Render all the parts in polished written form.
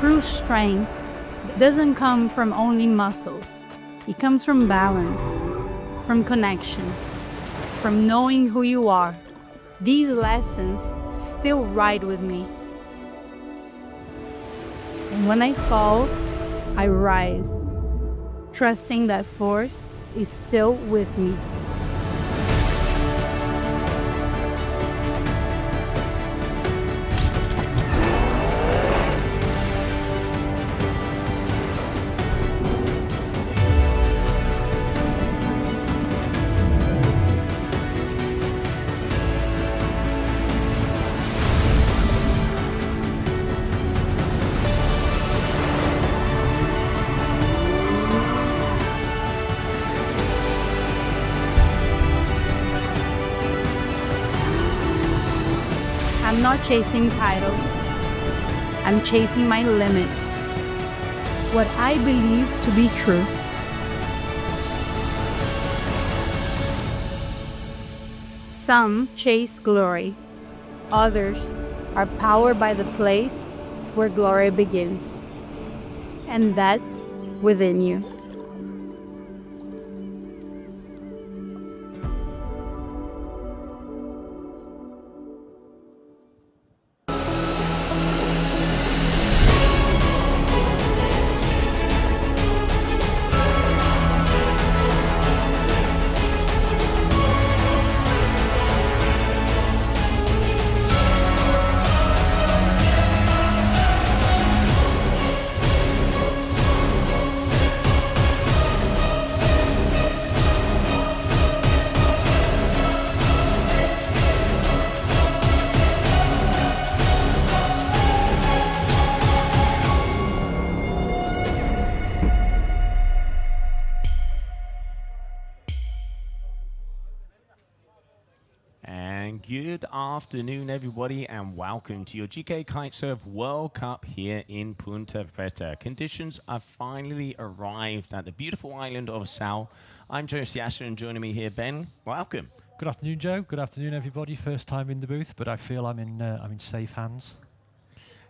true strength doesn't come from only muscles. It comes from balance, from connection, from knowing who you are. These lessons still ride with me. And when I fall, I rise, trusting that force is still with me. I'm not chasing titles. I'm chasing my limits. What I believe to be true. Some chase glory. Others are powered by the place where glory begins. And that's within you. Good afternoon, everybody, and welcome to your GKA Kite-Surf World Cup here in Punta Preta. Conditions have finally arrived at the beautiful island of Sal. I'm Joe Siasha, and joining me here, Ben. Welcome. Good afternoon, Joe. Good afternoon, everybody. First time in the booth, but I feel I'm in safe hands.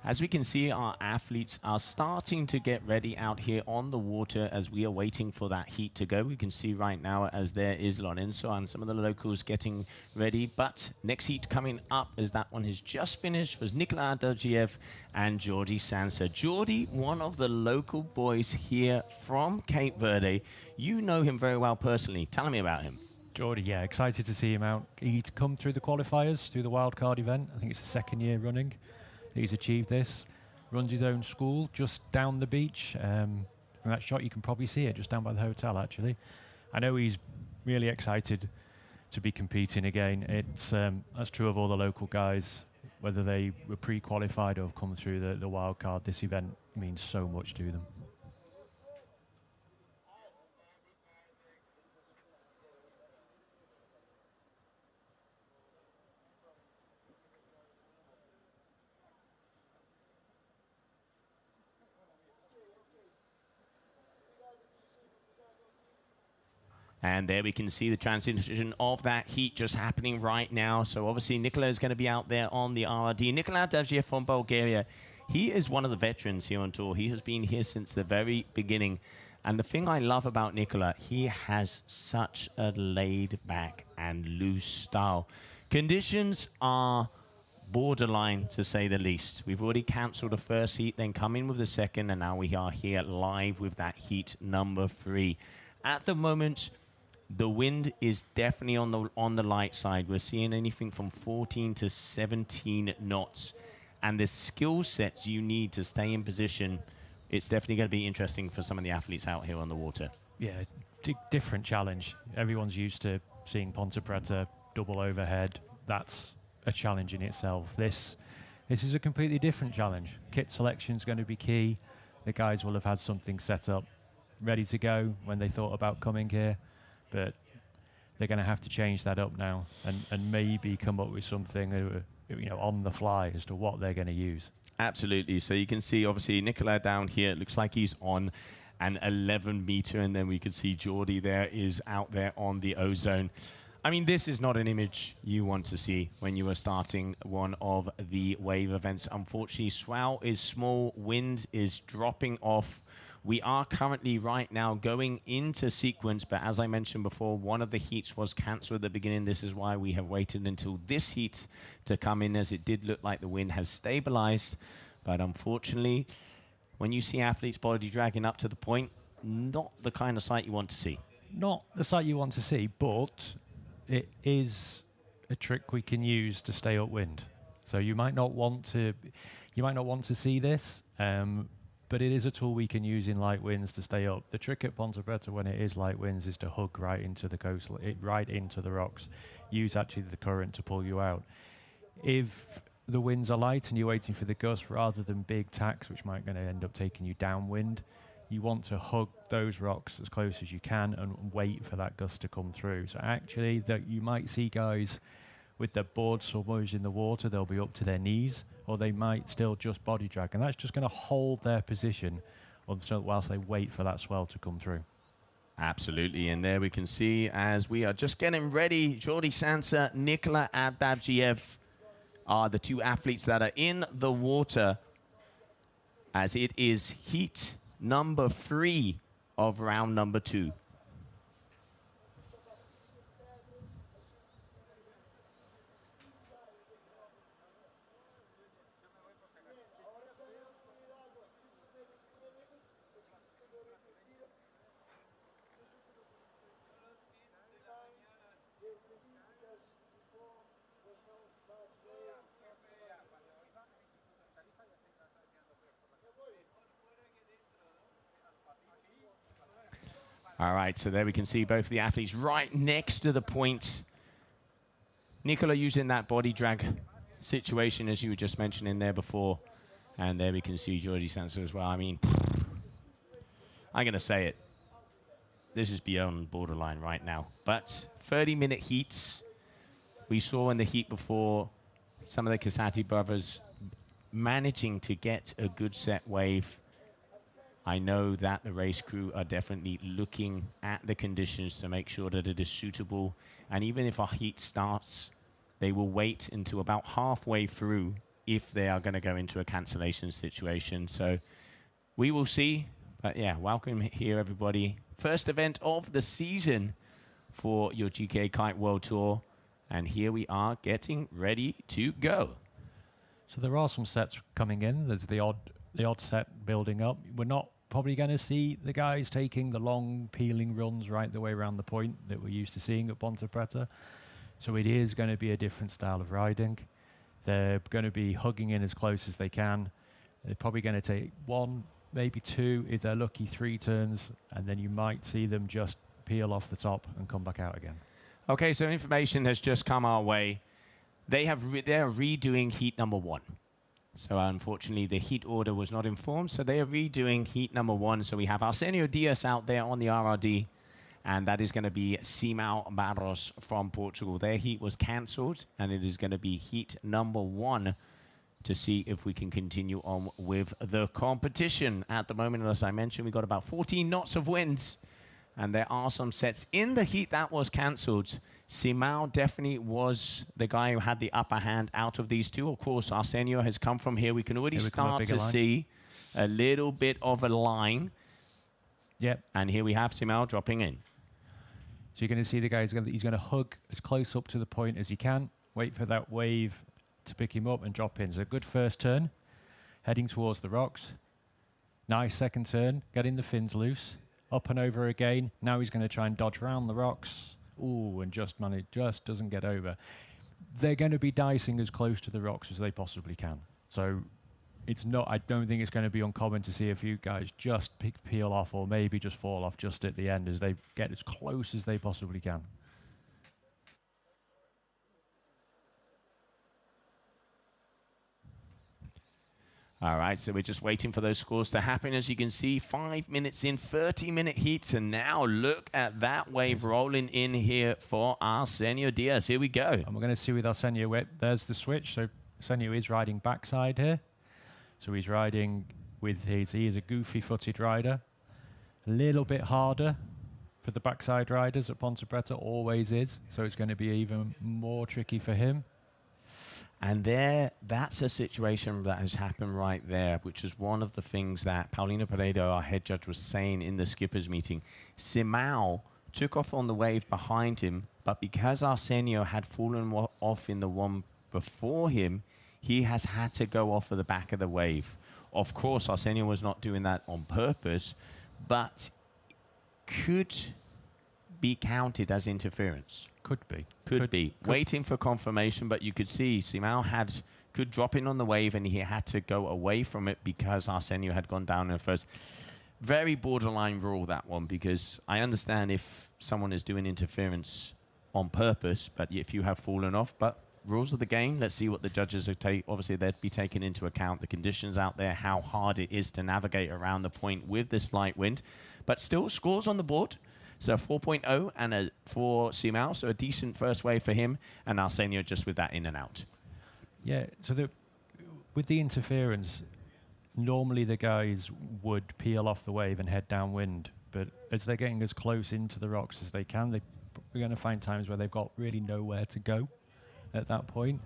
As we can see, our athletes are starting to get ready out here on the water as we are waiting for that heat to go. We can see right now as there is Lorenzo and some of the locals getting ready. But next heat coming up, as that one has just finished, was Nicolas Dovgiev and Jordi Sansa. Jordi, one of the local boys here from Cape Verde. You know him very well personally. Tell me about him. Jordi, yeah, excited to see him out. He's come through the qualifiers, through the wildcard event. I think it's the second year running. He's achieved this, runs his own school just down the beach. From that shot, you can probably see it just down by the hotel, actually. I know he's really excited to be competing again. It's that's true of all the local guys, whether they were pre-qualified or have come through the wild card. This event means so much to them. And there we can see the transition of that heat just happening right now. So obviously Nicola is going to be out there on the RRD. Nicolas Dovgiev from Bulgaria, he is one of the veterans here on tour. He has been here since the very beginning. And the thing I love about Nicola, he has such a laid back and loose style. Conditions are borderline, to say the least. We've already cancelled the first heat, then come in with the second, and now we are here live with that heat number 3. At the moment, the wind is definitely on the light side. We're seeing anything from 14 to 17 knots. And the skill sets you need to stay in position, it's definitely going to be interesting for some of the athletes out here on the water. Yeah, different challenge. Everyone's used to seeing Ponte Preta double overhead. That's a challenge in itself. This is a completely different challenge. Kit selection is going to be key. The guys will have had something set up, ready to go when they thought about coming here. But they're going to have to change that up now and maybe come up with something on the fly as to what they're going to use. Absolutely. So you can see, obviously, Nicola down here. It looks like he's on an 11 meter, and then we can see Jordi there is out there on the ozone. I mean, this is not an image you want to see when you are starting one of the wave events. Unfortunately, swell is small, wind is dropping off. We are currently right now going into sequence, but as I mentioned before, one of the heats was cancelled at the beginning. This is why we have waited until this heat to come in, as it did look like the wind has stabilized. But unfortunately, when you see athletes body dragging up to the point, not the kind of sight you want to see. Not the sight you want to see, but it is a trick we can use to stay upwind. So you might not want to see this, but it is a tool we can use in light winds to stay up. The trick at Ponte Preta when it is light winds is to hug right into the coast, right into the rocks. Use actually the current to pull you out. If the winds are light and you're waiting for the gust rather than big tacks, which might going to end up taking you downwind, you want to hug those rocks as close as you can and wait for that gust to come through. So actually, that you might see guys with their boards submerged in the water, they'll be up to their knees, or they might still just body drag, and that's just going to hold their position whilst they wait for that swell to come through. Absolutely, and there we can see as we are just getting ready, Jordi Sansa, Nikola Abdabjiev are the two athletes that are in the water, as it is heat number 3 of round number 2. All right, so there we can see both the athletes right next to the point. Nikola using that body drag situation, as you were just mentioning there before. And there we can see Jordi Sansa as well. I mean, I'm going to say it. This is beyond borderline right now. But 30-minute heats. We saw in the heat before some of the Casati brothers managing to get a good set wave. I know that the race crew are definitely looking at the conditions to make sure that it is suitable. And even if our heat starts, they will wait until about halfway through if they are going to go into a cancellation situation. So we will see. But yeah, welcome here, everybody. First event of the season for your GKA Kite World Tour. And here we are getting ready to go. So there are some sets coming in. There's the odd set building up. We're not probably going to see the guys taking the long peeling runs right the way around the point that we're used to seeing at Ponte Preta. So it is going to be a different style of riding. They're going to be hugging in as close as they can. They're probably going to take 1, maybe 2, if they're lucky, 3 turns, and then you might see them just peel off the top and come back out again. Okay, so information has just come our way. They're redoing heat number 1. So unfortunately, the heat order was not informed, so they are redoing heat number 1. So we have Arsenio Diaz out there on the RRD, and that is going to be Simão Barros from Portugal. Their heat was cancelled, and it is going to be heat number 1 to see if we can continue on with the competition. At the moment, as I mentioned, we've got about 14 knots of wind, and there are some sets in the heat that was cancelled. Simão definitely was the guy who had the upper hand out of these two. Of course, Arsenio has come from here. We can already start to see a little bit of a line. Yep. And here we have Simão dropping in. So you're going to see the guy, he's going to hug as close up to the point as he can, wait for that wave to pick him up and drop in. So a good first turn, heading towards the rocks. Nice second turn, getting the fins loose. Up and over again. Now he's going to try and dodge around the rocks. Ooh, and just doesn't get over. They're going to be dicing as close to the rocks as they possibly can. So it's not, I don't think it's going to be uncommon to see a few guys just peel off or maybe just fall off just at the end as they get as close as they possibly can. All right, so we're just waiting for those scores to happen. As you can see, 5 minutes in, 30-minute heats, and now look at that wave rolling in here for Arsenio Diaz. Here we go. And we're going to see with Arsenio, there's the switch. So Arsenio is riding backside here. So he's riding with he is a goofy-footed rider. A little bit harder for the backside riders at Ponte Preta, always is. So it's going to be even more tricky for him. And that's a situation that has happened right there, which is one of the things that Paulino Peredo, our head judge, was saying in the skippers meeting. Simao took off on the wave behind him, but because Arsenio had fallen off in the one before him, he has had to go off of the back of the wave. Of course, Arsenio was not doing that on purpose, but could be counted as interference. Could be. Could be. Waiting for confirmation, but you could see Simao could drop in on the wave and he had to go away from it because Arsenio had gone down in first. Very borderline rule, that one, because I understand if someone is doing interference on purpose, but if you have fallen off, but rules of the game, let's see what the judges are obviously they'd be taking into account the conditions out there, how hard it is to navigate around the point with this light wind, but still scores on the board. So 4.0 and for Simao, so a decent first wave for him, and Arsenio just with that in and out. Yeah, so with the interference, normally the guys would peel off the wave and head downwind, but as they're getting as close into the rocks as they can, we're going to find times where they've got really nowhere to go at that point.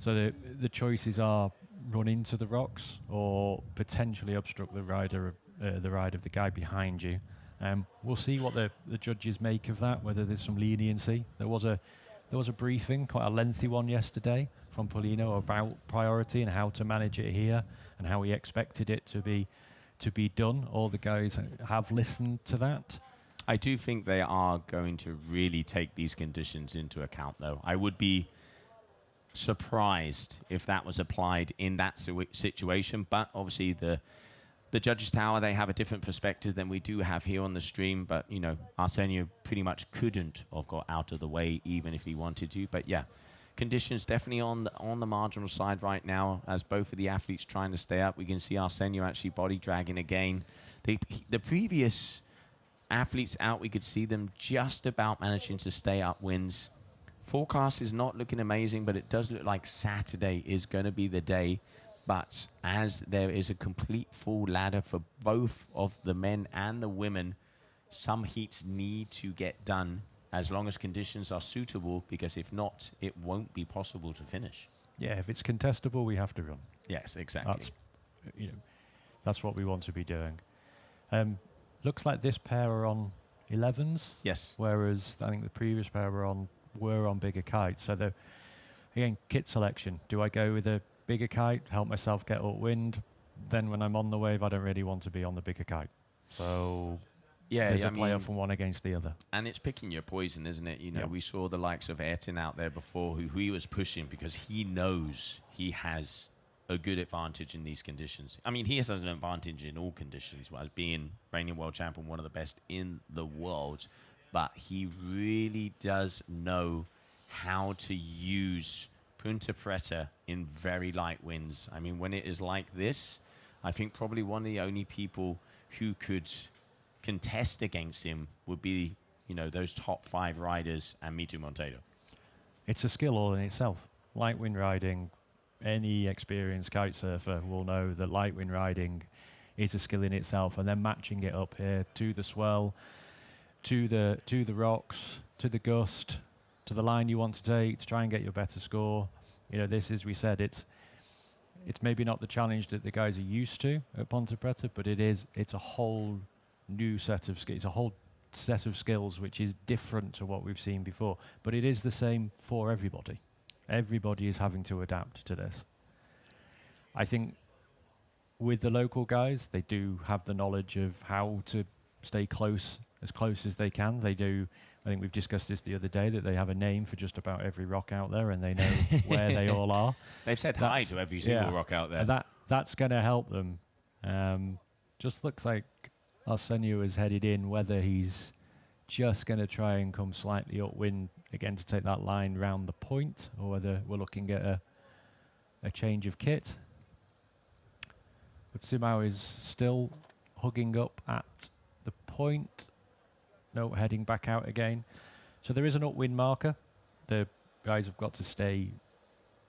So the choices are run into the rocks or potentially obstruct the ride of the guy behind you. We'll see what the judges make of that, whether there's some leniency. There was a briefing, quite a lengthy one yesterday, from Paulino about priority and how to manage it here and how he expected it to be done. All the guys have listened to that. I do think they are going to really take these conditions into account, though. I would be surprised if that was applied in that situation, but obviously the judges' tower, they have a different perspective than we do have here on the stream. But, you know, Arsenio pretty much couldn't have got out of the way even if he wanted to. But, yeah, conditions definitely on the marginal side right now as both of the athletes trying to stay up. We can see Arsenio actually body dragging again. The previous athletes out, we could see them just about managing to stay upwinds. Forecast is not looking amazing, but it does look like Saturday is going to be the day. But as there is a complete full ladder for both of the men and the women, some heats need to get done as long as conditions are suitable, because if not, it won't be possible to finish. Yeah, if it's contestable, we have to run. Yes, exactly. That's what we want to be doing. Looks like this pair are on 11s. Yes. Whereas I think the previous pair were on bigger kites. So again, kit selection. Do I go with a bigger kite, help myself get upwind? Then when I'm on the wave, I don't really want to be on the bigger kite. So there's a play-off from one against the other. And it's picking your poison, isn't it? You know, we saw the likes of Ayrton out there before who he was pushing because he knows he has a good advantage in these conditions. I mean, he has an advantage in all conditions, as being reigning world champion, one of the best in the world. But he really does know how to use Punta Preta in very light winds. I mean, when it is like this, I think probably one of the only people who could contest against him would be, you know, those top 5 riders and Mitu Monteiro. It's a skill all in itself. Light wind riding, any experienced kite surfer will know that light wind riding is a skill in itself, and then matching it up here to the swell, to the rocks, to the gust, to the line you want to take to try and get your better score. You know, this, as we said, it's maybe not the challenge that the guys are used to at Ponte Preta, but it's a whole new set of skills. It's a whole set of skills which is different to what we've seen before, but it is the same for everybody. Everybody is having to adapt to this. I think with the local guys, they do have the knowledge of how to stay close as they can. They do. I think we've discussed this the other day, that they have a name for just about every rock out there, and they know where they all are. They've said hi to every single rock out there. And that's going to help them. Just looks like Arsenio is headed in, whether he's just going to try and come slightly upwind again to take that line round the point, or whether we're looking at a change of kit. But Simao is still hugging up at the point. No, heading back out again. So there is an upwind marker. The guys have got to stay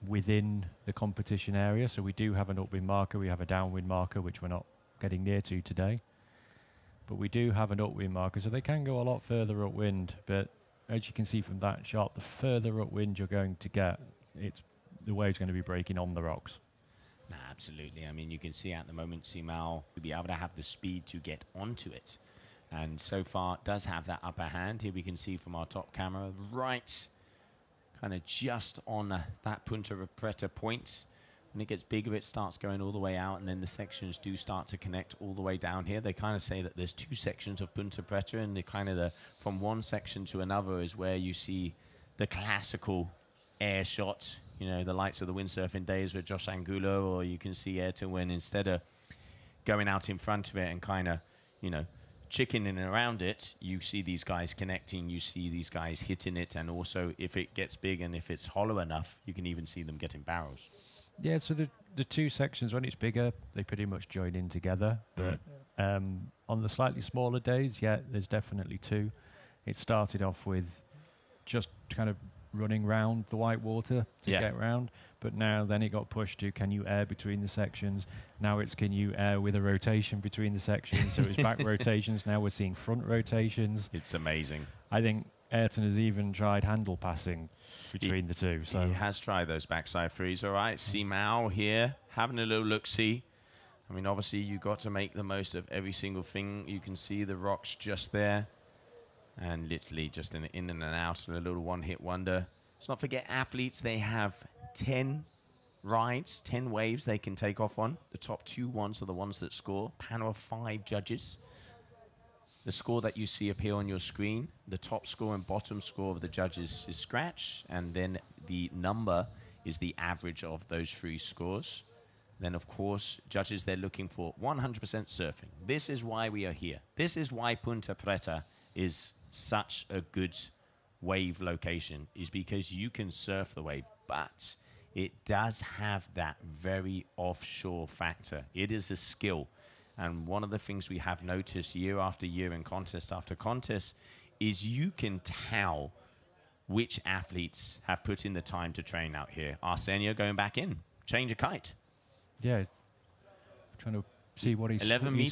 within the competition area. So we do have an upwind marker. We have a downwind marker, which we're not getting near to today. but we do have an upwind marker, so they can go a lot further upwind. But as you can see from that shot, the further upwind you're going to get, the wave's going to be breaking on the rocks. Nah, absolutely. I mean, you can see at the moment, Simao will be able to have the speed to get onto it. And so far, does have that upper hand. Here we can see from our top camera, right kind of just on that Punta Preta point. When it gets bigger, it starts going all the way out, and then the sections do start to connect all the way down here. They kind of say that there's 2 sections of Punta Preta, and from one section to another is where you see the classical air shot, you know, the likes of the windsurfing days with Josh Angulo, or you can see Ayrton when instead of going out in front of it and kind of, you know, chickening around it, you see these guys connecting, you see these guys hitting it, and also if it gets big and if it's hollow enough, you can even see them getting barrels. Yeah, so the 2 sections, when it's bigger, they pretty much join in together. But on the slightly smaller days, yeah, there's definitely 2. It started off with just kind of running round the white water to get round, but now then it got pushed to, can you air between the sections? Now it's, can you air with a rotation between the sections? So it's back rotations. Now we're seeing front rotations. It's amazing. I think Ayrton has even tried handle passing between the 2. So he has tried those backside threes. All right, Simao here having a little look-see. I mean, obviously you got to make the most of every single thing. You can see the rocks just there, and literally just in and out, and a little one-hit wonder. Let's not forget athletes. They have 10 rides, 10 waves they can take off on. The top 2 ones are the ones that score. Panel of 5 judges. The score that you see appear on your screen, the top score and bottom score of the judges is scratch, and then the number is the average of those 3 scores. Then, of course, judges, they're looking for 100% surfing. This is why we are here. This is why Punta Preta is such a good wave location, is because you can surf the wave, but it does have that very offshore factor. It is a skill. And one of the things we have noticed year after year in contest after contest is you can tell which athletes have put in the time to train out here. Arsenio going back in, change a kite. Yeah, trying to see what he's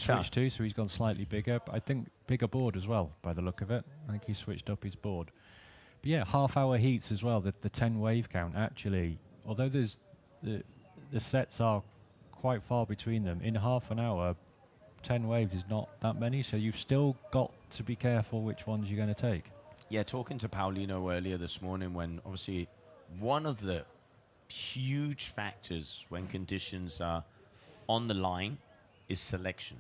switched to, so he's gone slightly bigger. But I think bigger board as well, by the look of it. I think he switched up his board. But yeah, half-hour heats as well, the 10 wave count, actually, although there's the sets are quite far between them, in half an hour, 10 waves is not that many, so you've still got to be careful which ones you're going to take. Yeah, talking to Paulino earlier this morning, when obviously one of the huge factors when conditions are on the line is selection.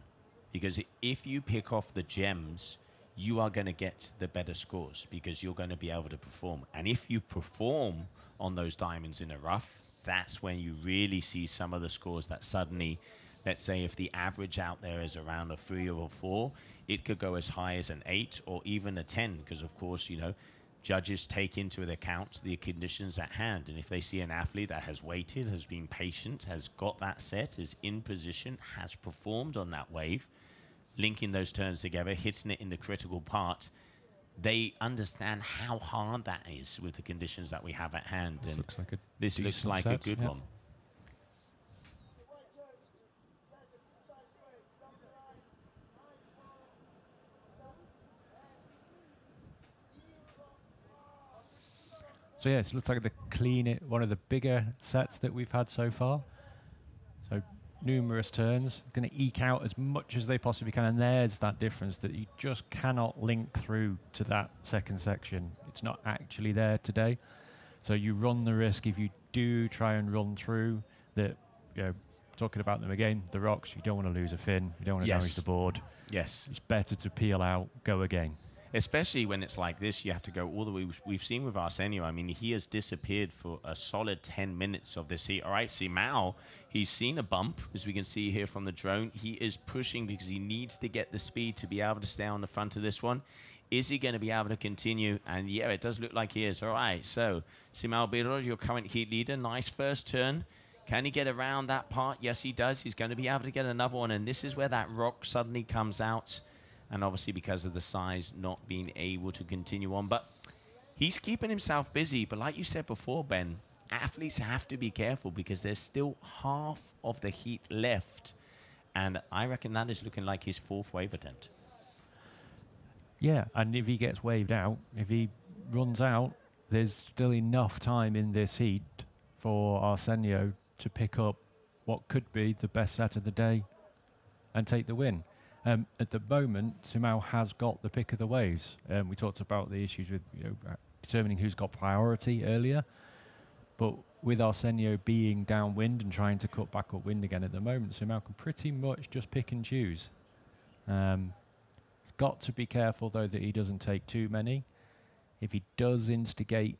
Because if you pick off the gems, you are going to get the better scores because you're going to be able to perform. And if you perform on those diamonds in a rough, that's when you really see some of the scores that suddenly, let's say if the average out there is around a 3 or a 4, it could go as high as an 8 or even a 10 because, of course, you know, judges take into account the conditions at hand. And if they see an athlete that has waited, has been patient, has got that set, is in position, has performed on that wave, linking those turns together, hitting it in the critical part, they understand how hard that is with the conditions that we have at hand. This and looks like a this looks like a good one. So yes, it looks like one of the bigger sets that we've had so far. So numerous turns, going to eke out as much as they possibly can, and there's that difference that you just cannot link through to that second section. It's not actually there today. So you run the risk if you do try and run through that, you know, talking about them again, the rocks, you don't want to lose a fin, you don't want to damage the board. Yes. It's better to peel out, go again. Especially when it's like this, you have to go all the way. We've seen with Arsenio, I mean, he has disappeared for a solid 10 minutes of this heat. All right, Simao, he's seen a bump, as we can see here from the drone. He is pushing because he needs to get the speed to be able to stay on the front of this one. Is he going to be able to continue? And yeah, it does look like he is. All right, so Simao Biro, your current heat leader, nice first turn. Can he get around that part? Yes, he does. He's going to be able to get another one. And this is where that rock suddenly comes out. And obviously because of the size, not being able to continue on. But he's keeping himself busy. But like you said before, Ben, athletes have to be careful because there's still half of the heat left. And I reckon that is looking like his 4th wave attempt. Yeah, and if he gets waved out, if he runs out, there's still enough time in this heat for Arsenio to pick up what could be the best set of the day and take the win. At the moment, Simao has got the pick of the waves. We talked about the issues with determining who's got priority earlier, but with Arsenio being downwind and trying to cut back upwind again at the moment, Simao can pretty much just pick and choose. He's got to be careful, though, that he doesn't take too many. If he does instigate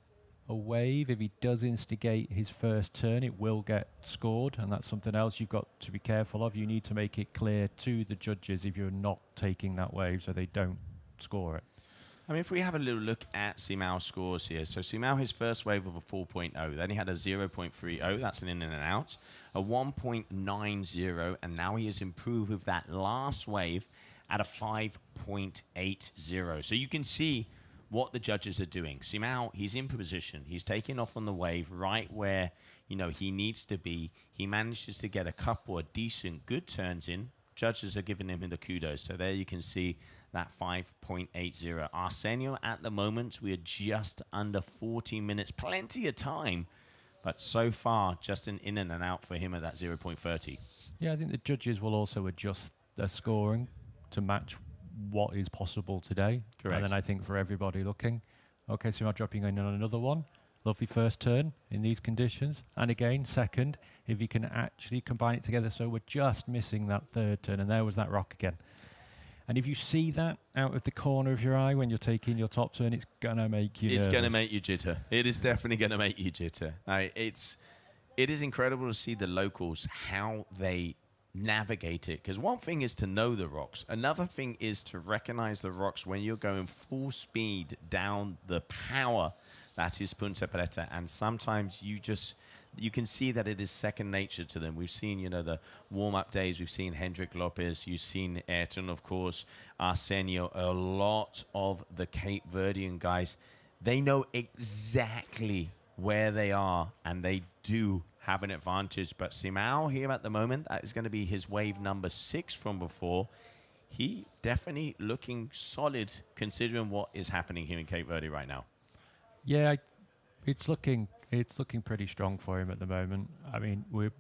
a wave, if he does instigate his first turn, it will get scored, and that's something else you've got to be careful of. You need to make it clear to the judges if you're not taking that wave so they don't score it. I mean, if we have a little look at Simao's scores here. So Simao, his first wave of a 4.0. Then he had a 0.30. That's an in and an out. A 1.90. And now he has improved with that last wave at a 5.80. So you can see what the judges are doing. Simao, he's in position. He's taking off on the wave right where, he needs to be. He manages to get a couple of decent, good turns in. Judges are giving him the kudos. So there you can see that 5.80. Arsenio, at the moment, we are just under 40 minutes. Plenty of time. But so far, just an in and an out for him at that 0.30. Yeah, I think the judges will also adjust their scoring to match what is possible today. Correct. And then I think for everybody looking, okay, so I'm dropping in on another one. Lovely first turn in these conditions. And again, second, if you can actually combine it together. So we're just missing that third turn. And there was that rock again. And if you see that out of the corner of your eye when you're taking your top turn, it's going to make you nervous. It's going to make you jitter. It is definitely going to make you jitter. It is incredible to see the locals, how they navigate it, because one thing is to know the rocks, another thing is to recognize the rocks when you're going full speed down the power that is Punta Preta, and sometimes you can see that it is second nature to them. We've seen the warm-up days, we've seen Hendrik Lopez, you've seen Ayrton, of course, Arsenio, a lot of the Cape Verdean guys, they know exactly where they are, and they do have an advantage. But Simao here at the moment, that is going to be his wave number 6 from before. He definitely looking solid considering what is happening here in Cape Verde right now. Yeah, it's looking pretty strong for him at the moment. I mean, we're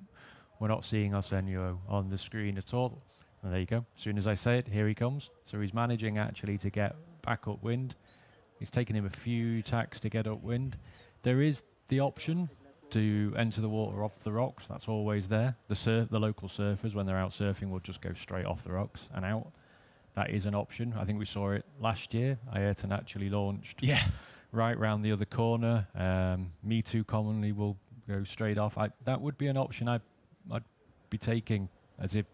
not seeing Arsenio on the screen at all. And there you go. As soon as I say it, here he comes. So he's managing actually to get back upwind. It's taken him a few tacks to get upwind. There is the option to enter the water off the rocks. That's always there. The local surfers, when they're out surfing, will just go straight off the rocks and out. That is an option. I think we saw it last year. Ayrton actually launched right round the other corner. Me Too commonly will go straight off. That would be an option I'd be taking, as if,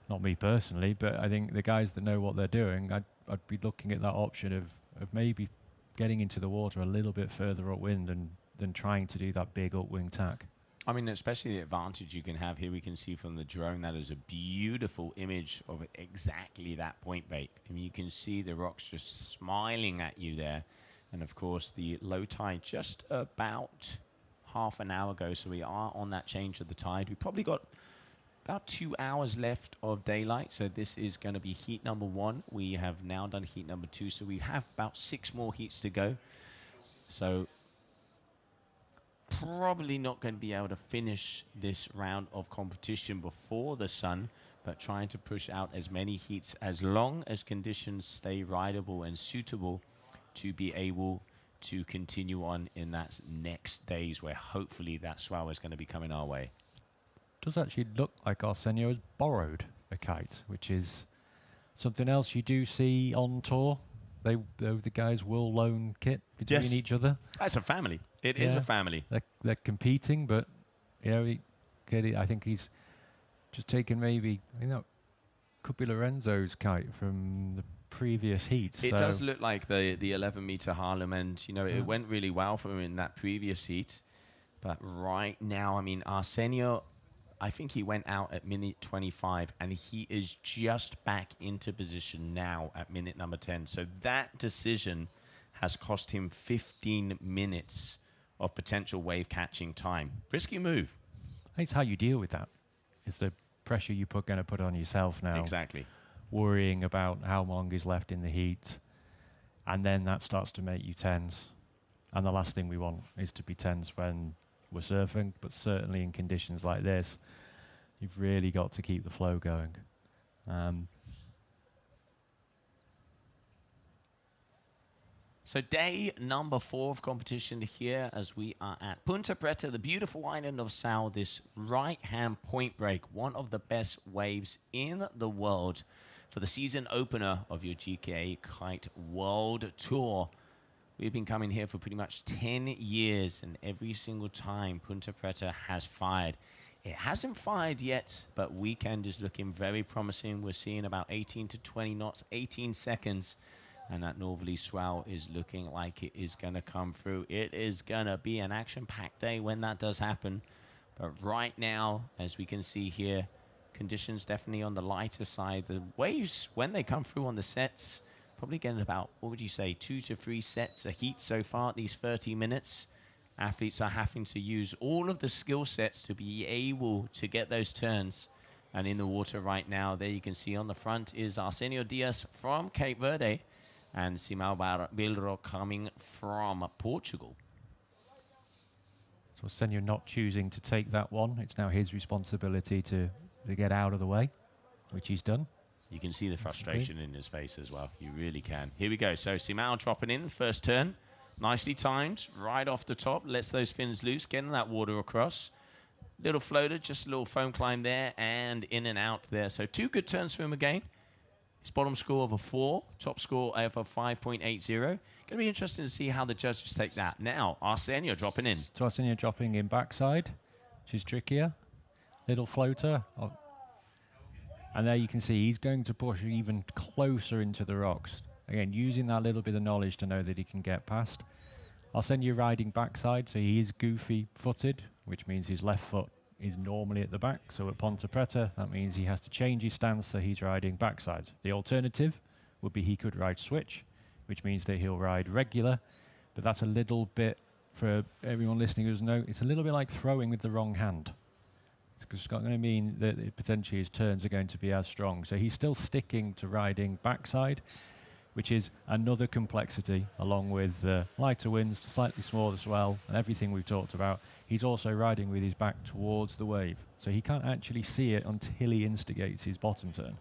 not me personally, but I think the guys that know what they're doing, I'd be looking at that option of maybe getting into the water a little bit further upwind than trying to do that big upwing tack. I mean, especially the advantage you can have here, we can see from the drone, that is a beautiful image of exactly that point break. I mean, you can see the rocks just smiling at you there. And of course, the low tide just about half an hour ago. So we are on that change of the tide. We probably got about 2 hours left of daylight. So this is going to be heat number 1. We have now done heat number 2. So we have about 6 more heats to go. So probably not going to be able to finish this round of competition before the sun, but trying to push out as many heats as long as conditions stay rideable and suitable to be able to continue on in that next days, where hopefully that swell is going to be coming our way. Does actually look like Arsenio has borrowed a kite, which is something else you do see on tour. The guys will loan kit between each other. That's a family. It is a family. They're competing, but I think he's just taken maybe, could be Lorenzo's kite from the previous heat. It does look like the 11-meter Harlem, and it went really well for him in that previous heat. But right now, I mean, Arsenio, I think he went out at minute 25, and he is just back into position now at minute number 10. So that decision has cost him 15 minutes of potential wave catching time. Risky move. It's how you deal with that. It's the pressure you're going to put on yourself now. Exactly. Worrying about how long is left in the heat. And then that starts to make you tense. And the last thing we want is to be tense when we're surfing, but certainly in conditions like this, you've really got to keep the flow going. So day number 4 of competition here as we are at Punta Preta, the beautiful island of Sal, this right-hand point break, one of the best waves in the world for the season opener of your GKA Kite World Tour. We've been coming here for pretty much 10 years, and every single time Punta Preta has fired. It hasn't fired yet, but weekend is looking very promising. We're seeing about 18 to 20 knots, 18 seconds. And that northerly swell is looking like it is going to come through. It is going to be an action-packed day when that does happen. But right now, as we can see here, conditions definitely on the lighter side. The waves, when they come through on the sets, probably getting about, what would you say, 2 to 3 sets of heat so far at these 30 minutes. Athletes are having to use all of the skill sets to be able to get those turns. And in the water right now, there you can see on the front is Arsenio Diaz from Cape Verde, and Simão Bilro coming from Portugal. So Arsenio not choosing to take that one. It's now his responsibility to get out of the way, which he's done. You can see the frustration in his face as well. You really can. Here we go. So Simão dropping in, first turn. Nicely timed, right off the top. Lets those fins loose, getting that water across. Little floater, just a little foam climb there, and in and out there. So 2 good turns for him again. His bottom score of a 4, top score of a 5.80. Going to be interesting to see how the judges take that. Now, Arsenio dropping in. So Arsenio dropping in backside, which is trickier. Little floater. And there you can see he's going to push even closer into the rocks. Again, using that little bit of knowledge to know that he can get past. Arsenio riding backside, so he is goofy-footed, which means his left foot is normally at the back. So at Ponte Preta, that means he has to change his stance, so he's riding backside. The alternative would be he could ride switch, which means that he'll ride regular. But that's a little bit, for everyone listening who doesn't know, it's a little bit like throwing with the wrong hand. It's not going to mean that potentially his turns are going to be as strong. So he's still sticking to riding backside, which is another complexity, along with lighter winds, slightly smaller swell, and everything we've talked about. He's also riding with his back towards the wave, so he can't actually see it until he instigates his bottom turn.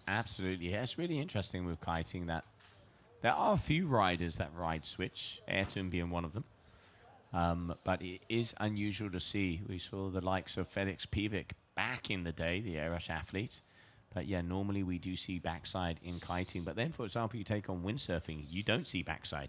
Absolutely. Yeah, it's really interesting with kiting that there are a few riders that ride switch, Ayrton being one of them. But it is unusual to see. We saw the likes of Felix Pivic back in the day, the Irish athlete. But yeah, normally we do see backside in kiting. But then, for example, you take on windsurfing, you don't see backside.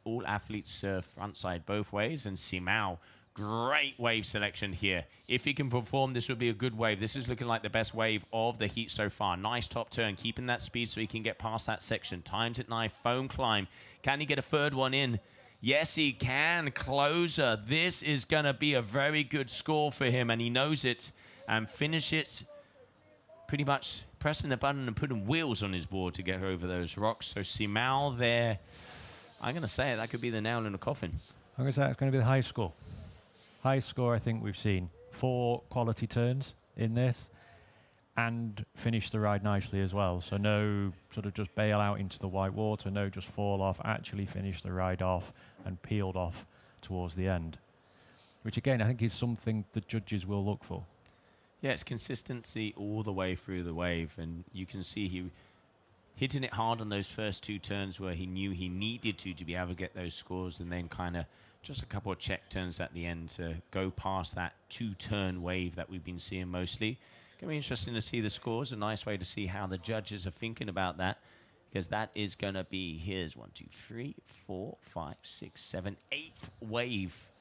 All athletes surf frontside both ways. And Simão, great wave selection here. If he can perform, this would be a good wave. This is looking like the best wave of the heat so far. Nice top turn, keeping that speed so he can get past that section. Times at knife, foam climb. Can he get a third one in? Yes, he can. Closer. This is going to be a very good score for him, and he knows it. And finish it pretty much pressing the button and putting wheels on his board to get over those rocks. So Simão there, I'm going to say it, that could be the nail in the coffin. I'm going to say it's going to be the highest score. Highest score I think we've seen. 4 quality turns in this, and finish the ride nicely as well. So no sort of just bail out into the white water, no just fall off, actually finish the ride off and peeled off towards the end. Which again, I think is something the judges will look for. Yeah, it's consistency all the way through the wave, and you can see he hitting it hard on those first 2 turns where he knew he needed to be able to get those scores, and then kind of just a couple of check turns at the end to go past that 2-turn wave that we've been seeing mostly. Going to be interesting to see the scores, a nice way to see how the judges are thinking about that, because that is going to be his 1, 2, 3, 4, 5, 6, 7, 8th wave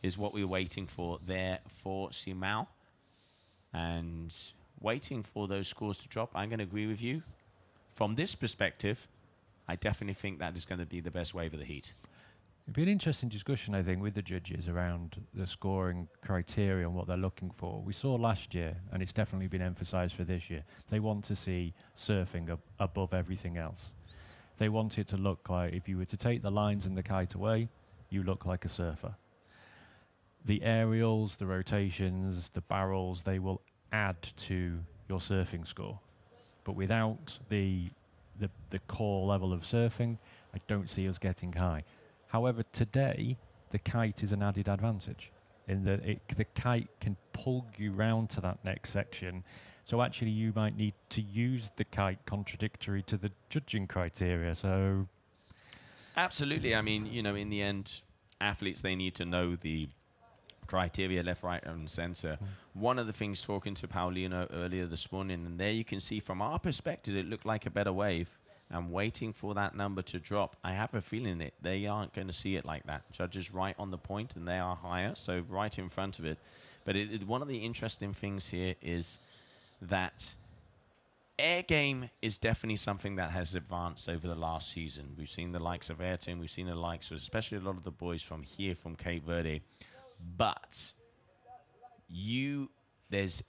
is what we're waiting for there for Simão. And waiting for those scores to drop. I'm going to agree with you. From this perspective, I definitely think that is going to be the best wave of the heat. It'd be an interesting discussion, I think, with the judges around the scoring criteria and what they're looking for. We saw last year, and it's definitely been emphasised for this year, they want to see surfing above everything else. They want it to look like, if you were to take the lines and the kite away, you look like a surfer. The aerials, the rotations, the barrels, they will add to your surfing score. But without the the core level of surfing. I don't see us getting high. However, today the kite is an added advantage in that the kite can pull you round to that next section. So actually, you might need to use the kite contradictory to the judging criteria. So Absolutely. I mean, you know, in the end, athletes, they need to know the criteria left, right, and center. One of the things talking to Paulino earlier this morning, and there you can see from our perspective, it looked like a better wave. And waiting for that number to drop, I have a feeling that they aren't going to see it like that. Judges right on the point, and they are higher, so right in front of it. But one of the interesting things here is that air game is definitely something that has advanced over the last season. We've seen the likes of Ayrton, we've seen the likes of especially a lot of the boys from here, from Cape Verde. But there's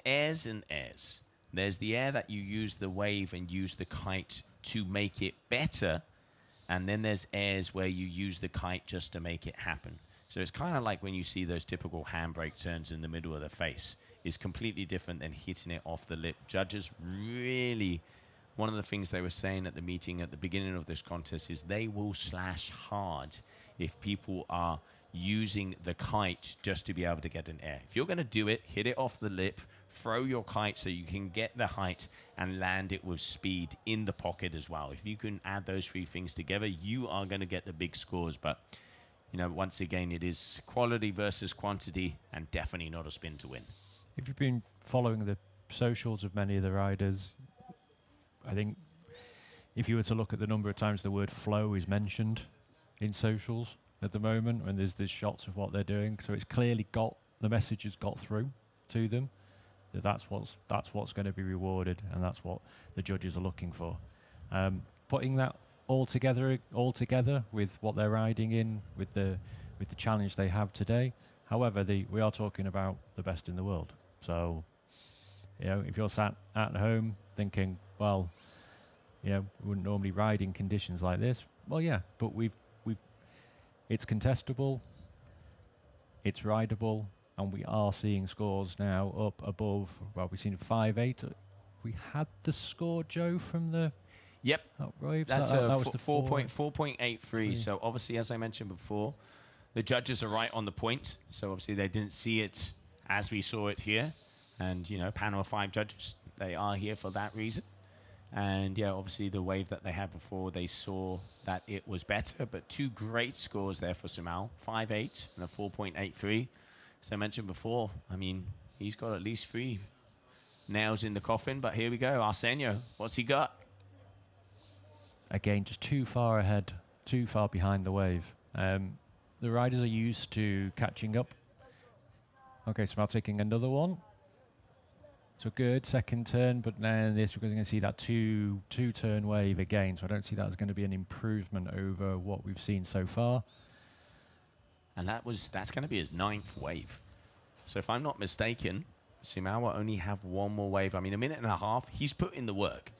airs and airs. There's the air that you use the wave and use the kite to make it better. And then there's airs where you use the kite just to make it happen. So it's kind of like when you see those typical handbrake turns in the middle of the face. It's completely different than hitting it off the lip. Judges really, one of the things they were saying at the meeting at the beginning of this contest is they will slash hard if people are using the kite just to be able to get an air. If you're going to do it, hit it off the lip, throw your kite so you can get the height and land it with speed in the pocket as well. If you can add those three things together, you are going to get the big scores. But, you know, once again, it is quality versus quantity and definitely not a spin to win. if you've been following the socials of many of the riders, I think if you were to look at the number of times the word flow is mentioned in socials at the moment, when there's shots of what they're doing, so it's clearly got, the message has got through to them, that's what's going to be rewarded, and that's what the judges are looking for. Putting that all together with what they're riding in, with the challenge they have today. However, we are talking about the best in the world. So, you know, if you're sat at home thinking, well, you know, we wouldn't normally ride in conditions like this. Well, yeah, but it's contestable, it's rideable, and we are seeing scores now up above. Well, we've seen 5.8. We had the score, Joe, from the wave. That's that was the 4.83. So obviously, as I mentioned before, the judges are right on the point. So obviously, they didn't see it as we saw it here. And, you know, panel of 5 judges, they are here for that reason. And, yeah, obviously, the wave that they had before, they saw that it was better. But 2 great scores there for Sumal, 5.8 and a 4.83. As I mentioned before, I mean, he's got at least 3 nails in the coffin. But here we go. Arsenio, what's he got? Again, just too far ahead, too far behind the wave. The riders are used to catching up. Okay, so now taking another one. So good, second turn, but now this, we're going to see that two-turn wave again. So I don't see that as going to be an improvement over what we've seen so far. And that's going to be his 9th wave. So if I'm not mistaken, Sumal will only have 1 more wave. I mean, a minute and a half, he's put in the work.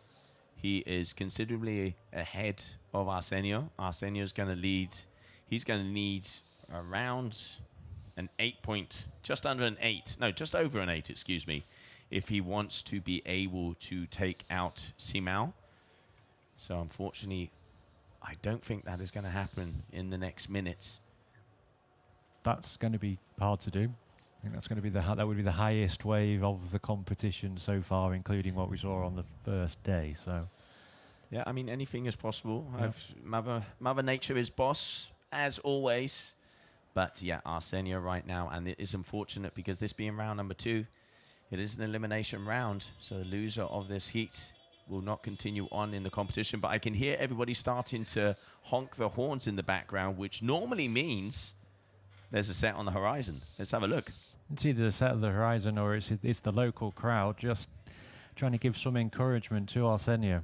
He is considerably ahead of Arsenio. Arsenio's going to lead. He's going to need around an 8 point, just under an 8. No, just over an 8, excuse me, if he wants to be able to take out Sumal. So unfortunately, I don't think that is going to happen in the next minutes. That's going to be hard to do. I think that's going to be that would be the highest wave of the competition so far, including what we saw on the first day. So, yeah, I mean, anything is possible. Yeah. Mother Nature is boss, as always. But yeah, Arsenio right now, and it is unfortunate because this being round number 2, it is an elimination round. So the loser of this heat will not continue on in the competition. But I can hear everybody starting to honk the horns in the background, which normally means there's a set on the horizon. Let's have a look. It's either the set of the horizon or it's the local crowd just trying to give some encouragement to Arsenio,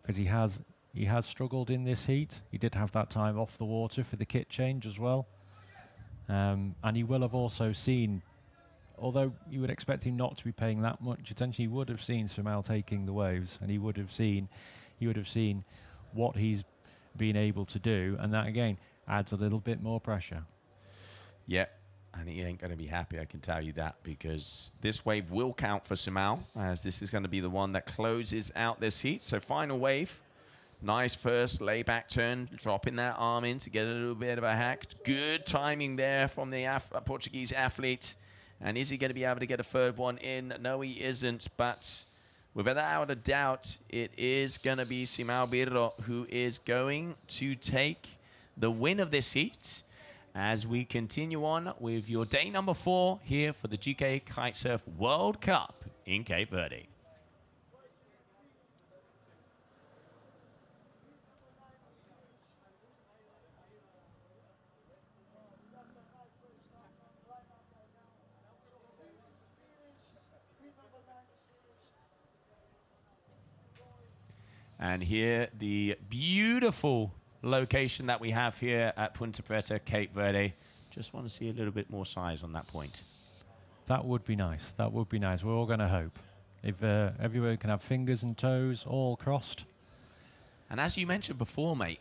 because he has struggled in this heat. He did have that time off the water for the kit change as well, and he will have also seen, although you would expect him not to be paying that much attention, he would have seen Sumal taking the waves, and he would have seen what he's been able to do, and that again adds a little bit more pressure. Yeah, And he ain't going to be happy, I can tell you that, because this wave will count for Simao, as this is going to be the one that closes out this heat. So final wave. Nice first layback turn, dropping that arm in to get a little bit of a hack. Good timing there from the Portuguese athlete. And is he going to be able to get a third one in? No, he isn't. But without a doubt, it is going to be Simao Birro who is going to take the win of this heat, as we continue on with your day number 4 here for the GKA Kite-Surf World Cup in Cape Verde. And here, the beautiful location that we have here at Punta Preta, Cape Verde. Just want to see a little bit more size on that point. That would be nice. That would be nice. We're all going to hope. If everyone can have fingers and toes all crossed. And as you mentioned before, mate,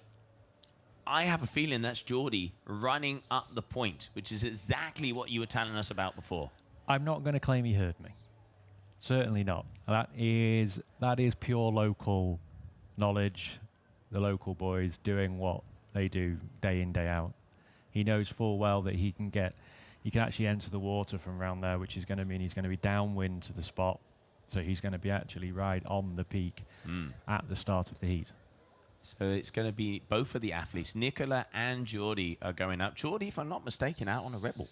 I have a feeling that's Geordie running up the point, which is exactly what you were telling us about before. I'm not going to claim he heard me. Certainly not. That is pure local knowledge. The local boys doing what they do day in, day out. He knows full well that he can actually enter the water from around there, which is going to mean he's going to be downwind to the spot. So he's going to be actually right on the peak at the start of the heat. So it's going to be both of the athletes, Nicola and Geordie, are going up. Geordie, if I'm not mistaken, out on a Rebel.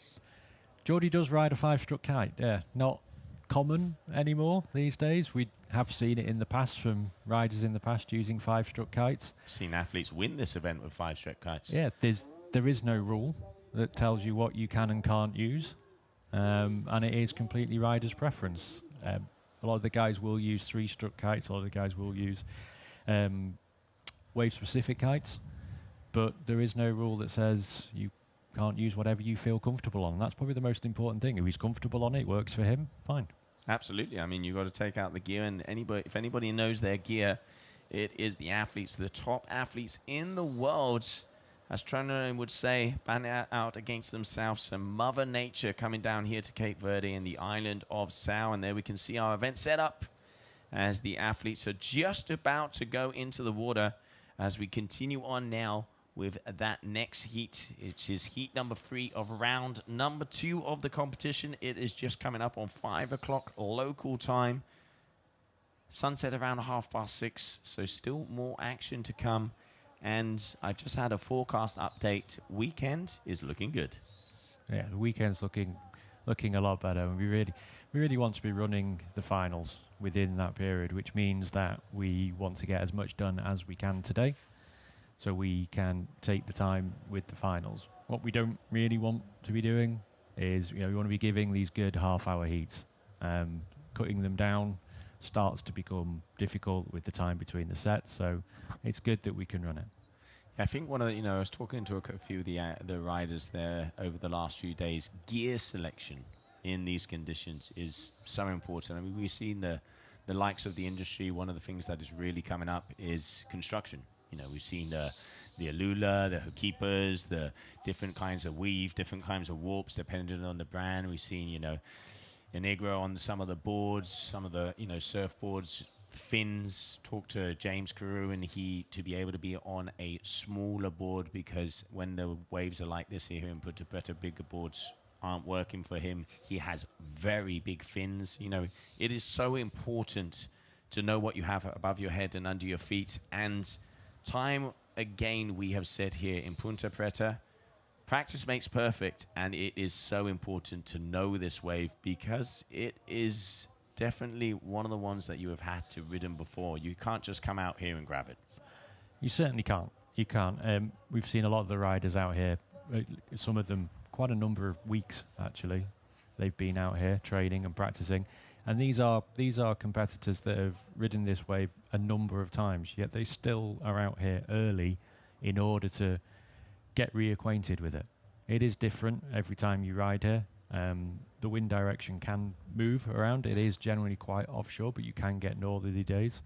Geordie does ride a 5-stroke kite, yeah. Not common anymore these days. We have seen it in the past from riders in the past using 5-stroke kites. Seen athletes win this event with 5-stroke kites. Yeah, there is no rule that tells you what you can and can't use, and it is completely rider's preference. A lot of the guys will use 3-stroke kites, a lot of the guys will use wave-specific kites, but there is no rule that says you can't use whatever you feel comfortable on. And that's probably the most important thing. If he's comfortable on it, works for him, fine. Absolutely. I mean, you've got to take out the gear, and if anybody knows their gear, it is the athletes, the top athletes in the world. As Trono would say, ban out against themselves. So Mother Nature coming down here to Cape Verde in the island of Sao. And there we can see our event set up as the athletes are just about to go into the water as we continue on now with that next heat. It is heat number 3 of round number 2 of the competition. It is just coming up on 5 o'clock local time. Sunset around 6:30, so still more action to come. And I've just had a forecast update. Weekend is looking good. Yeah, the weekend's looking a lot better. And we really want to be running the finals within that period, which means that we want to get as much done as we can today, so we can take the time with the finals. What we don't really want to be doing is, we want to be giving these good half-hour heats. Cutting them down starts to become difficult with the time between the sets, so it's good that we can run it. I think one of the, I was talking to a few of the riders there over the last few days. Gear selection in these conditions is so important. I mean, we've seen the likes of the industry. One of the things that is really coming up is construction. We've seen the Alula, the hook keepers, the different kinds of weave, different kinds of warps, depending on the brand. We've seen, Enigro on some of the boards, some of the, surfboards, fins. Talk to James Carew, and to be able to be on a smaller board, because when the waves are like this here in Punta Preta, bigger boards aren't working for him. He has very big fins. It is so important to know what you have above your head and under your feet. And time again, we have said here in Punta Preta, practice makes perfect, and it is so important to know this wave, because it is definitely one of the ones that you have had to ridden before. You can't just come out here and grab it. You certainly can't. You can't. We've seen a lot of the riders out here, some of them quite a number of weeks actually. They've been out here training and practicing. And these are competitors that have ridden this wave a number of times, yet they still are out here early in order to get reacquainted with it. It is different every time you ride here. The wind direction can move around. It is generally quite offshore, but you can get northerly days,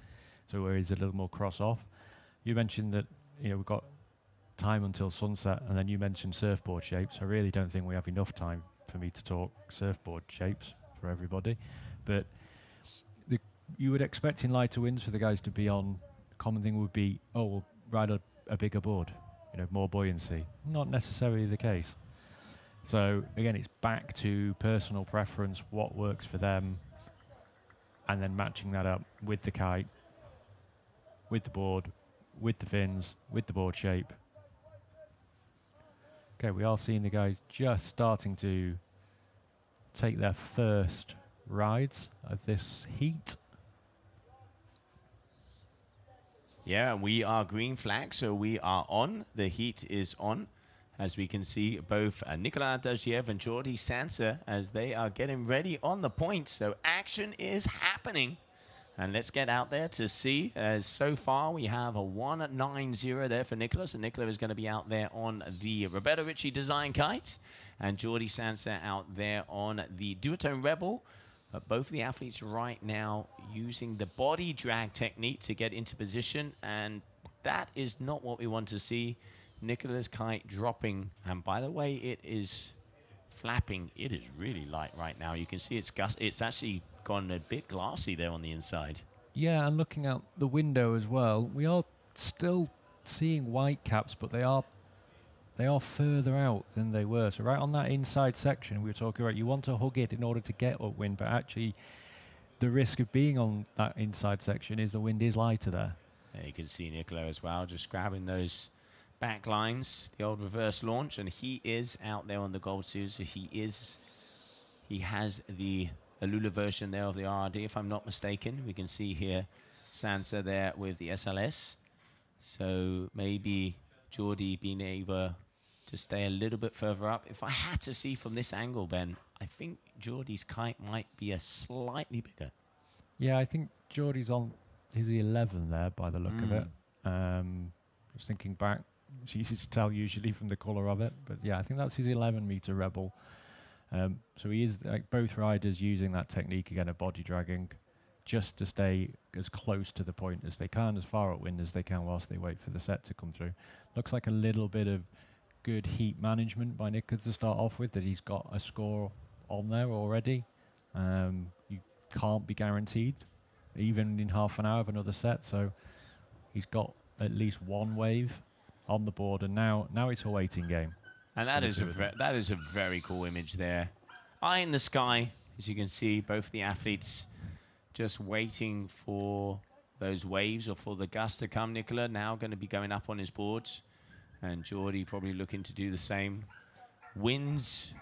so where it's a little more cross off. You mentioned that we've got time until sunset, and then you mentioned surfboard shapes. I really don't think we have enough time for me to talk surfboard shapes for everybody. But you would expect in lighter winds for the guys to be on. Common thing would be, oh, we'll ride a bigger board, more buoyancy. Not necessarily the case. So again, it's back to personal preference, what works for them, and then matching that up with the kite, with the board, with the fins, with the board shape. Okay, we are seeing the guys just starting to take their first rides of this heat. Yeah, we are green flag, so we are on. The heat is on. As we can see, both Nicolas Dagiev and Jordi Sansa, as they are getting ready on the point. So action is happening. And let's get out there to see. As so far, we have a 190 there for Nicolas. And Nicolas is going to be out there on the Roberto Ricci design kite. And Jordi Sansa out there on the Duotone Rebel. But both of the athletes right now using the body drag technique to get into position. And that is not what we want to see. Nicolas' kite dropping, and by the way, it is flapping. It is really light right now. You can see it's actually gone a bit glassy there on the inside. Yeah, and looking out the window as well, we are still seeing white caps, but they are further out than they were. So right on that inside section we were talking about, you want to hug it in order to get upwind, but actually the risk of being on that inside section is the wind is lighter there. You can see Nicolas as well, just grabbing those back lines, the old reverse launch, and he is out there on the Gold Suit, so he has the Alula version there of the RRD, if I'm not mistaken. We can see here Sansa there with the SLS. So maybe Jordi being able to stay a little bit further up. If I had to see from this angle, Ben, I think Jordi's kite might be a slightly bigger. Yeah, I think Jordi's on his 11 there by the look of it. Just thinking back, it's easy to tell usually from the colour of it, but yeah, I think that's his 11-meter Rebel. So he is, like, both riders using that technique again of body dragging just to stay as close to the point as they can, as far upwind as they can whilst they wait for the set to come through. Looks like a little bit of good heat management by Nick to start off with, that he's got a score on there already. You can't be guaranteed, even in half an hour of another set, so he's got at least one wave on the board, and now it's a waiting game. And that is a very cool image there. Eye in the sky, as you can see, both the athletes just waiting for those waves or for the gust to come. Nicolas now going to be going up on his boards, and Jordi probably looking to do the same. Winds,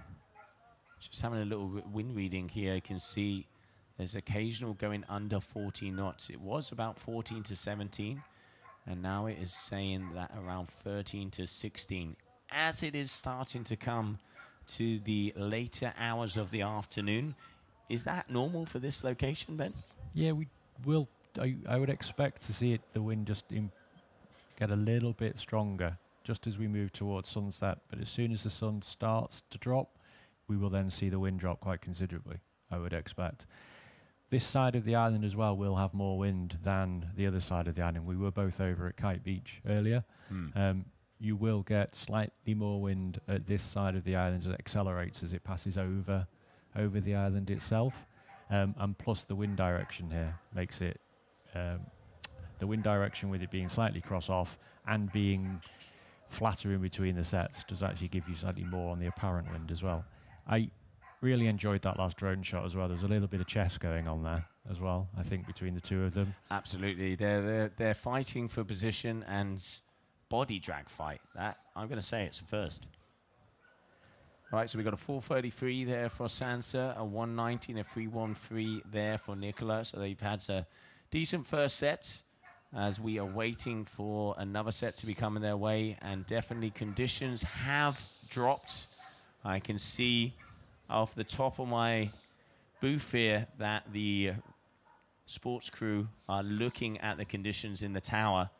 just having a little wind reading here. You can see there's occasional going under 14 knots. It was about 14 to 17. And now it is saying that around 13 to 16. As it is starting to come to the later hours of the afternoon, is that normal for this location, Ben? Yeah, we will. I would expect to see the wind just get a little bit stronger just as we move towards sunset. But as soon as the sun starts to drop, we will then see the wind drop quite considerably, I would expect. This side of the island as well will have more wind than the other side of the island. We were both over at Kite Beach earlier. You will get slightly more wind at this side of the island as it accelerates as it passes over the island itself. And plus the wind direction here makes it, the wind direction with it being slightly cross off and being flatter in between the sets does actually give you slightly more on the apparent wind as well. I really enjoyed that last drone shot as well. There's a little bit of chess going on there as well, I think, between the two of them. Absolutely. They're fighting for position and body drag fight. That, I'm going to say it's a first. All right, so we've got a 433 there for Sansa, a 190 and a 313 there for Nicolas. So they've had a decent first set as we are waiting for another set to be coming their way. And definitely conditions have dropped. I can see off the top of my booth here that the sports crew are looking at the conditions in the tower.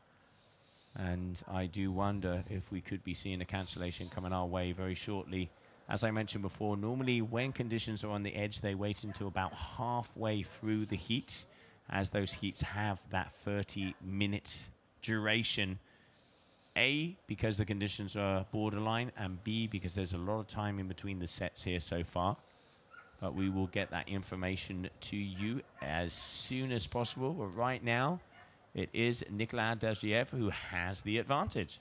And I do wonder if we could be seeing a cancellation coming our way very shortly. As I mentioned before, normally when conditions are on the edge, they wait until about halfway through the heat, as those heats have that 30-minute duration. A, because the conditions are borderline, and B, because there's a lot of time in between the sets here so far. But we will get that information to you as soon as possible. But right now, it is Nicolas Daziev who has the advantage.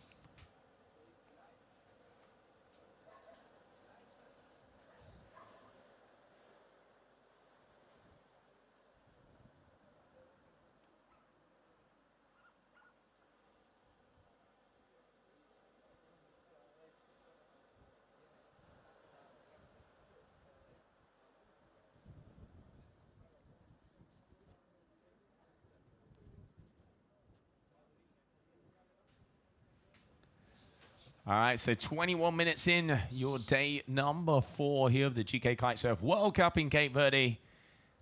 All right, so 21 minutes in, your day number 4 here of the GKA Kite-Surf World Cup in Cape Verde,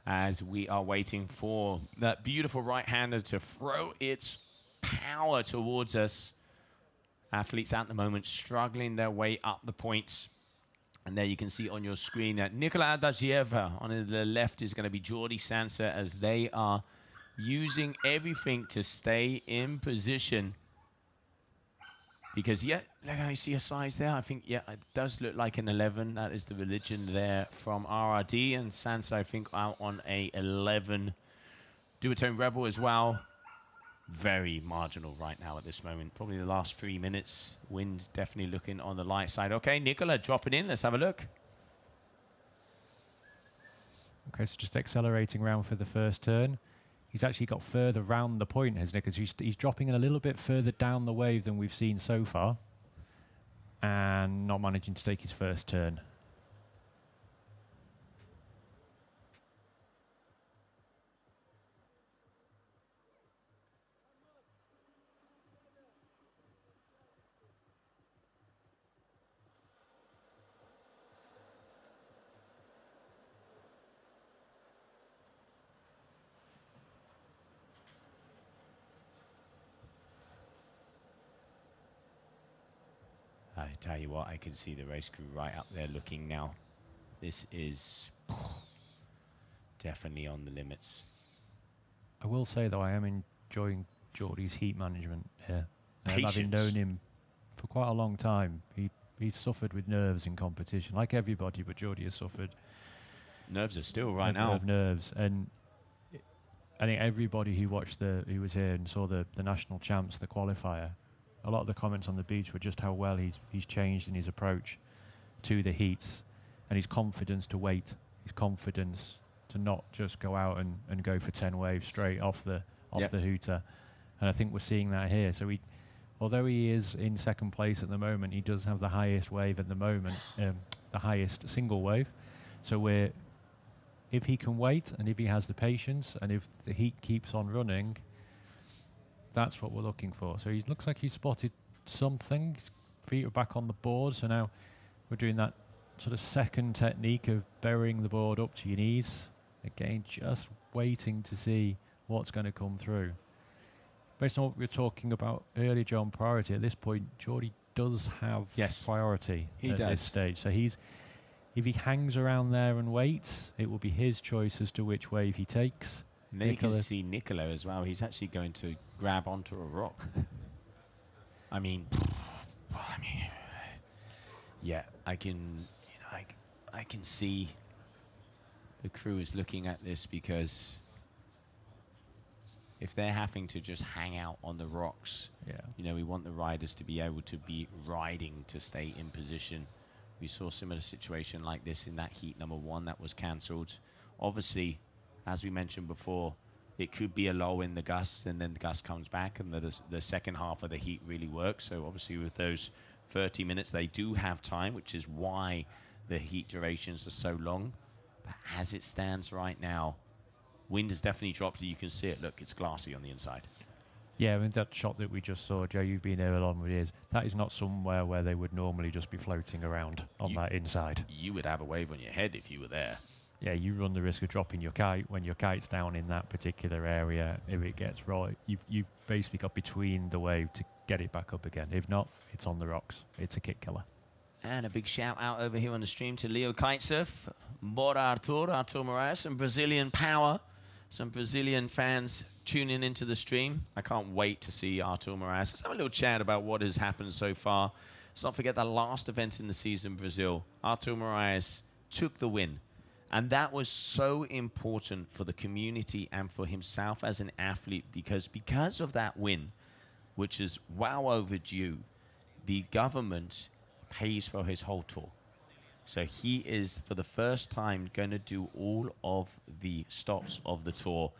as we are waiting for that beautiful right-hander to throw its power towards us. Athletes at the moment struggling their way up the points. And there you can see on your screen that Nicolas Daziev on the left is going to be Jordi Sansa, as they are using everything to stay in position. Because, yeah, look, I see a size there. I think, yeah, it does look like an 11. That is the religion there from RRD. And Sansa, I think, out on a 11. Duotone Rebel as well. Very marginal right now at this moment. Probably the last 3 minutes. Wind definitely looking on the light side. Okay, Nicola dropping in. Let's have a look. Okay, so just accelerating around for the first turn. He's actually got further round the point, hasn't he? Because he's dropping in a little bit further down the wave than we've seen so far. And not managing to take his first turn. I tell you what, I can see the race crew right up there looking now. This is definitely on the limits. I will say, though, I am enjoying Jordi's heat management here. Patience. Having known him for quite a long time, he's suffered with nerves in competition, like everybody, but Jordi has suffered. Nerves are still right now. Nerves, and I think everybody who was here and saw the national champs, the qualifier, a lot of the comments on the beach were just how well he's changed in his approach to the heats, and his confidence to wait, his confidence to not just go out and go for 10 waves straight off the hooter. And I think we're seeing that here. So although he is in second place at the moment, he does have the highest wave at the moment, the highest single wave. So if he can wait, and if he has the patience, and if the heat keeps on running, that's what we're looking for. So he looks like he's spotted something. His feet are back on the board. So now we're doing that sort of second technique of burying the board up to your knees. Again, just waiting to see what's going to come through. Based on what we were talking about earlier, John, priority, at this point, Jordi does have priority at this stage. So if he hangs around there and waits, it will be his choice as to which wave he takes. And you can see Nicola as well. He's actually going to grab onto a rock. I mean, yeah, I can see the crew is looking at this, because if they're having to just hang out on the rocks, we want the riders to be able to be riding to stay in position. We saw a similar situation like this in that heat number 1 that was cancelled. Obviously, as we mentioned before, it could be a lull in the gusts, and then the gust comes back, and the second half of the heat really works. So obviously with those 30 minutes, they do have time, which is why the heat durations are so long. But as it stands right now, wind has definitely dropped. You can see it. Look, it's glassy on the inside. Yeah, I mean, that shot that we just saw, Joe, you've been there along with years. That is not somewhere where they would normally just be floating around on that inside. You would have a wave on your head if you were there. Yeah, you run the risk of dropping your kite when your kite's down in that particular area. If it gets right, you've basically got between the wave to get it back up again. If not, it's on the rocks. It's a kit killer. And a big shout out over here on the stream to Leo Kitesurf, Bora Artur Moraes, some Brazilian power, some Brazilian fans tuning into the stream. I can't wait to see Artur Moraes. Let's have a little chat about what has happened so far. Let's not forget the last event in the season, Brazil. Artur Moraes took the win. And that was so important for the community and for himself as an athlete because of that win, which is well overdue, the government pays for his whole tour. So he is, for the first time, going to do all of the stops of the tour.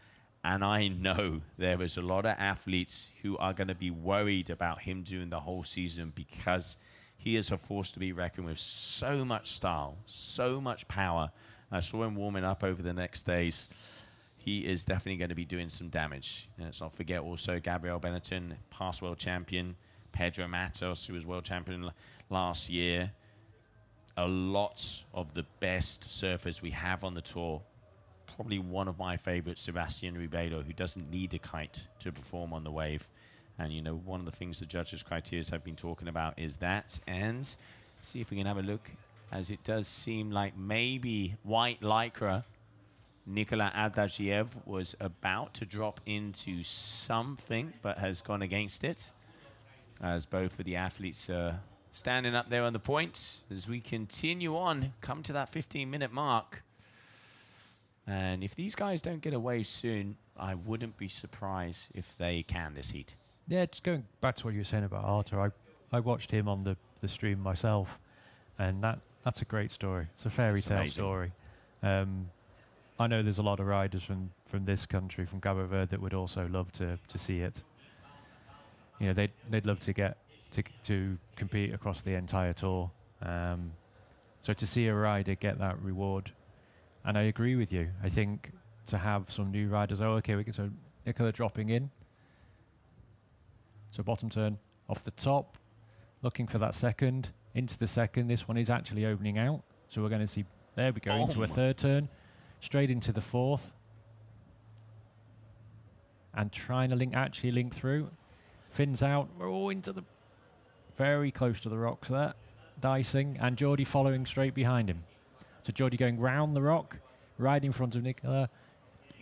And I know there is a lot of athletes who are going to be worried about him doing the whole season because he is a force to be reckoned with. So much style, so much power. I saw him warming up over the next days. He is definitely going to be doing some damage. And let's not forget also Gabriel Benetton, past world champion. Pedro Matos, who was world champion last year. A lot of the best surfers we have on the tour. Probably one of my favorites, Sebastian Ribeiro, who doesn't need a kite to perform on the wave. And, you know, one of the things the judges' criteria have been talking about is that. And see if we can have a look, as it does seem like maybe white lycra, Nicolas Adagiev was about to drop into something, but has gone against it. As both of the athletes are standing up there on the point. As we continue on, come to that 15-minute mark. And if these guys don't get a wave soon, I wouldn't be surprised if they can this heat. Yeah, just going back to what you were saying about Artur, I watched him on the stream myself, and that's a great story. It's a fairy tale story. I know there's a lot of riders from this country, from Cabo Verde, that would also love to see it. You know, they'd love to get to compete across the entire tour. So to see a rider get that reward, and I agree with you. I think to have some new riders, so Nicola dropping in. So bottom turn off the top, looking for that second, into the second. This one is actually opening out. So we're going to see, there we go, into a third turn, straight into the fourth. And trying to link through. Fins out, we're all into the, very close to the rocks there, dicing, and Geordie following straight behind him. So Geordie going round the rock, right in front of Nicola,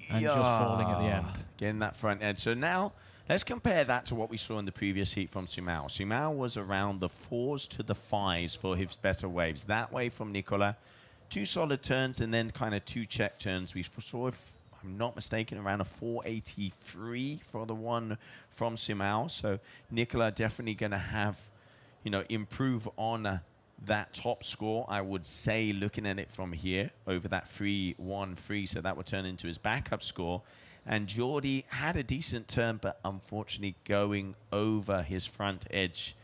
and just falling at the end. Getting that front edge. So now, let's compare that to what we saw in the previous heat from Simao. Simao was around the 4s to the 5s for his better waves. That way from Nicola, 2 solid turns and then kind of 2 check turns. We saw, if I'm not mistaken, around a 483 for the one from Simao. So Nicola definitely going to have, you know, improve on that top score, I would say, looking at it from here, over that 3-1-3, so that would turn into his backup score. And Geordie had a decent turn, but unfortunately going over his front edge.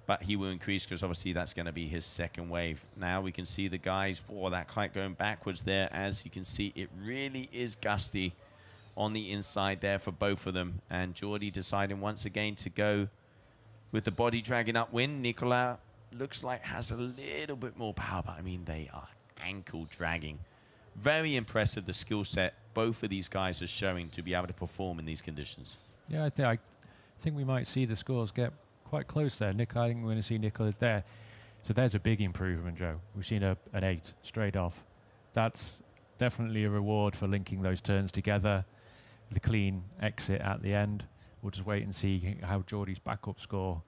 But he will increase because obviously that's going to be his second wave. Now we can see the guys, that kite going backwards there. As you can see, it really is gusty on the inside there for both of them. And Geordie deciding once again to go with the body dragging upwind. Nicolas looks like has a little bit more power, but I mean, they are ankle dragging. Very impressive, the skill set both of these guys are showing to be able to perform in these conditions. Yeah, I think we might see the scores get quite close there. I think we're going to see Nicolas there. So there's a big improvement, Joe. We've seen an 8 straight off. That's definitely a reward for linking those turns together. The clean exit at the end. We'll just wait and see how Geordie's backup score.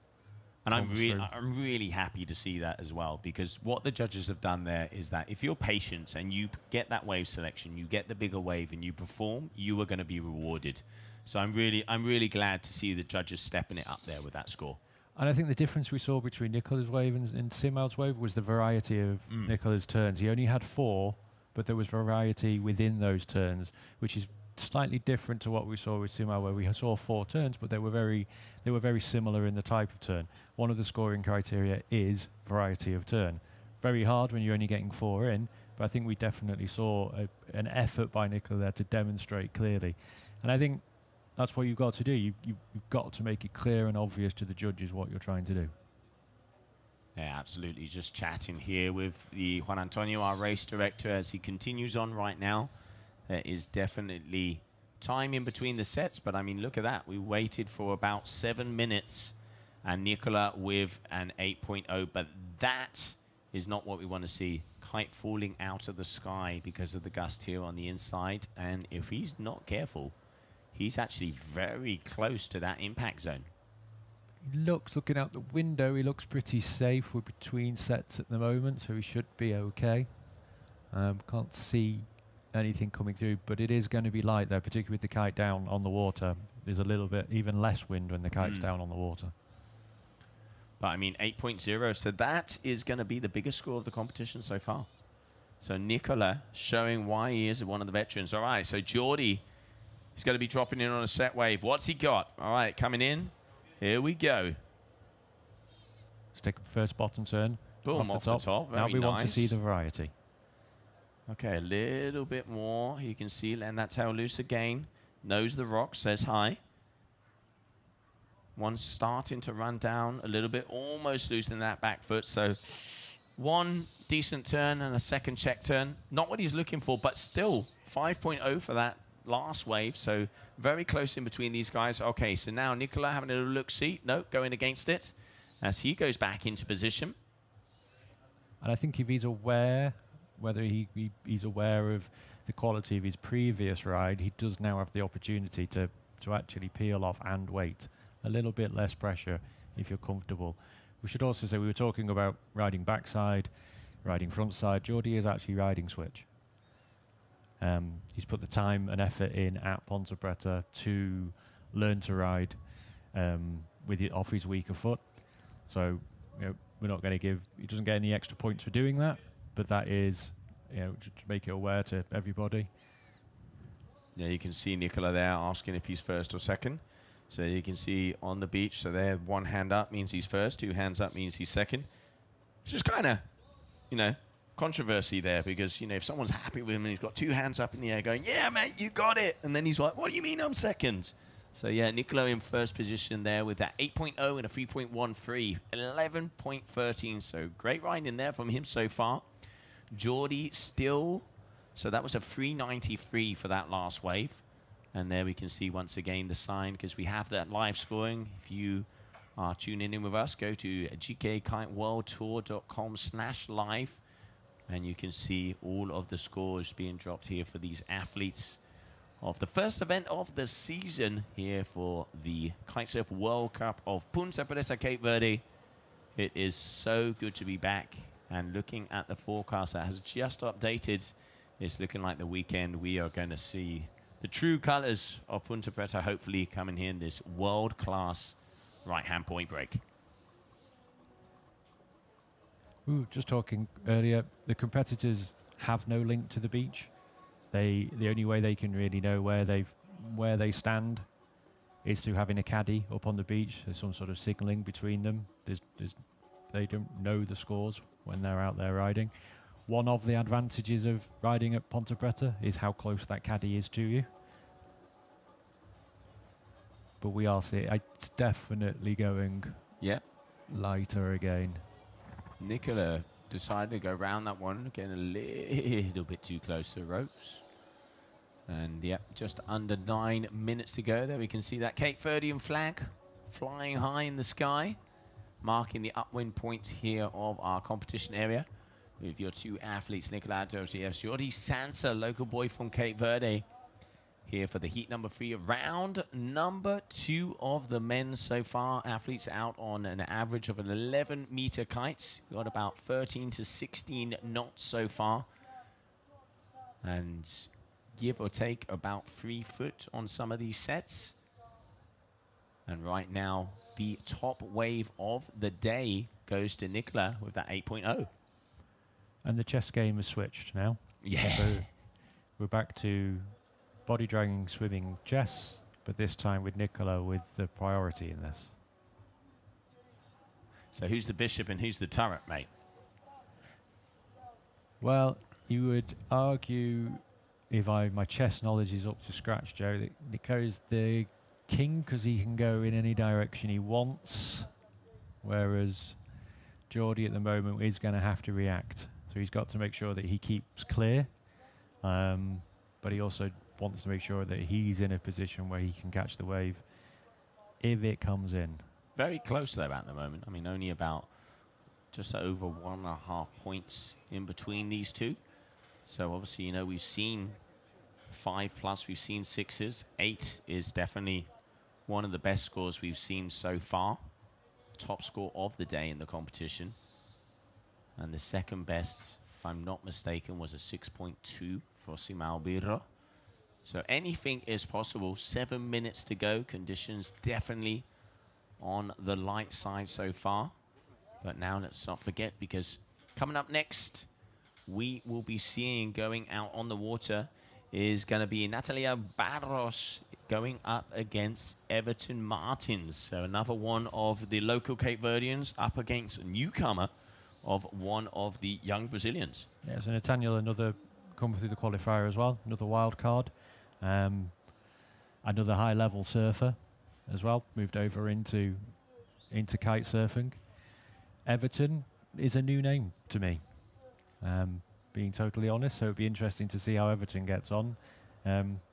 And I'm really happy to see that as well, because what the judges have done there is that if you're patient and you get that wave selection, you get the bigger wave and you perform, you are going to be rewarded. So I'm really glad to see the judges stepping it up there with that score. And I think the difference we saw between Nicola's wave and Simal's wave was the variety of Nicola's turns. He only had 4, but there was variety within those turns, which is slightly different to what we saw with Simal, where we saw 4 turns, but they were very similar in the type of turn. One of the scoring criteria is variety of turn. Very hard when you're only getting 4 in, but I think we definitely saw an effort by Nicola there to demonstrate clearly. And I think that's what you've got to do. You've got to make it clear and obvious to the judges what you're trying to do. Yeah, absolutely. Just chatting here with the Juan Antonio, our race director, as he continues on right now. There is definitely time in between the sets, but I mean, look at that. We waited for about 7 minutes, and Nicola with an 8.0, but that is not what we want to see. Kite falling out of the sky because of the gust here on the inside, and if he's not careful, he's actually very close to that impact zone. He looks, looking out the window, he looks pretty safe. We're between sets at the moment, so he should be okay. Can't see anything coming through, but it is going to be light there, particularly with the kite down on the water. There's a little bit, even less wind when the kite's down on the water. But I mean, 8.0, so that is going to be the biggest score of the competition so far. So Nicola showing why he is one of the veterans. All right, so Geordie, he's going to be dropping in on a set wave. What's he got? All right, coming in. Here we go. Let's take first bottom turn. Boom, off the top. Now Very we nice. want to see the variety. Okay, a little bit more. You can see letting that tail loose again. Knows the rock, says hi. One's starting to run down a little bit, almost losing that back foot. So one decent turn and a second check turn. Not what he's looking for, but still 5.0 for that last wave. So very close in between these guys. Okay, so now Nicola having a little look-see. No, going against it as he goes back into position. And I think if he's aware, whether he's aware of the quality of his previous ride, he does now have the opportunity to actually peel off and wait. A little bit less pressure if you're comfortable. We should also say we were talking about riding backside, riding front side. Geordie is actually riding switch. He's put the time and effort in at Ponte Preta to learn to ride with it off his weaker foot. So, you know, we're not going to give, he doesn't get any extra points for doing that, but that is, you know, to make it aware to everybody. Yeah, you can see Nicola there asking if he's first or second. So you can see on the beach, so there, one hand up means he's first, two hands up means he's second. It's just kind of, you know, controversy there because, you know, if someone's happy with him and he's got two hands up in the air going, yeah, mate, you got it. And then he's like, what do you mean I'm second? So, yeah, Nicola in first position there with that 8.0 and a 3.13, 11.13. So great ride in there from him so far. Geordie still, so that was a 393 for that last wave. And there we can see once again the sign because we have that live scoring. If you are tuning in with us, go to gkakiteworldtour.com/live and you can see all of the scores being dropped here for these athletes of the first event of the season here for the Kitesurf World Cup of Punta Preta, Cape Verde. It is so good to be back, and looking at the forecast that has just updated, it's looking like the weekend we are going to see the true colors of Punta Preta hopefully coming here in this world-class right-hand point break. Just talking earlier, the competitors have no link to the beach. The only way they can really know where they stand is through having a caddy up on the beach. There's some sort of signalling between them. They don't know the scores when they're out there riding. One of the advantages of riding at Ponte Preta is how close that caddy is to you. But we are seeing, it's definitely going lighter again. Nicola decided to go around that one, getting a little bit too close to the ropes. And just under 9 minutes to go. There we can see that Cape Verdean flag flying high in the sky, marking the upwind point here of our competition area. With your two athletes, Nicola Jordi Sansa, local boy from Cape Verde, here for the heat number 3, round number 2 of the men so far. Athletes out on an average of an 11-meter kite. We've got about 13 to 16 knots so far. And give or take about 3 foot on some of these sets. And right now, the top wave of the day goes to Nicola with that 8.0. And the chess game has switched now. Yeah. So we're back to body dragging, swimming, chess, but this time with Nicola with the priority in this. So who's the bishop and who's the turret, mate? Well, you would argue, if my chess knowledge is up to scratch, Joe, that Nico's the king because he can go in any direction he wants, whereas Geordie at the moment is going to have to react. So he's got to make sure that he keeps clear, but he also wants to make sure that he's in a position where he can catch the wave if it comes in. Very close though at the moment. I mean, only about just over 1.5 points in between these two. So obviously, you know, we've seen 5+. We've seen 6s. 8 is definitely one of the best scores we've seen so far. Top score of the day in the competition. And the second best, if I'm not mistaken, was a 6.2 for Simalbiro. So anything is possible. 7 minutes to go. Conditions definitely on the light side so far. But now let's not forget, because coming up next, we will be seeing going out on the water is going to be Natalia Barros going up against Everton Martins. So another one of the local Cape Verdeans up against a newcomer of one of the young Brazilians. Yeah, so Nathaniel, another come through the qualifier as well, another wild card. Another high-level surfer as well, moved over into kite surfing. Everton is a new name to me, being totally honest, so it'd be interesting to see how Everton gets on,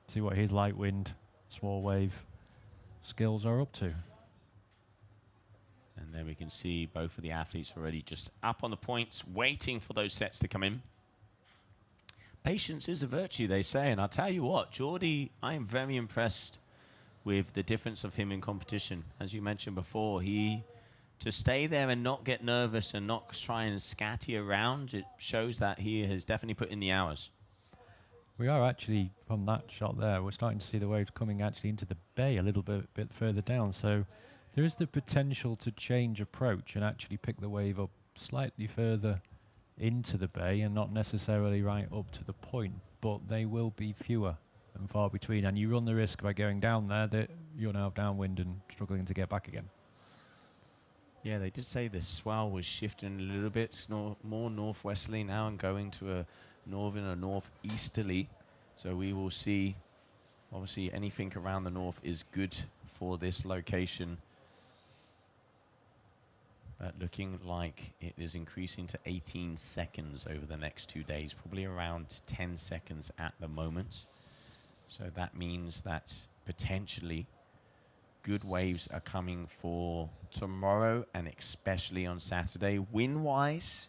see what his light wind, small wave skills are up to. And then we can see both of the athletes already just up on the points, waiting for those sets to come in. Patience is a virtue, they say, and I'll tell you what, Geordie, I am very impressed with the difference of him in competition. As you mentioned before, to stay there and not get nervous and not try and scatty around, it shows that he has definitely put in the hours. We are actually, from that shot there, we're starting to see the waves coming actually into the bay a little bit further down. So there is the potential to change approach and actually pick the wave up slightly further into the bay and not necessarily right up to the point, but they will be fewer and far between. And you run the risk by going down there that you're now downwind and struggling to get back again. Yeah, they did say the swell was shifting a little bit, more northwesterly now and going to a northern or northeasterly. So we will see, obviously, anything around the north is good for this location. But looking like it is increasing to 18 seconds over the next 2 days, probably around 10 seconds at the moment. So that means that potentially good waves are coming for tomorrow and especially on Saturday. Wind-wise,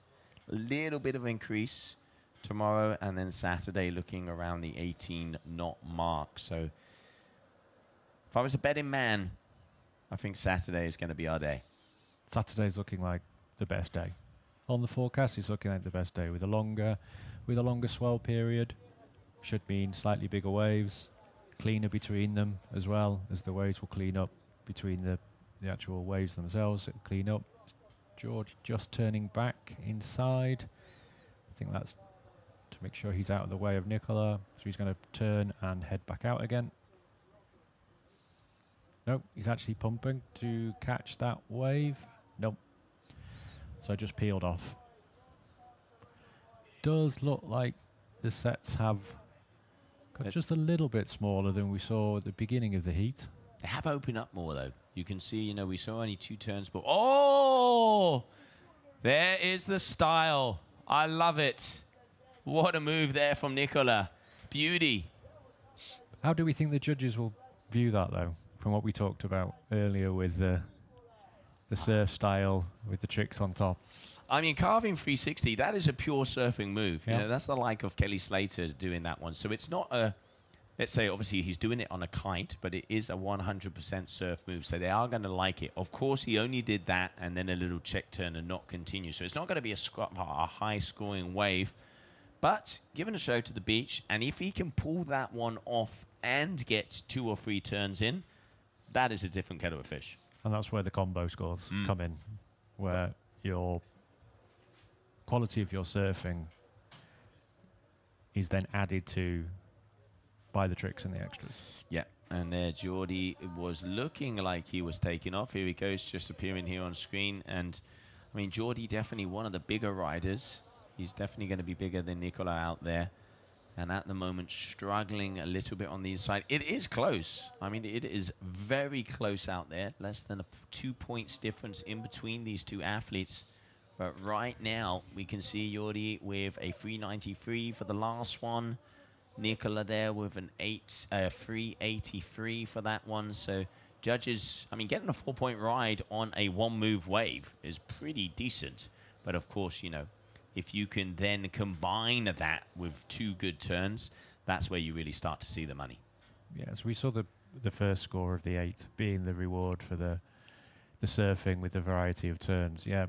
a little bit of increase tomorrow, and then Saturday looking around the 18-knot mark. So if I was a betting man, I think Saturday is going to be our day. Saturday's looking like the best day. On the forecast, it's looking like the best day with a longer swell period. Should mean slightly bigger waves, cleaner between them as well, as the waves will clean up between the actual waves themselves. It'll clean up. George just turning back inside. I think that's to make sure he's out of the way of Nicola. So he's going to turn and head back out again. Nope, he's actually pumping to catch that wave. Nope. So just peeled off. Does look like the sets have got just a little bit smaller than we saw at the beginning of the heat. They have opened up more, though. You can see, we saw only 2 turns, but oh, there is the style. I love it. What a move there from Nicola. Beauty. How do we think the judges will view that, though, from what we talked about earlier with the surf style with the tricks on top? I mean, carving 360, that is a pure surfing move. Yeah. That's the like of Kelly Slater doing that one. So it's not a, let's say, obviously he's doing it on a kite, but it is a 100% surf move. So they are going to like it. Of course, he only did that and then a little check turn and not continue. So it's not going to be a high-scoring wave. But given a show to the beach, and if he can pull that one off and get 2 or 3 turns in, that is a different kettle of fish. And that's where the combo scores come in, where your quality of your surfing is then added to by the tricks and the extras. Yeah, and there Geordie was looking like he was taking off. Here he goes, just appearing here on screen. And, I mean, Geordie definitely one of the bigger riders. He's definitely going to be bigger than Nicola out there. And at the moment, struggling a little bit on the inside. It is close. I mean, it is very close out there. Less than a 2 points difference in between these two athletes. But right now, we can see Jordi with a 393 for the last one. Nicola there with an 383 for that one. So judges, I mean, getting a 4-point ride on a 1-move wave is pretty decent. But of course, if you can then combine that with 2 good turns, that's where you really start to see the money. Yes, we saw the first score of the 8 being the reward for the surfing with the variety of turns. Yeah,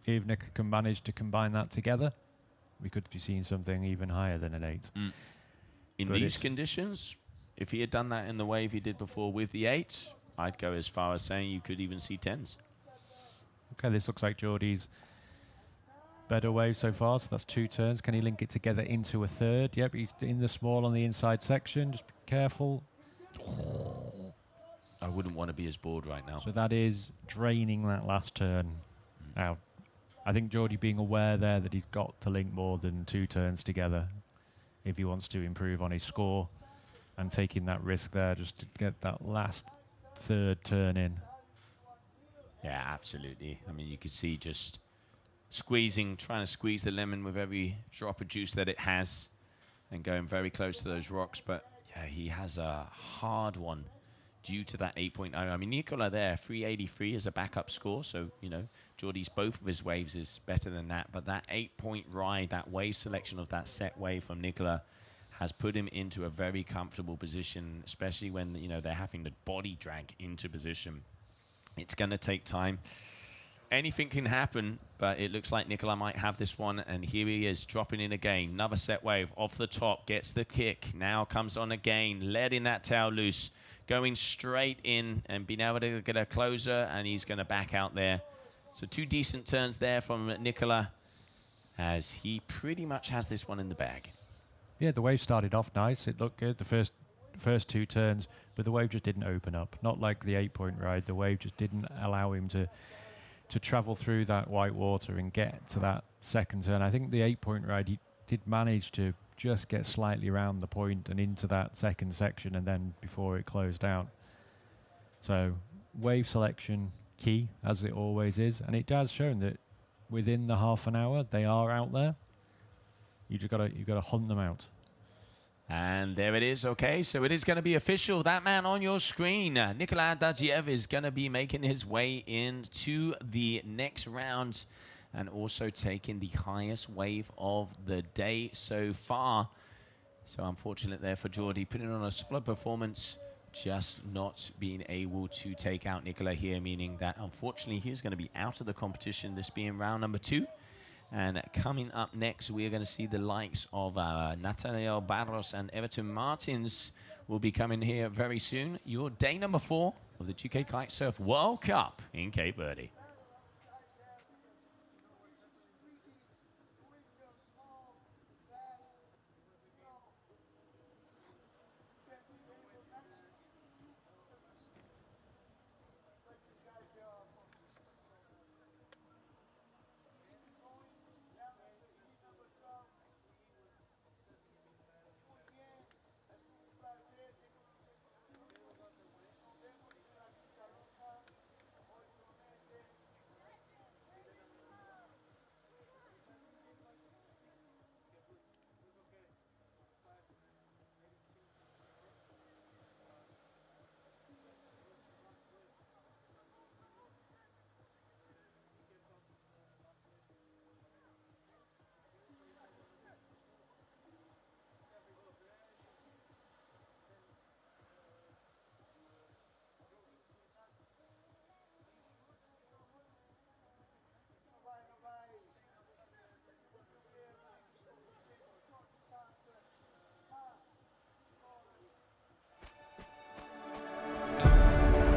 if Nick can manage to combine that together, we could be seeing something even higher than an 8. In But these conditions, if he had done that in the wave he did before with the 8, I'd go as far as saying you could even see 10s. Okay, this looks like Geordie's better wave so far, so that's 2 turns. Can he link it together into a third? Yep, he's in the small on the inside section. Just be careful. I wouldn't want to be as bored right now. So that is draining that last turn. Now, I think Geordie being aware there that he's got to link more than 2 turns together if he wants to improve on his score, and taking that risk there just to get that last third turn in. Yeah, absolutely. I mean, you could see just trying to squeeze the lemon with every drop of juice that it has, and going very close to those rocks. But yeah, he has a hard one due to that 8.0. I mean, Nicola there, 383 is a backup score. So, you know, Geordie's both of his waves is better than that. But that 8-point ride, that wave selection of that set wave from Nicola has put him into a very comfortable position, especially when, you know, they're having to body drag into position. It's going to take time. Anything can happen, but it looks like Nicola might have this one. And here he is, dropping in again. Another set wave off the top, gets the kick. Now comes on again, letting that tail loose, going straight in and being able to get a closer, and he's going to back out there. So 2 decent turns there from Nicola, as he pretty much has this one in the bag. Yeah, the wave started off nice. It looked good, the first 2 turns, but the wave just didn't open up. Not like the 8-point ride. The wave just didn't allow him to travel through that white water and get to that second turn. I think the 8-point ride, he did manage to just get slightly around the point and into that second section, and then before it closed out. So wave selection key, as it always is, and it has shown that within the half an hour they are out there. You've got to hunt them out. And there it is. Okay, so it is going to be official. That man on your screen, Nicolas Dagiev, is going to be making his way into the next round, and also taking the highest wave of the day so far. So unfortunate there for Geordie, putting on a solid performance, just not being able to take out Nicola here, meaning that unfortunately he's going to be out of the competition, this being round number 2. And coming up next, we are going to see the likes of Nathaniel Barros and Everton Martins will be coming here very soon. Your day number 4 of the GKA Kite-Surf World Cup in Cape Verde.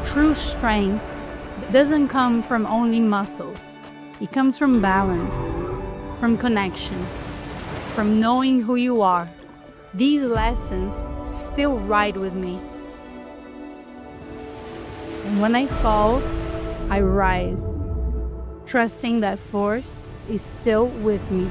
True strength doesn't come from only muscles. It comes from balance, from connection, from knowing who you are. These lessons still ride with me. And when I fall, I rise, trusting that force is still with me.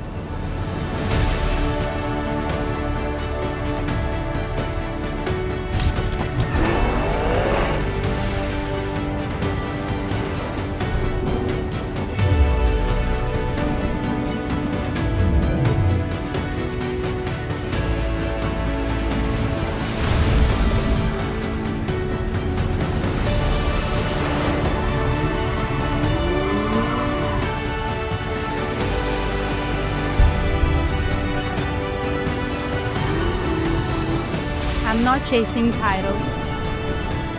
I'm not chasing titles.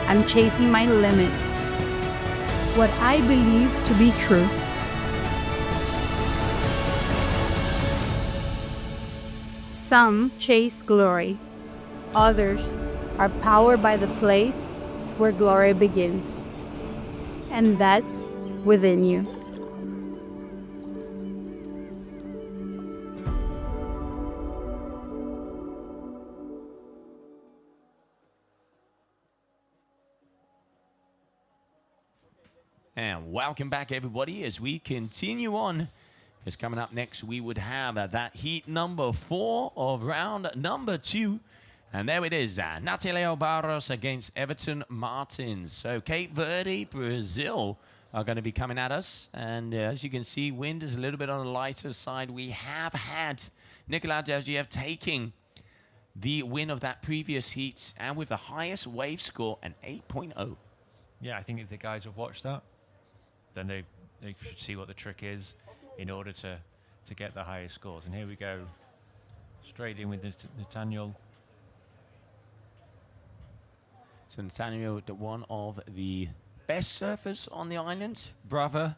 I'm chasing my limits. What I believe to be true. Some chase glory. Others are powered by the place where glory begins. And that's within you. And welcome back, everybody, as we continue on. Because coming up next, we would have that heat number 4 of round number 2. And there it is, Natalio Barros against Everton Martins. So Cape Verde, Brazil are going to be coming at us. And as you can see, wind is a little bit on the lighter side. We have had Nicolas Dergiev taking the win of that previous heat, and with the highest wave score, an 8.0. Yeah, I think if the guys have watched that, then they should see what the trick is in order to get the highest scores. And here we go, straight in with Nathaniel. So Nathaniel, one of the best surfers on the island, brother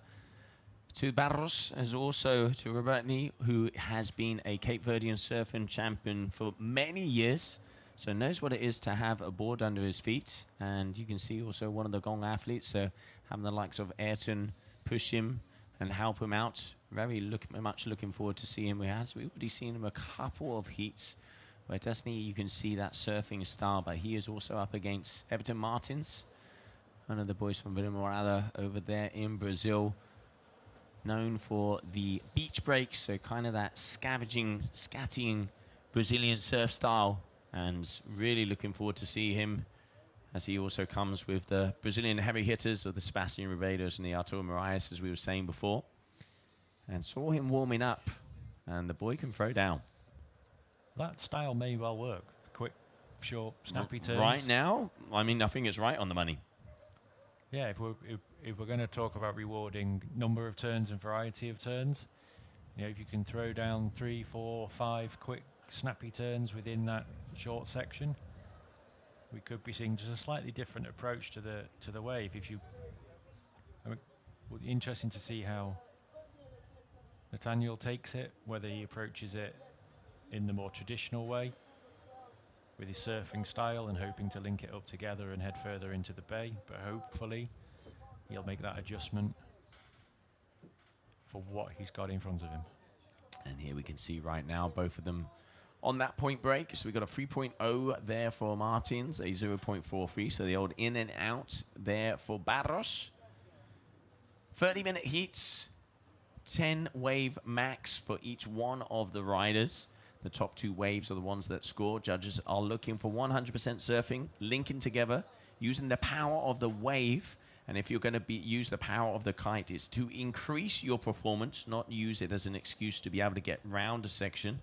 to Barros, as also to Robertni, who has been a Cape Verdean surfing champion for many years. So knows what it is to have a board under his feet. And you can see also one of the Gong athletes, so having the likes of Ayrton push him and help him out. Very much looking forward to seeing him. We've already seen him a couple of heats where definitely you can see that surfing style, but he is also up against Everton Martins, one of the boys from Vila Moura over there in Brazil, known for the beach breaks, so kind of that scattying Brazilian surf style. And really looking forward to see him, as he also comes with the Brazilian heavy hitters of the Sebastian Ribedos and the Arturo Moraes, as we were saying before. And saw him warming up, and the boy can throw down. That style may well work. Quick, short, snappy turns. Right now, I mean, I think it's right on the money. Yeah, if we're going to talk about rewarding number of turns and variety of turns, you know, if you can throw down 3, 4, 5 quick, snappy turns within that short section, we could be seeing just a slightly different approach to the wave. It would be interesting to see how Nathaniel takes it, whether he approaches it in the more traditional way with his surfing style and hoping to link it up together and head further into the bay, but hopefully he'll make that adjustment for what he's got in front of him. And here we can see right now both of them on that point break. So we've got a 3.0 there for Martins, a 0.43. So the old in and out there for Barros. 30-minute heats, 10 wave max for each one of the riders. The top 2 waves are the ones that score. Judges are looking for 100% surfing, linking together, using the power of the wave. And if you're going to use the power of the kite, it's to increase your performance, not use it as an excuse to be able to get round a section.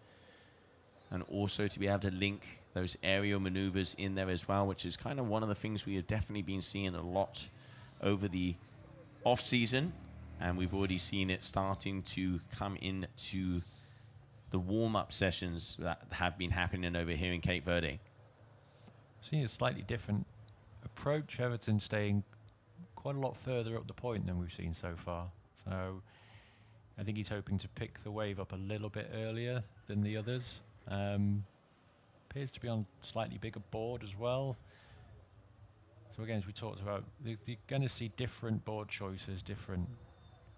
And also to be able to link those aerial maneuvers in there as well, which is kind of one of the things we have definitely been seeing a lot over the off-season. And we've already seen it starting to come into the warm-up sessions that have been happening over here in Cape Verde. Seeing a slightly different approach. Everton staying quite a lot further up the point than we've seen so far. So I think he's hoping to pick the wave up a little bit earlier than the others. Appears to be on slightly bigger board as well. So again, as we talked about, you're going to see different board choices, different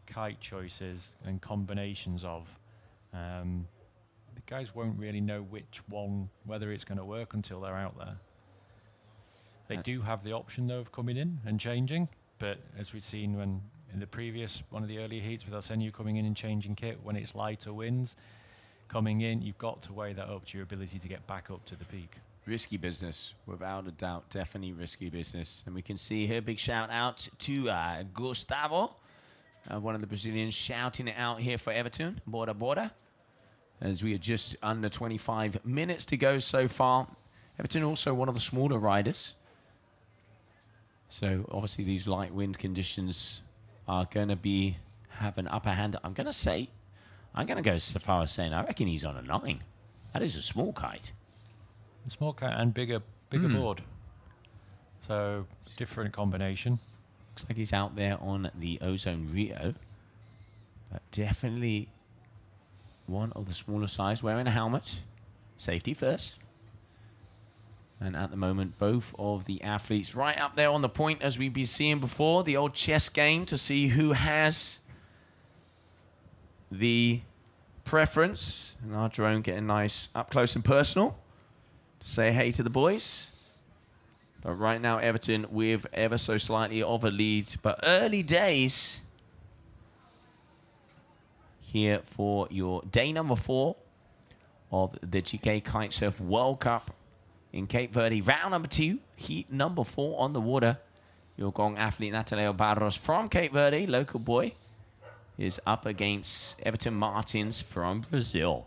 kite choices and combinations of. The guys won't really know which one, whether it's going to work until they're out there. They do have the option though of coming in and changing, but as we've seen when in the previous one of the earlier heats with Arsenio coming in and changing kit when it's lighter winds, coming in, you've got to weigh that up to your ability to get back up to the peak. Risky business, without a doubt, definitely risky business. And we can see here, big shout out to Gustavo, one of the Brazilians shouting it out here for Everton, border, border. As we are just under 25 minutes to go so far. Everton also one of the smaller riders. So obviously these light wind conditions are going to have an upper hand. I'm going to go so far as saying I reckon he's on a 9. That is a small kite. A small kite and bigger bigger board. So different combination. Looks like he's out there on the Ozone Rio. But definitely one of the smaller size, wearing a helmet. Safety first. And at the moment, both of the athletes right up there on the point, as we've been seeing before. The old chess game to see who has the preference. And our drone getting nice up close and personal to say hey to the boys. But right now, Everton with ever so slightly of a lead. But early days here for your day number 4 of the GKA Kite-Surf World Cup in Cape Verde. Round number 2, heat number 4 on the water. Your Gong athlete, Natalio Barros from Cape Verde, local boy, is up against Everton Martins from Brazil.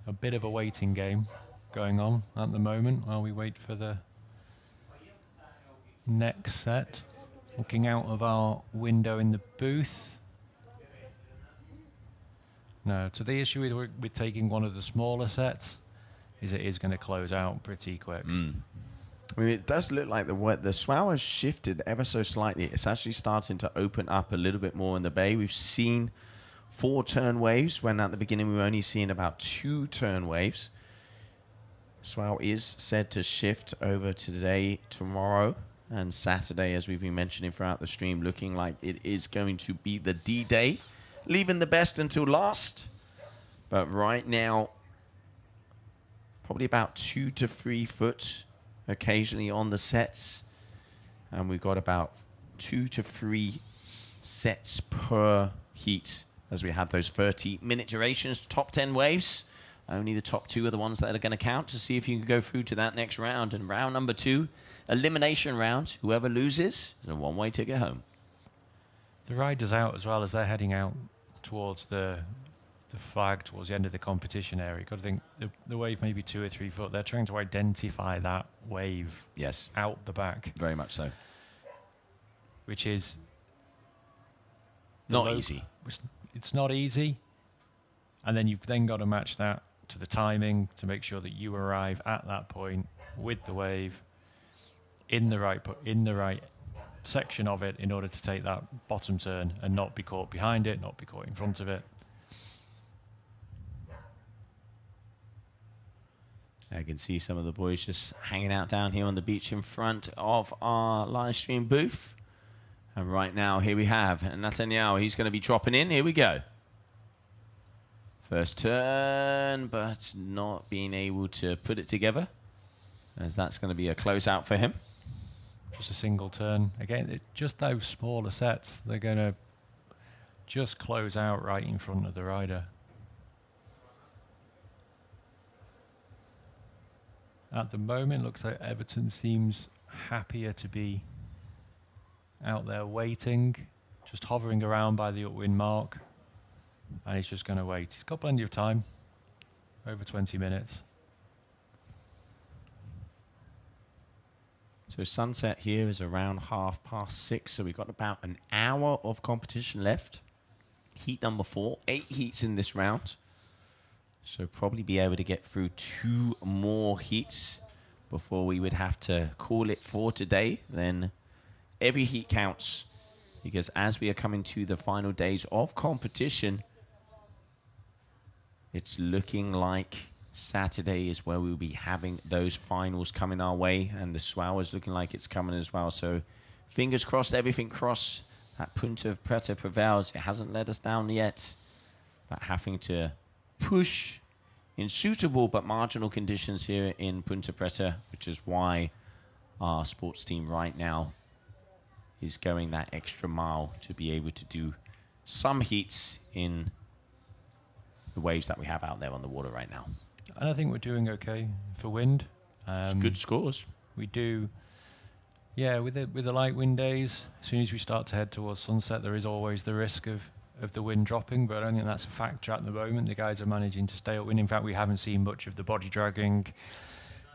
A bit of a waiting game going on at the moment while we wait for the next set. Looking out of our window in the booth. No, so the issue with taking one of the smaller sets is it is going to close out pretty quick. I mean, it does look like the swell has shifted ever so slightly. It's actually starting to open up a little bit more in the bay. We've seen 4 turn waves, when at the beginning we were only seeing about 2 turn waves. Swell is said to shift over today, tomorrow, and Saturday, as we've been mentioning throughout the stream, looking like it is going to be the D-Day, leaving the best until last. But right now, probably about 2 to 3 foot occasionally on the sets. And we've got about 2 to 3 sets per heat as we have those 30-minute durations, top 10 waves. Only the top 2 are the ones that are going to count to see if you can go through to that next round. And round number 2, elimination round. Whoever loses is a one-way ticket home. The riders out as well, as they're heading out towards the flag, towards the end of the competition area. You've got to think the wave may be 2 or 3 foot. They're trying to identify that wave out the back. Very much so. Which is not easy. It's not easy. And then you've then got to match that to the timing to make sure that you arrive at that point with the wave in the right section of it in order to take that bottom turn and not be caught behind it, not be caught in front of it. I can see some of the boys just hanging out down here on the beach in front of our live stream booth. And right now, here we have Netanyahu. He's going to be dropping in. Here we go. First turn, but not being able to put it together, as that's going to be a closeout for him. Just a single turn. Again, just those smaller sets, they're going to just close out right in front of the rider. At the moment, looks like Everton seems happier to be out there waiting, just hovering around by the upwind mark. And he's just going to wait. He's got plenty of time, over 20 minutes. So sunset here is around 6:30. So we've got about an hour of competition left. Heat number 4, 8 heats in this round. So probably be able to get through 2 more heats before we would have to call it for today. Then every heat counts, because as we are coming to the final days of competition, it's looking like Saturday is where we'll be having those finals coming our way, and the swell is looking like it's coming as well. So fingers crossed, everything crossed, that Punta Preta prevails. It hasn't let us down yet, but having to push in suitable but marginal conditions here in Punta Preta, which is why our sports team right now is going that extra mile to be able to do some heats in the waves that we have out there on the water right now. And I think we're doing okay for wind. Good scores. We do, yeah, with the light wind days, as soon as we start to head towards sunset, there is always the risk of the wind dropping, but I don't think that's a factor at the moment. The guys are managing to stay upwind. In fact, we haven't seen much of the body dragging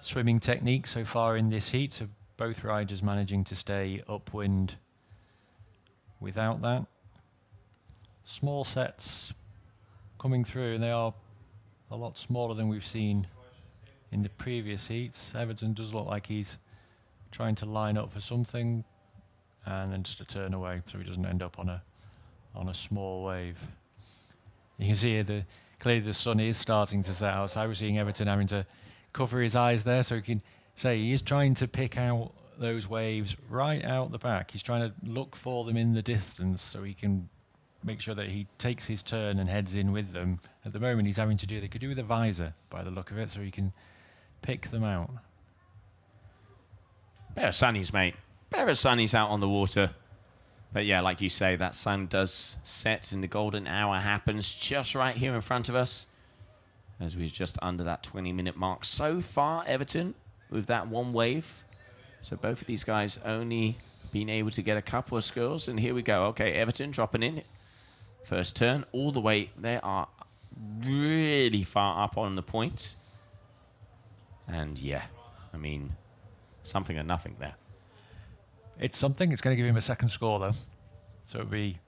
swimming technique so far in this heat, so both riders managing to stay upwind without that. Small sets coming through, and they are a lot smaller than we've seen in the previous heats. Everton does look like he's trying to line up for something and then just to turn away so he doesn't end up on a small wave. You can see here clearly the sun is starting to set out, so we're seeing Everton having to cover his eyes there, so he can say he is trying to pick out those waves right out the back. He's trying to look for them in the distance so he can make sure that he takes his turn and heads in with them. At the moment he's having to do, they could do with a visor by the look of it, so he can pick them out. Better sunnies, mate. Better sunnies out on the water. But yeah, like you say, that sun does set and the golden hour happens just right here in front of us as we're just under that 20-minute mark. So far, Everton, with that one wave. So both of these guys only being able to get a couple of scores. And here we go. Okay, Everton dropping in. First turn all the way. They are really far up on the point. And yeah, I mean, something or nothing there. It's something. It's going to give him a second score, though. So it'll be,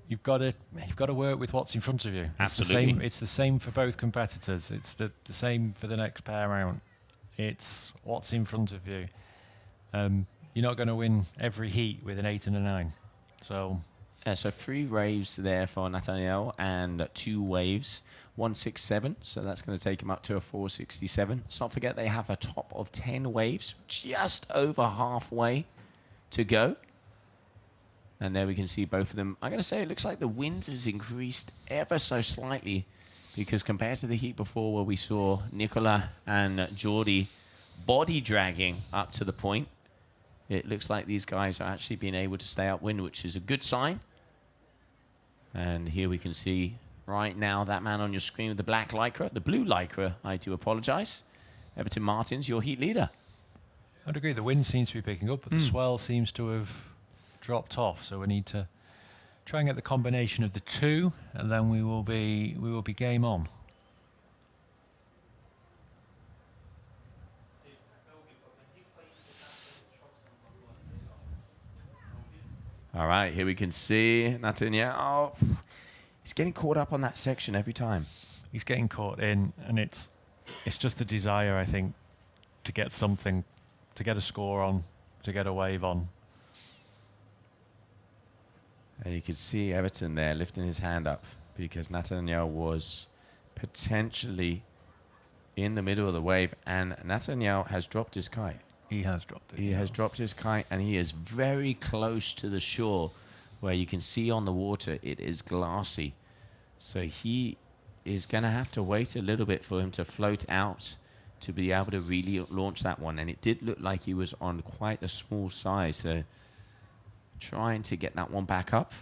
you've got to work with what's in front of you. Absolutely. It's the same for both competitors. It's the same for the next pair out. It's what's in front of you. You're not going to win every heat with an 8 and a 9. So 3 waves there for Nathaniel and 2 waves. 167, so that's going to take him up to a 467. Let's not forget they have a top of 10 waves, just over halfway to go. And there we can see both of them. I'm going to say it looks like the wind has increased ever so slightly, because compared to the heat before where we saw Nicola and Geordie body dragging up to the point, it looks like these guys are actually being able to stay upwind, which is a good sign. And here we can see right now that man on your screen with the black lycra, the blue lycra, I do apologise. Everton Martins, your heat leader. I'd agree. The wind seems to be picking up, but the swell seems to have dropped off. So we need to try and get the combination of the two, and then we will be game on. All right, here we can see Nathaniel. Oh, he's getting caught up on that section every time. He's getting caught in, and it's just the desire, I think, to get something, to get a score on, to get a wave on. And you can see Everton there lifting his hand up because Nathaniel was potentially in the middle of the wave, and Nathaniel has dropped his kite. He has dropped it. He has dropped his kite, and he is very close to the shore where you can see on the water it is glassy. So he is going to have to wait a little bit for him to float out to be able to really launch that one. And it did look like he was on quite a small size. So trying to get that one back up.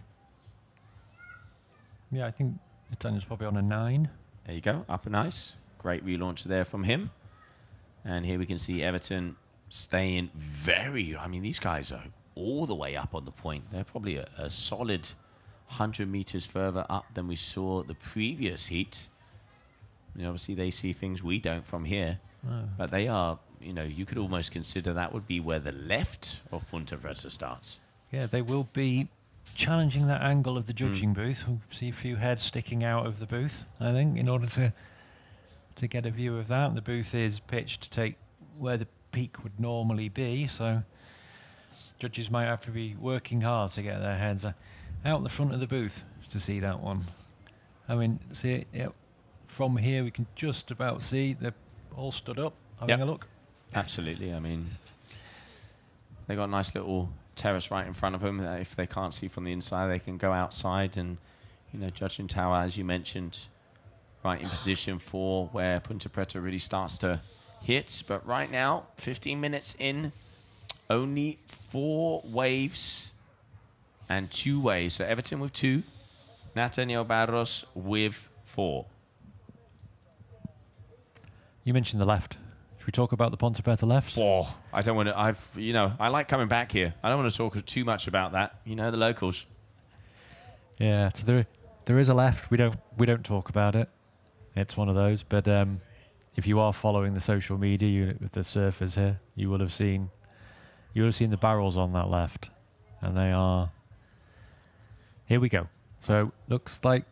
Yeah, I think Nathaniel's probably on a 9. There you go, up and nice. Great relaunch there from him. And here we can see Everton staying I mean, these guys are all the way up on the point. They're probably a solid 100 meters further up than we saw the previous heat. I mean, obviously, they see things we don't from here. Oh. But they are, you could almost consider that would be where the left of Punta Preta starts. Yeah, they will be challenging that angle of the judging booth. We'll see a few heads sticking out of the booth, I think, in order to get a view of that. The booth is pitched to take where the peak would normally be, so judges might have to be working hard to get their heads out the front of the booth to see that one. I mean, see, from here we can just about see they're all stood up having a look. Absolutely. I mean, they got a nice little terrace right in front of them. If they can't see from the inside, they can go outside, and judging tower, as you mentioned, right in position for where Punta Preta really starts to hit. But right now, 15 minutes in, only 4 waves and 2 waves. So Everton with 2, Nathaniel Barros with 4. You mentioned the left. Should we talk about the Ponte Preta left? Oh, I don't want to. I like coming back here. I don't want to talk too much about that. The locals. Yeah, so there is a left. We don't talk about it. It's one of those. But if you are following the social media with the surfers here, you will have seen the barrels on that left, and they are. Here we go. So looks like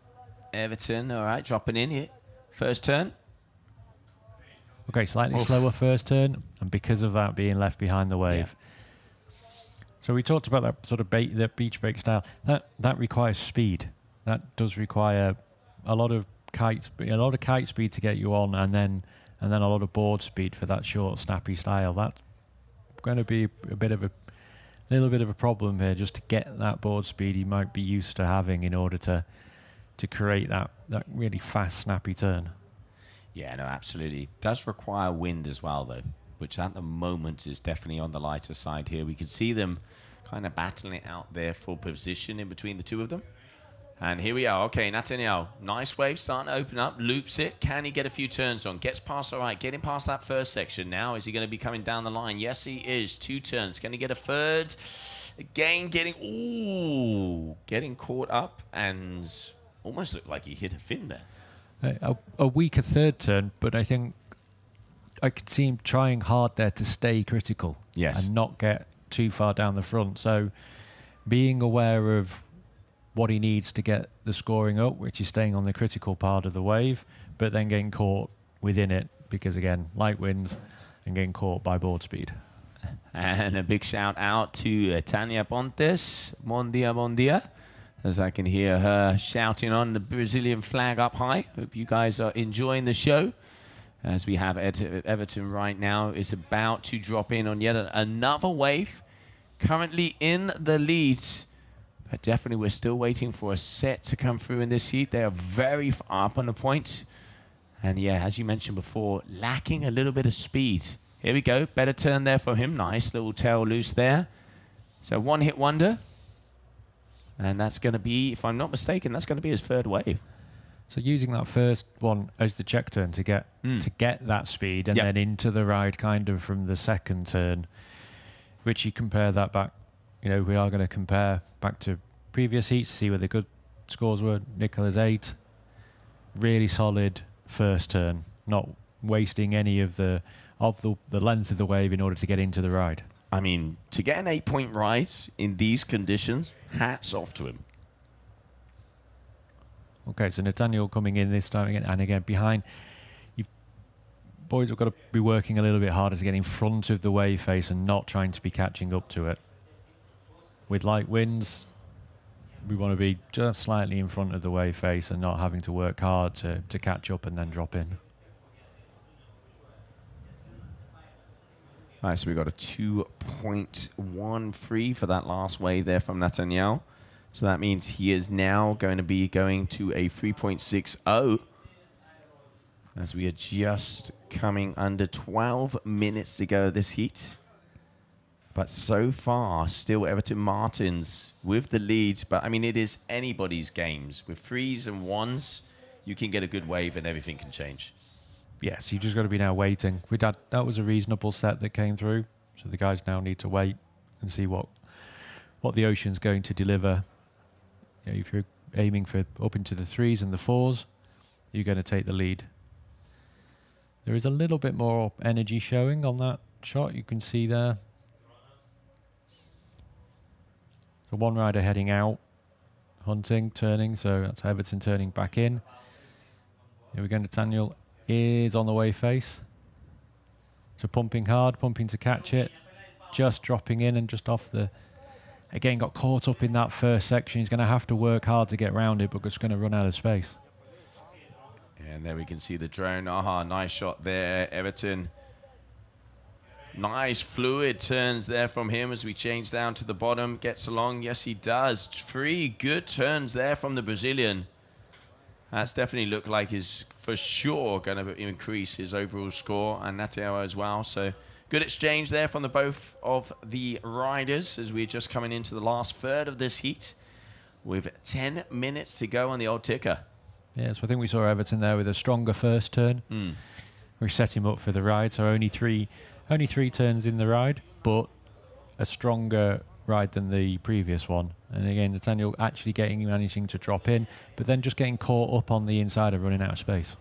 Everton. All right, dropping in here. First turn. Okay, slightly slower first turn, and because of that, being left behind the wave. So we talked about that sort of the beach break style. That requires speed. That does require a lot of kite speed to get you on, and then a lot of board speed for that short, snappy style. That's going to be a little bit of a problem here, just to get that board speed you might be used to having in order to create that really fast, snappy turn. Yeah, no, absolutely. Does require wind as well, though, which at the moment is definitely on the lighter side here. We can see them kind of battling it out there for position in between the two of them. And here we are. Okay, Nathaniel, nice wave starting to open up, loops it. Can he get a few turns on? Gets past, all right, getting past that first section now. Is he going to be coming down the line? Yes, he is. 2 turns. Can he get a third? Again, getting caught up and almost looked like he hit a fin there. A weaker third turn, but I think I could see him trying hard there to stay critical. Yes. And not get too far down the front. So being aware of what he needs to get the scoring up, which is staying on the critical part of the wave, but then getting caught within it because, again, light winds and getting caught by board speed. And a big shout out to Tania Pontes. Bon dia, as I can hear her shouting on the Brazilian flag up high. Hope you guys are enjoying the show. As we have Everton right now is about to drop in on yet another wave. Currently in the lead. But definitely we're still waiting for a set to come through in this heat. They are very far up on the point. And yeah, as you mentioned before, lacking a little bit of speed. Here we go. Better turn there for him. Nice little tail loose there. So one hit wonder. And that's going to be, if I'm not mistaken, that's going to be his third wave. So using that first one as the check turn to get that speed, and then into the ride kind of from the second turn, which you compare that back. You know, we are going to compare back to previous heats to see where the good scores were. Nicola's 8. Really solid first turn, not wasting any of the length of the wave in order to get into the ride. I mean, to get an 8-point ride in these conditions, hats off to him. Okay, so Nathaniel coming in this time again, and again behind. Boys have got to be working a little bit harder to get in front of the wave face and not trying to be catching up to it. With light winds, we want to be just slightly in front of the wave face and not having to work hard to catch up and then drop in. All right, so we got a 2.13 for that last wave there from Nathaniel. So that means he is now going to be going to a 3.60 as we are just coming under 12 minutes to go this heat. But so far, still Everton Martins with the lead. But, I mean, it is anybody's games. With 3s and 1s, you can get a good wave and everything can change. Yes, you just got to be now waiting. That was a reasonable set that came through. So the guys now need to wait and see what the ocean's going to deliver. You know, if you're aiming for up into the 3s and the 4s, you're going to take the lead. There is a little bit more energy showing on that shot. You can see there. So one rider heading out, hunting, turning. So that's Everton turning back in. Here we go. Nathaniel is on the wave face. So pumping hard, pumping to catch it. Just dropping in and just off the... Again, got caught up in that first section. He's going to have to work hard to get around it, but it's going to run out of space. And there we can see the drone. Aha, nice shot there, Everton. Nice fluid turns there from him as we change down to the bottom. Gets along. Yes, he does. 3 good turns there from the Brazilian. That's definitely looked like he's for sure going to increase his overall score, and Nateo as well. So good exchange there from the both of the riders as we're just coming into the last third of this heat with 10 minutes to go on the old ticker. Yeah, so I think we saw Everton there with a stronger first turn. We set him up for the ride, so only three turns in the ride, but a stronger ride than the previous one. And again, Nathaniel actually managing to drop in, but then just getting caught up on the inside and running out of space.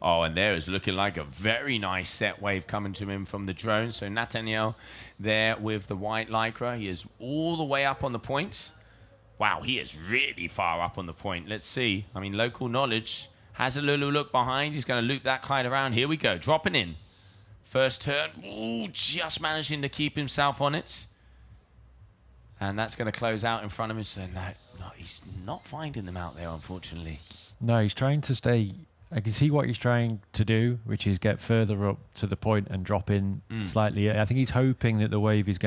Oh, and there is looking like a very nice set wave coming to him from the drone. So Nathaniel there with the white lycra. He is all the way up on the points. Wow, he is really far up on the point. Let's see. I mean, local knowledge. Has a little look behind. He's going to loop that kite around. Here we go. Dropping in. First turn. Ooh, just managing to keep himself on it. And that's going to close out in front of him. So, no, he's not finding them out there, unfortunately. No, he's trying to stay. I can see what he's trying to do, which is get further up to the point and drop in slightly. I think he's hoping that the wave is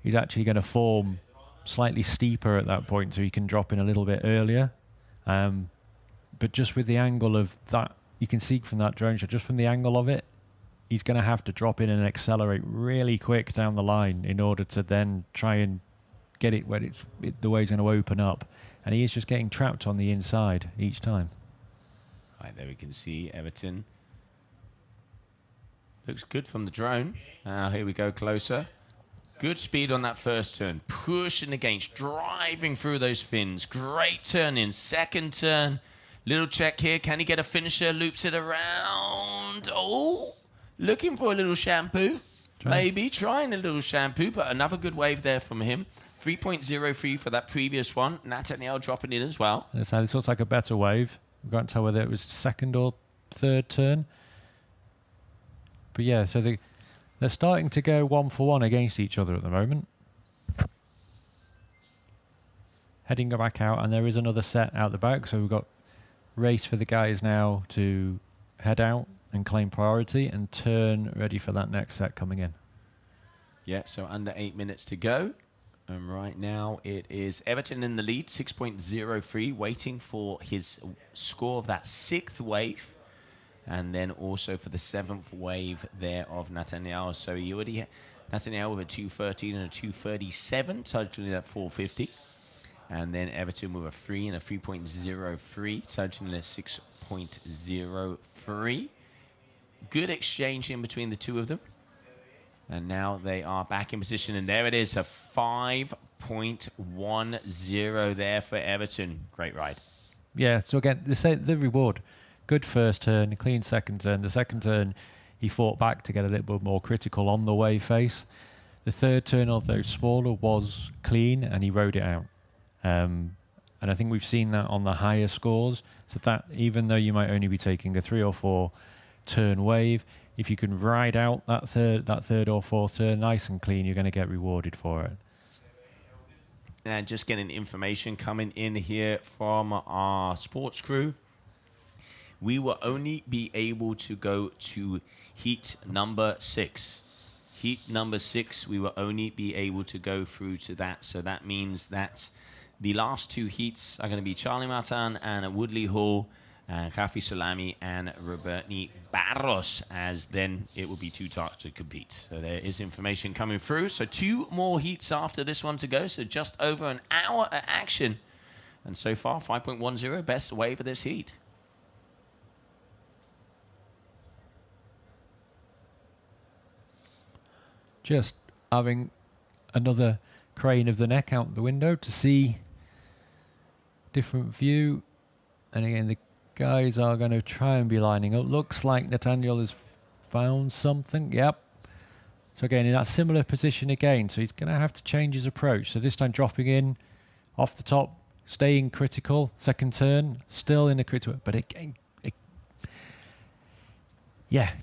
he's actually going to form slightly steeper at that point so he can drop in a little bit earlier. But just with the angle of that, you can see from that drone shot, just from the angle of it, he's going to have to drop in and accelerate really quick down the line in order to then try and get it where the wave's going to open up. And he is just getting trapped on the inside each time. Right, there we can see Everton. Looks good from the drone. Now here we go closer. Good speed on that first turn. Pushing against, driving through those fins. Great turn in. Second turn. Little check here. Can he get a finisher? Loops it around. Oh, looking for a little shampoo. Maybe trying a little shampoo, but another good wave there from him. 3.03 for that previous one. Nathaniel dropping in as well. This looks like a better wave. We can't tell whether it was second or third turn. But yeah, so they're starting to go 1-for-1 against each other at the moment. Heading back out, and there is another set out the back. So we've got race for the guys now to head out and claim priority and turn ready for that next set coming in. Yeah, so under 8 minutes to go. And right now it is Everton in the lead, 6.03, waiting for his score of that 6th wave. And then also for the 7th wave there of Nathaniel. So you already Nathaniel with a 2.13 and a 2.37, totaling at 4.50. And then Everton with a 3 and a 3.03, totaling at 6.03. Good exchange in between the two of them. And now they are back in position. And there it is, a 5.10 there for Everton. Great ride. Yeah, so again, the reward. Good first turn, clean second turn. The second turn, he fought back to get a little bit more critical on the wave face. The third turn, although smaller, was clean, and he rode it out. And I think we've seen that on the higher scores. So that even though you might only be taking a 3 or 4 turn wave, if you can ride out that third or fourth turn nice and clean, you're going to get rewarded for it. And just getting information coming in here from our sports crew. We will only be able to go to heat number 6. Heat number 6, we will only be able to go through to that. So that means that the last 2 heats are going to be Charlie Martin and Woodley Hall, Rafi Salami and Robertni Barros, as then it will be 2 targets to compete. So there is information coming through. So 2 more heats after this one to go. So just over an hour of action. And so far, 5.10, best wave of this heat. Just having another crane of the neck out the window to see different view. And again, the guys are going to try and be lining up. Looks like Nathaniel has found something. Yep. So again, in that similar position again. So he's going to have to change his approach. So this time dropping in off the top, staying critical. Second turn, still in a critical. But again,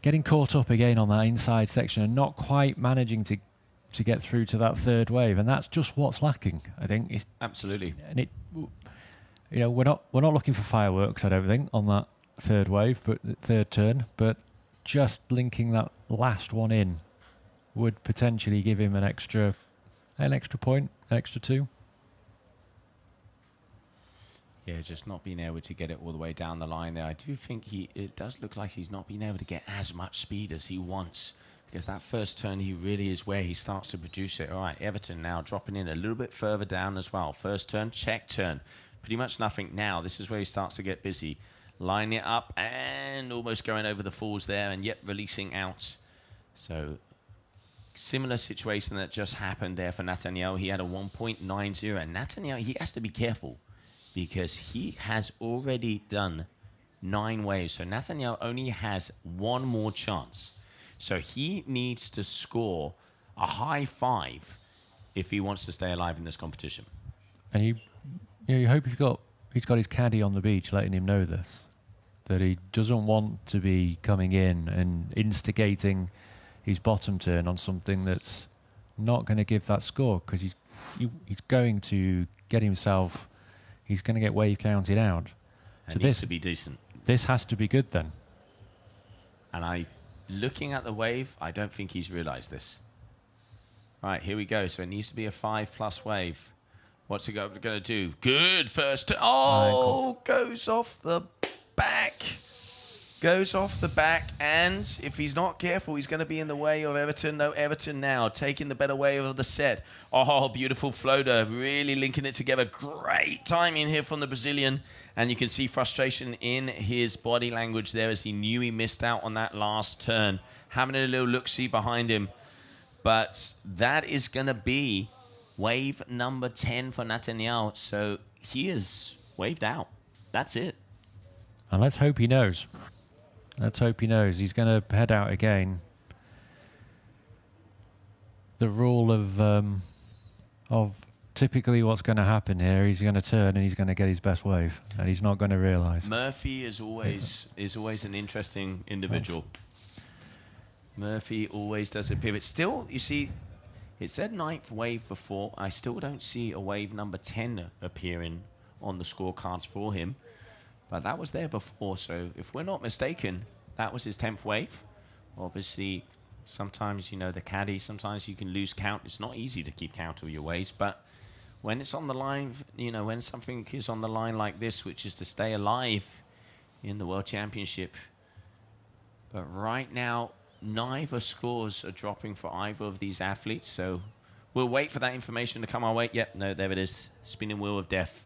getting caught up again on that inside section and not quite managing to get through to that third wave. And that's just what's lacking, I think. Absolutely. And we're not looking for fireworks, I don't think, on that third wave, but third turn. But just linking that last one in would potentially give him an extra point, an extra 2. Yeah, just not being able to get it all the way down the line there. I do think it does look like he's not been able to get as much speed as he wants, because that first turn, he really is where he starts to produce it. All right, Everton now dropping in a little bit further down as well. First turn, check turn. Pretty much nothing now. This is where he starts to get busy. Lining it up and almost going over the falls there and yet releasing out. So similar situation that just happened there for Nathaniel. He had a 1.90, and Nathaniel, he has to be careful because he has already done 9 waves. So Nathaniel only has 1 more chance. So he needs to score a high 5 if he wants to stay alive in this competition. And you hope he's got his caddy on the beach letting him know this. that he doesn't want to be coming in and instigating his bottom turn on something that's not going to give that score, because he's going to get himself, he's going to get wave counted out. And so needs to be decent. This has to be good then. And looking at the wave, I don't think he's realized this. Right, here we go. So it needs to be a 5+ wave. What's he going to do? Good first. Oh, goes off the back. Goes off the back. And if he's not careful, he's going to be in the way of Everton. No, Everton now taking the better wave of the set. Oh, beautiful floater. Really linking it together. Great timing here from the Brazilian. And you can see frustration in his body language there as he knew he missed out on that last turn. Having a little look-see behind him. But that is going to be wave number 10 for Nathaniel. So he is waved out. That's it. And let's hope he knows. Let's hope he knows. He's going to head out again. The rule of typically what's going to happen here, he's going to turn and he's going to get his best wave, and he's not going to realise. Murphy is always an interesting individual. Murphy always does a pivot. Still, you see, it said 9th wave before. I still don't see a wave number 10 appearing on the scorecards for him. But that was there before, so if we're not mistaken, that was his 10th wave. Obviously, sometimes, you know, the caddy, sometimes you can lose count. It's not easy to keep count of your waves, but when it's on the line, you know, when something is on the line like this, which is to stay alive in the World Championship. But right now, neither scores are dropping for either of these athletes, so we'll wait for that information to come our way. Yep, no, there it is. Spinning wheel of death.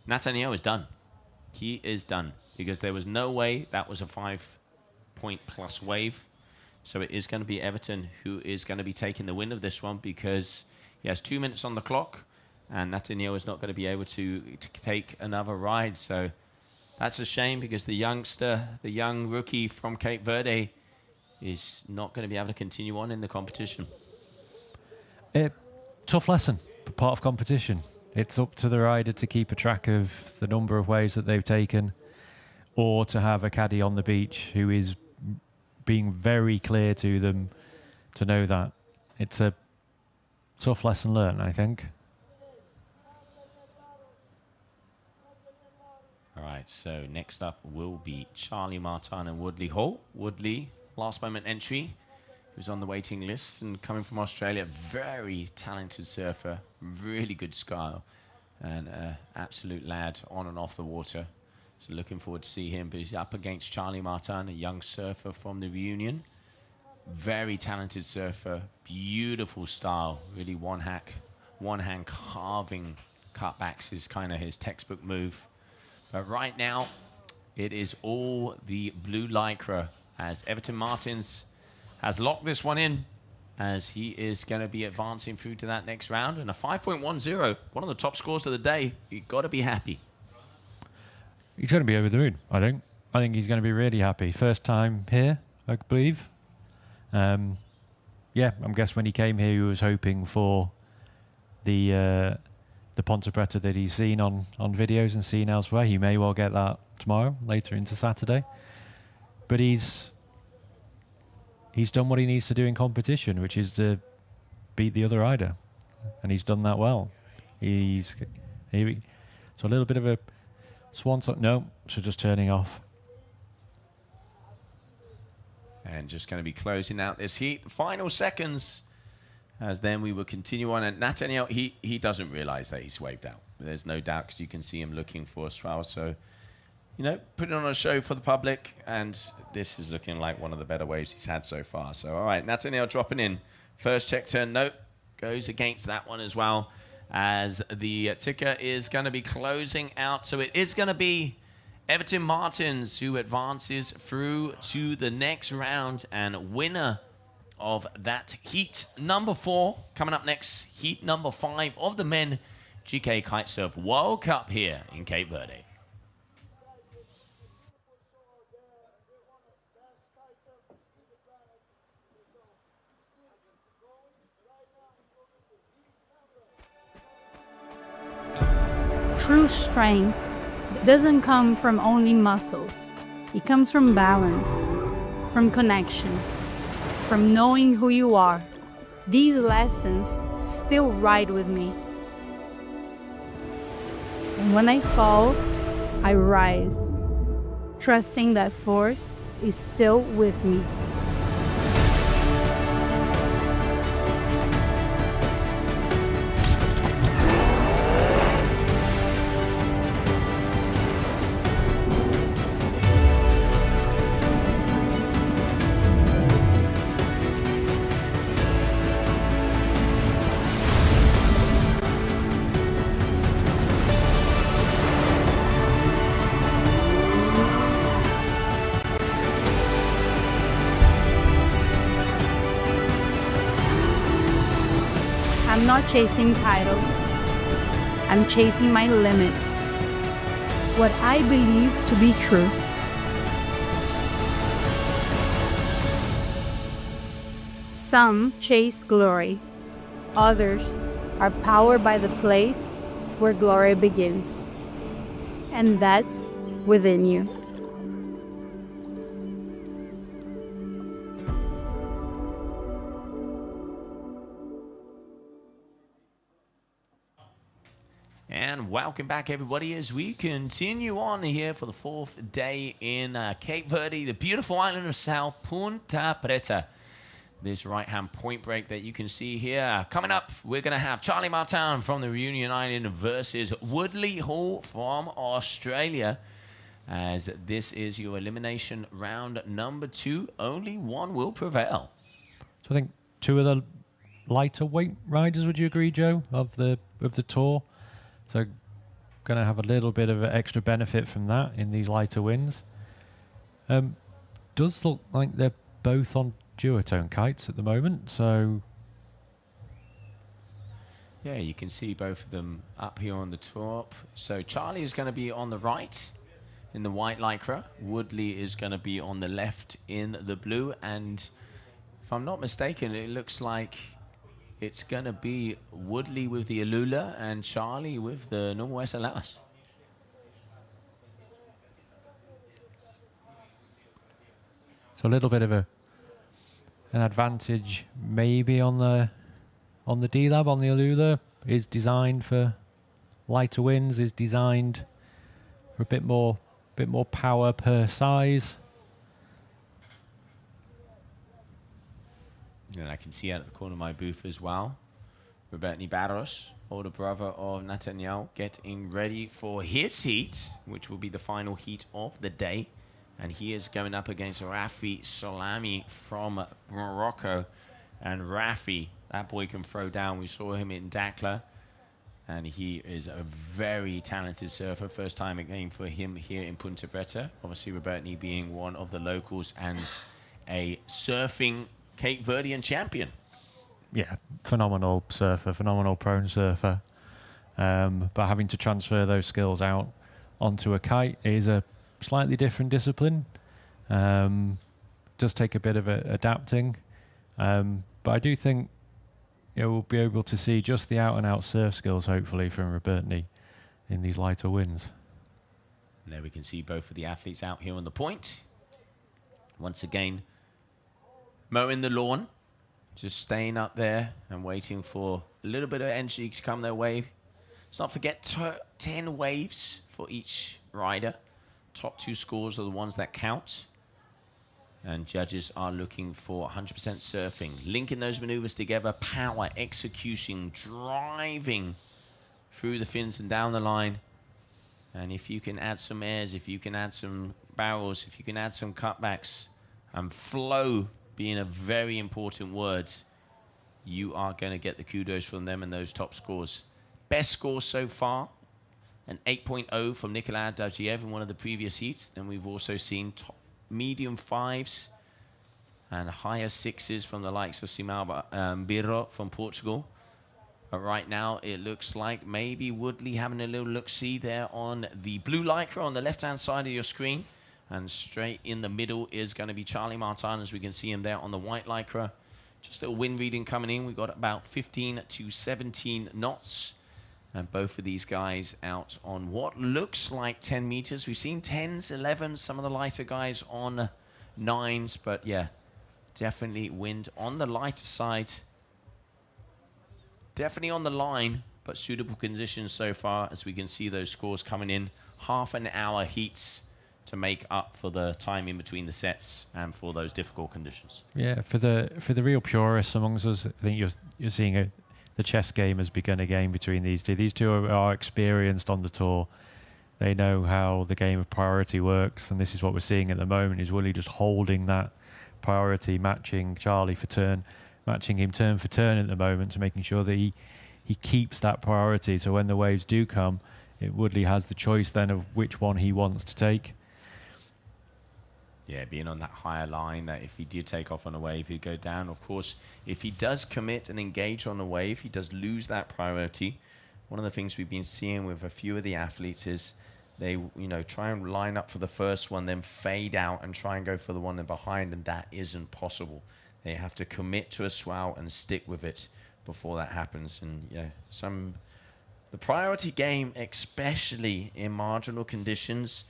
Nathaniel is done. He is done, because there was no way that was a 5-point+ wave. So it is going to be Everton who is going to be taking the win of this one, because he has 2 minutes on the clock, and Nathaniel is not going to be able to take another ride. So that's a shame, because the youngster, the young rookie from Cape Verde, is not going to be able to continue on in the competition. Tough lesson, but part of competition. It's up to the rider to keep a track of the number of waves that they've taken, or to have a caddy on the beach who is being very clear to them to know that. It's a tough lesson learned, I think. All right, so next up will be Charlie Martin and Woodley Hall. Woodley, last moment entry, who's on the waiting list and coming from Australia. Very talented surfer, really good style, and absolute lad on and off the water. So looking forward to see him. But he's up against Charlie Martin, a young surfer from the Reunion. Very talented surfer, beautiful style, really one hand carving cutbacks is kind of his textbook move. But right now, it is all the blue lycra, as Everton Martins has locked this one in, as he is going to be advancing through to that next round. And a 5.10, one of the top scores of the day. You've got to be happy. He's going to be over the moon, I think. I think he's going to be really happy. First time here, I believe. Yeah, I guess when he came here, he was hoping for the Ponte Preta that he's seen on videos and seen elsewhere. He may well get that tomorrow, later into Saturday. But he's done what he needs to do in competition, which is to beat the other rider, and he's done that well. So a little bit of a swan song. No, so just turning off. And just going to be closing out this heat. The final seconds, as then we will continue on. And Nathaniel, he doesn't realize that he's waved out. There's no doubt, because you can see him looking for a swell. So, you know, putting on a show for the public. And this is looking like one of the better waves he's had so far. So, all right, Nathaniel dropping in. First check turn, note, goes against that one as well, as the ticker is going to be closing out. So it is going to be Everton Martins who advances through to the next round, and winner of that heat number 4. Coming up next, heat number 5 of the men GKA Kite-Surf World Cup here in Cape Verde. True strength doesn't come from only muscles. It comes from balance, from connection, from knowing who you are. These lessons still ride with me. And when I fall, I rise, trusting that force is still with me. I'm not chasing titles. I'm chasing my limits. What I believe to be true. Some chase glory. Others are powered by the place where glory begins. And that's within you. And welcome back, everybody, as we continue on here for the fourth day in Cape Verde, the beautiful island of Sao Punta Preta. This right-hand point break that you can see here. Coming up, we're going to have Charlie Martin from the Reunion Island versus Woodley Hall from Australia. As this is your elimination round number 2, only one will prevail. So I think two of the lighter weight riders, would you agree, Joe, of the tour? So going to have a little bit of an extra benefit from that in these lighter winds. Does look like they're both on duotone kites at the moment, so yeah, you can see both of them up here on the top. So Charlie is going to be on the right in the white lycra. Woodley is going to be on the left in the blue, and if I'm not mistaken, it looks like it's going to be Woodley with the Alula and Charlie with the normal SLS. So a little bit of an advantage maybe on the D-Lab, on the Alula. Is designed for lighter winds, is designed for a bit more power per size. And I can see out of the corner of my booth as well, Roberto Barros, older brother of Nathaniel, getting ready for his heat, which will be the final heat of the day. And he is going up against Rafi Solami from Morocco. And Rafi, that boy can throw down. We saw him in Dakla, and he is a very talented surfer. First time again for him here in Punta Preta. Obviously, Roberto being one of the locals and a surfing Cape Verdean champion. Yeah, phenomenal surfer, phenomenal prone surfer. But having to transfer those skills out onto a kite is a slightly different discipline. Does take a bit of adapting. But I do think we'll be able to see just the out-and-out surf skills, hopefully, from Roberto in these lighter winds. And there we can see both of the athletes out here on the point. Once again, mowing the lawn, just staying up there and waiting for a little bit of energy to come their way. Let's not forget 10 waves for each rider. Top 2 scores are the ones that count. And judges are looking for 100% surfing. Linking those maneuvers together, power, execution, driving through the fins and down the line. And if you can add some airs, if you can add some barrels, if you can add some cutbacks, and flow being a very important word, you are going to get the kudos from them and those top scores. Best score so far, an 8.0 from Nikolai Davgiev in one of the previous heats. Then we've also seen top medium 5s and higher 6s from the likes of Simão Birro from Portugal. But right now, it looks like maybe Woodley having a little look-see there on the blue lycra on the left-hand side of your screen. And straight in the middle is going to be Charlie Martin, as we can see him there on the white lycra. Just a little wind reading coming in. We've got about 15 to 17 knots. And both of these guys out on what looks like 10 meters. We've seen 10s, 11s, some of the lighter guys on 9s. But yeah, definitely wind on the lighter side. Definitely on the line, but suitable conditions so far as we can see those scores coming in. Half an hour heats to make up for the time in between the sets and for those difficult conditions. Yeah, for the real purists amongst us, I think you're seeing the chess game has begun again between these two. These two are experienced on the tour. They know how the game of priority works, and this is what we're seeing at the moment, is Willie just holding that priority, matching Charlie for turn, matching him turn for turn at the moment, to making sure that he keeps that priority. So when the waves do come, Woodley has the choice then of which one he wants to take. Yeah, being on that higher line, that if he did take off on a wave, he'd go down. Of course, if he does commit and engage on a wave, he does lose that priority. One of the things we've been seeing with a few of the athletes is they, try and line up for the first one, then fade out and try and go for the one behind, and that isn't possible. They have to commit to a swell and stick with it before that happens. And yeah, the priority game, especially in marginal conditions,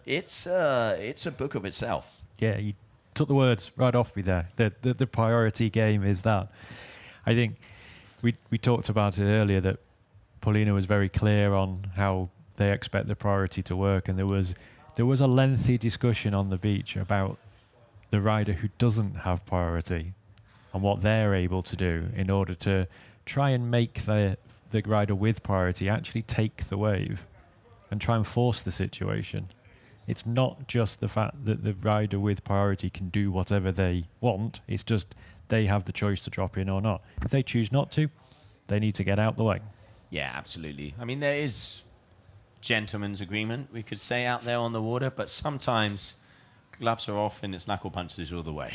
it's a book of itself. Yeah, you took the words right off me there. The priority game is that. I think we talked about it earlier that Paulina was very clear on how they expect the priority to work, and there was a lengthy discussion on the beach about the rider who doesn't have priority and what they're able to do in order to try and make the rider with priority actually take the wave and try and force the situation. It's not just the fact that the rider with priority can do whatever they want. It's just they have the choice to drop in or not. If they choose not to, they need to get out the way. Yeah, absolutely. I mean, there is gentleman's agreement, we could say, out there on the water, but sometimes gloves are off and it's knuckle punches all the way.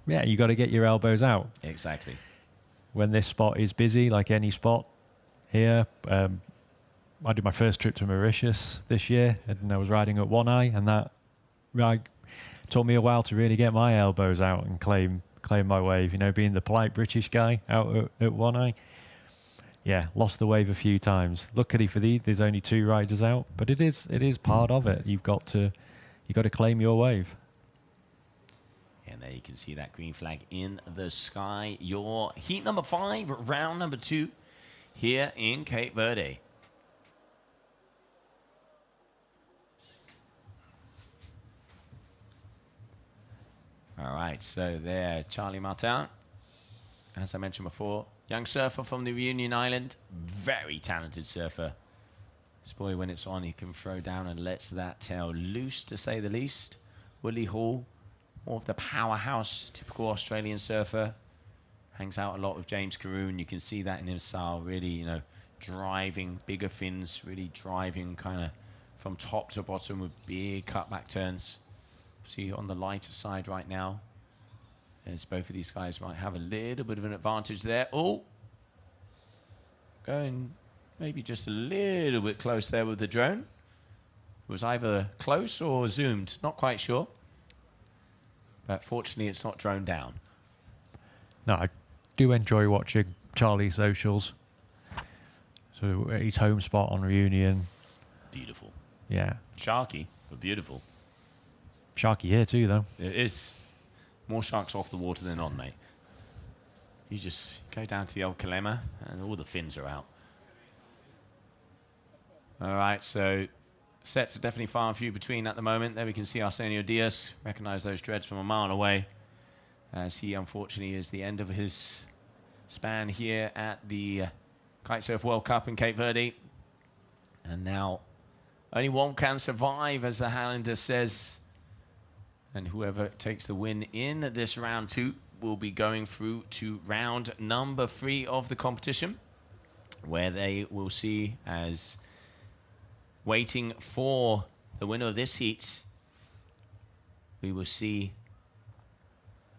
Yeah, you got to get your elbows out. Exactly. When this spot is busy, like any spot here, I did my first trip to Mauritius this year, and I was riding at One Eye, and that ride took me a while to really get my elbows out and claim my wave. Being the polite British guy out at One Eye. Yeah, lost the wave a few times. Luckily for there's only 2 riders out, but it is part of it. You've got to claim your wave. And there you can see that green flag in the sky. Your heat number 5, round number 2, here in Cape Verde. All right, so there, Charlie Martin, as I mentioned before, young surfer from the Reunion Island, very talented surfer. This boy, when it's on, he can throw down and lets that tail loose, to say the least. Willie Hall, more of the powerhouse, typical Australian surfer, hangs out a lot with James Carew. You can see that in his style, really, driving bigger fins, really driving kind of from top to bottom with big cutback turns. See on the lighter side right now, as both of these guys might have a little bit of an advantage there. Oh, going maybe just a little bit close there with the drone. It was either close or zoomed, not quite sure. But fortunately, it's not droned down. No, I do enjoy watching Charlie's socials. So his home spot on Reunion. Beautiful. Yeah. Sharky, but beautiful. Sharky here too, though. It is. More sharks off the water than on, mate. You just go down to the old Kalema and all the fins are out. All right, so sets are definitely far and few between at the moment. There we can see Arsenio Diaz. Recognize those dreads from a mile away, as he unfortunately is the end of his span here at the Kitesurf World Cup in Cape Verde. And now only one can survive, as the Highlander says. And whoever takes the win in this round 2 will be going through to round number 3 of the competition, where they will see, as waiting for the winner of this heat, we will see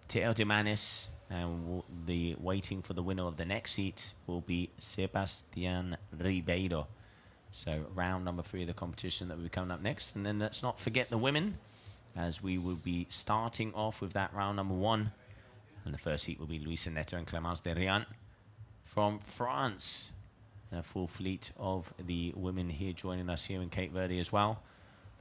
Teo de Manis, and the waiting for the winner of the next heat will be Sebastian Ribeiro. So round number 3 of the competition that will be coming up next. And then let's not forget the women, as we will be starting off with that round number 1. And the first heat will be Luisa Neto and Clémence Derian from France. a full fleet of the women here joining us here in Cape Verde as well.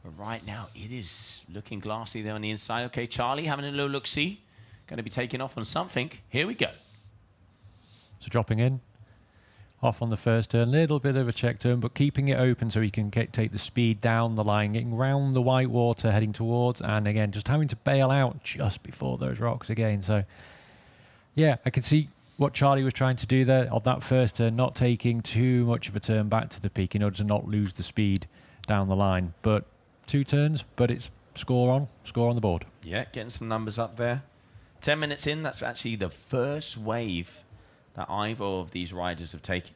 But right now, it is looking glassy there on the inside. Okay, Charlie having a little look-see. Going to be taking off on something. Here we go. So dropping in. Off on the first turn, little bit of a check turn, but keeping it open so he can take the speed down the line, getting round the white water, heading towards, and again, just having to bail out just before those rocks again. So, yeah, I can see what Charlie was trying to do there on that first turn, not taking too much of a turn back to the peak in order to not lose the speed down the line. But 2 turns, but it's score on the board. Yeah, getting some numbers up there. 10 minutes in, that's actually the first wave that either of these riders have taken.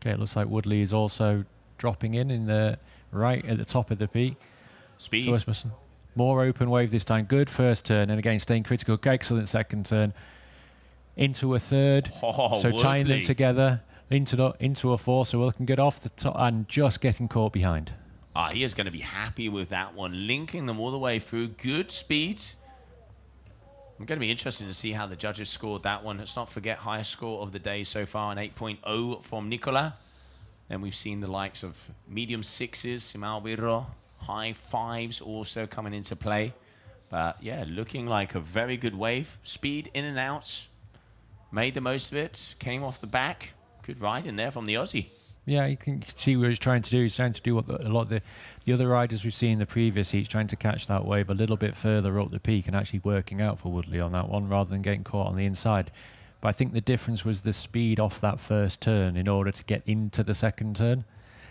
Okay, it looks like Woodley is also dropping in the right at the top of the peak. Speed. So more open wave this time. Good first turn, and again staying critical. Excellent second turn. Into a third. Oh, so tying them Woodley together into a 4. So we're looking good off the top and just getting caught behind. He is going to be happy with that one. Linking them all the way through. Good speed. I'm going to be interested to see how the judges scored that one. Let's not forget highest score of the day so far, an 8.0 from Nicola. Then we've seen the likes of medium 6s, Simalbiro, high 5s also coming into play. But yeah, looking like a very good wave. Speed in and out. Made the most of it. Came off the back. Good ride in there from the Aussie. Yeah, you can see what he's trying to do. He's trying to do what a lot of the other riders we've seen in the previous heats, trying to catch that wave a little bit further up the peak and actually working out for Woodley on that one rather than getting caught on the inside. But I think the difference was the speed off that first turn in order to get into the second turn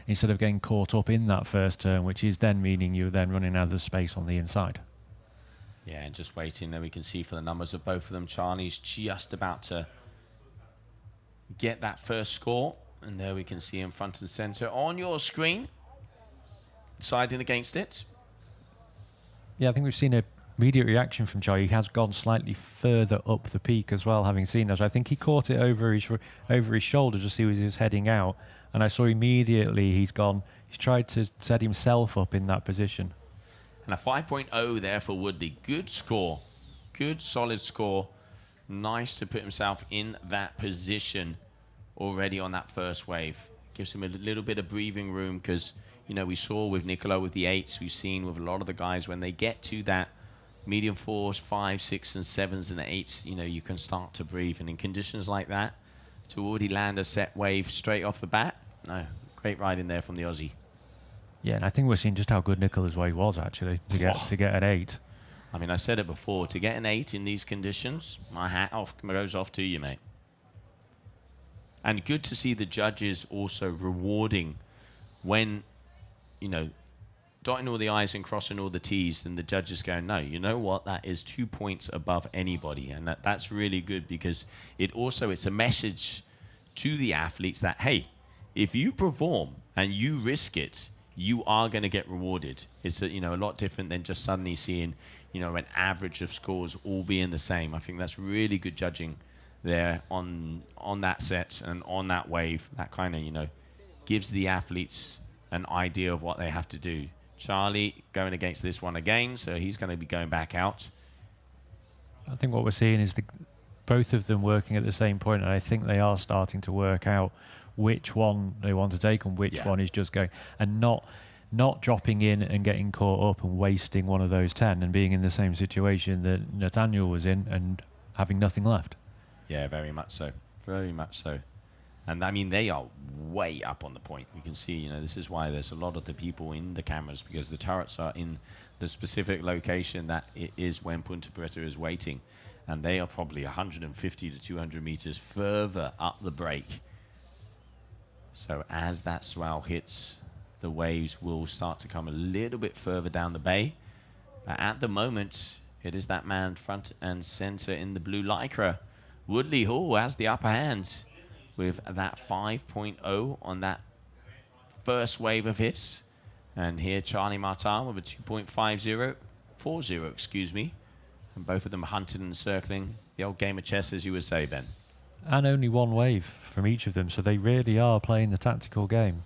instead of getting caught up in that first turn, which is then meaning you're then running out of space on the inside. Yeah, and just waiting there, we can see for the numbers of both of them, Charlie's just about to get that first score. And there we can see him front and center on your screen, siding against it. Yeah, I think we've seen a immediate reaction from Charlie. He has gone slightly further up the peak as well, having seen that. I think he caught it over his shoulder just as he was heading out. And I saw immediately he's tried to set himself up in that position. And a 5.0 there for Woodley. Good score. Good, solid score. Nice to put himself in that position already on that first wave. Gives him a little bit of breathing room because, you know, we saw with Nicola with the 8s, we've seen with a lot of the guys when they get to that medium 4s, 5s, 6s and 7s and 8s, you know, you can start to breathe. And in conditions like that, to already land a set wave straight off the bat, no, great ride in there from the Aussie. Yeah, and I think we're seeing just how good Nicola's wave was actually to get an 8. I mean, I said it before, to get an 8 in these conditions, my hat goes off to you, mate. And good to see the judges also rewarding when, you know, dotting all the I's and crossing all the T's, and the judges going, no, you know what, that is 2 points above anybody. And that's really good because it's a message to the athletes that, hey, if you perform and you risk it, you are going to get rewarded. It's a lot different than just suddenly seeing, an average of scores all being the same. I think that's really good judging there on that set and on that wave. That kind of, gives the athletes an idea of what they have to do. Charlie going against this one again, so he's going to be going back out. I think what we're seeing is both of them working at the same point, and I think they are starting to work out which one they want to take and which one is just going, and not dropping in and getting caught up and wasting one of those 10 and being in the same situation that Nathaniel was in and having nothing left. Yeah, very much so. Very much so. And I mean, they are way up on the point. We can see, this is why there's a lot of the people in the cameras, because the turrets are in the specific location that it is when Punta Preta is waiting. And they are probably 150 to 200 meters further up the break. So as that swell hits, the waves will start to come a little bit further down the bay. But at the moment, it is that man front and center in the blue lycra. Woodley Hall has the upper hand with that 5.0 on that first wave of his. And here Charlie Martin with a 2.40, excuse me. And both of them hunted and circling. The old game of chess, as you would say, Ben. And only one wave from each of them, so they really are playing the tactical game.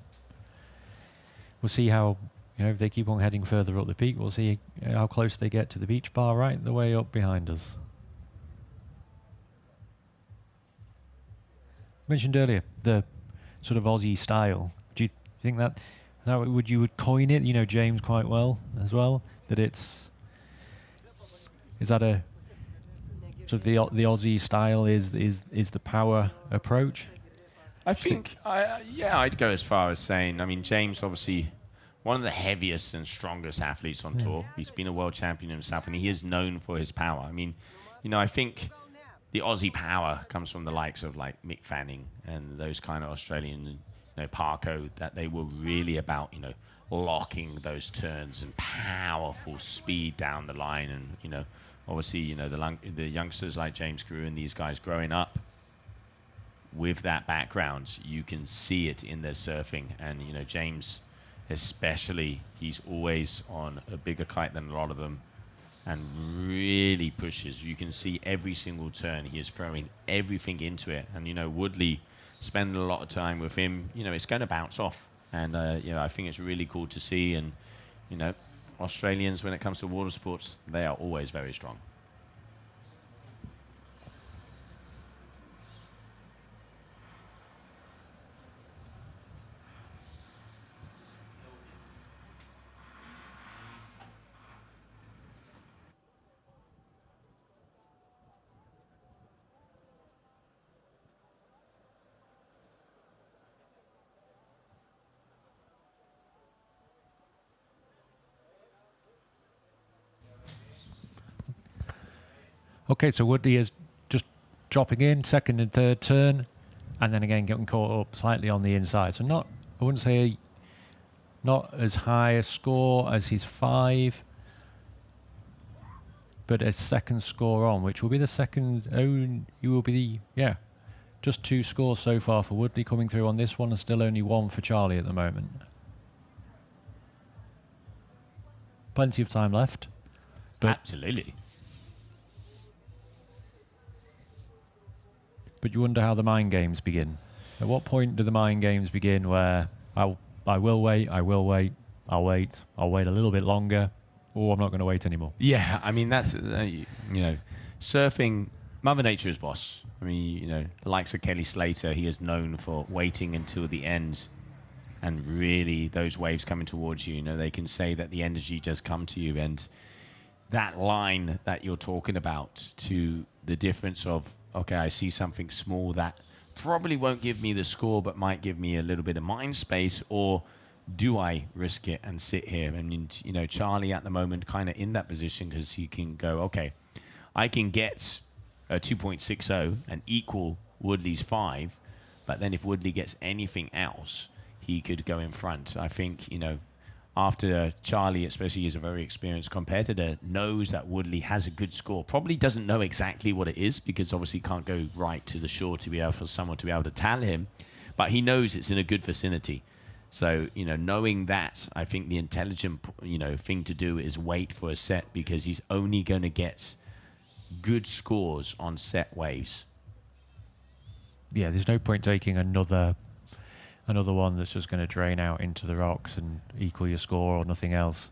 We'll see how, if they keep on heading further up the peak, we'll see how close they get to the beach bar right the way up behind us. mentioned earlier the sort of Aussie style. Do you think that you would coin it? You know James quite well as well. That is that a sort of the Aussie style is the power approach? I think, I'd go as far as saying, I mean, James obviously one of the heaviest and strongest athletes on tour. He's been a world champion himself, and he is known for his power. I mean, I think the Aussie power comes from the likes of like Mick Fanning and those kind of Australian, Parko, that they were really about, locking those turns and powerful speed down the line. And, obviously, the youngsters like James Grew and these guys growing up with that background, you can see it in their surfing. And, James especially, he's always on a bigger kite than a lot of them and really pushes. You can see every single turn he is throwing everything into it. And, Woodley, spending a lot of time with him, it's going to bounce off. And, I think it's really cool to see. And, Australians, when it comes to water sports, they are always very strong. Okay, so Woodley is just dropping in, second and third turn, and then again getting caught up slightly on the inside. So I wouldn't say not as high a score as his 5, but a second score on, which will be the second. You will be just 2 scores so far for Woodley coming through on this one, and still only 1 for Charlie at the moment. Plenty of time left. But Absolutely. But you wonder how the mind games begin. At what point do the mind games begin where I will wait, I'll wait a little bit longer, or I'm not going to wait anymore? Yeah, I mean, that's, surfing, Mother Nature is boss. I mean, the likes of Kelly Slater, he is known for waiting until the end, and really those waves coming towards you, they can say that the energy just come to you. And that line that you're talking about, to the difference of, okay, I see something small that probably won't give me the score, but might give me a little bit of mind space, or do I risk it and sit here? And, Charlie at the moment kind of in that position, because he can go, okay, I can get a 2.60 and equal Woodley's 5, but then if Woodley gets anything else, he could go in front. I think, after Charlie, especially as a very experienced competitor, knows that Woodley has a good score. Probably doesn't know exactly what it is, because obviously can't go right to the shore to be able for someone to be able to tell him, but he knows it's in a good vicinity. So, knowing that, I think the intelligent, thing to do is wait for a set, because he's only going to get good scores on set waves. Yeah, there's no point taking another one that's just going to drain out into the rocks and equal your score or nothing else.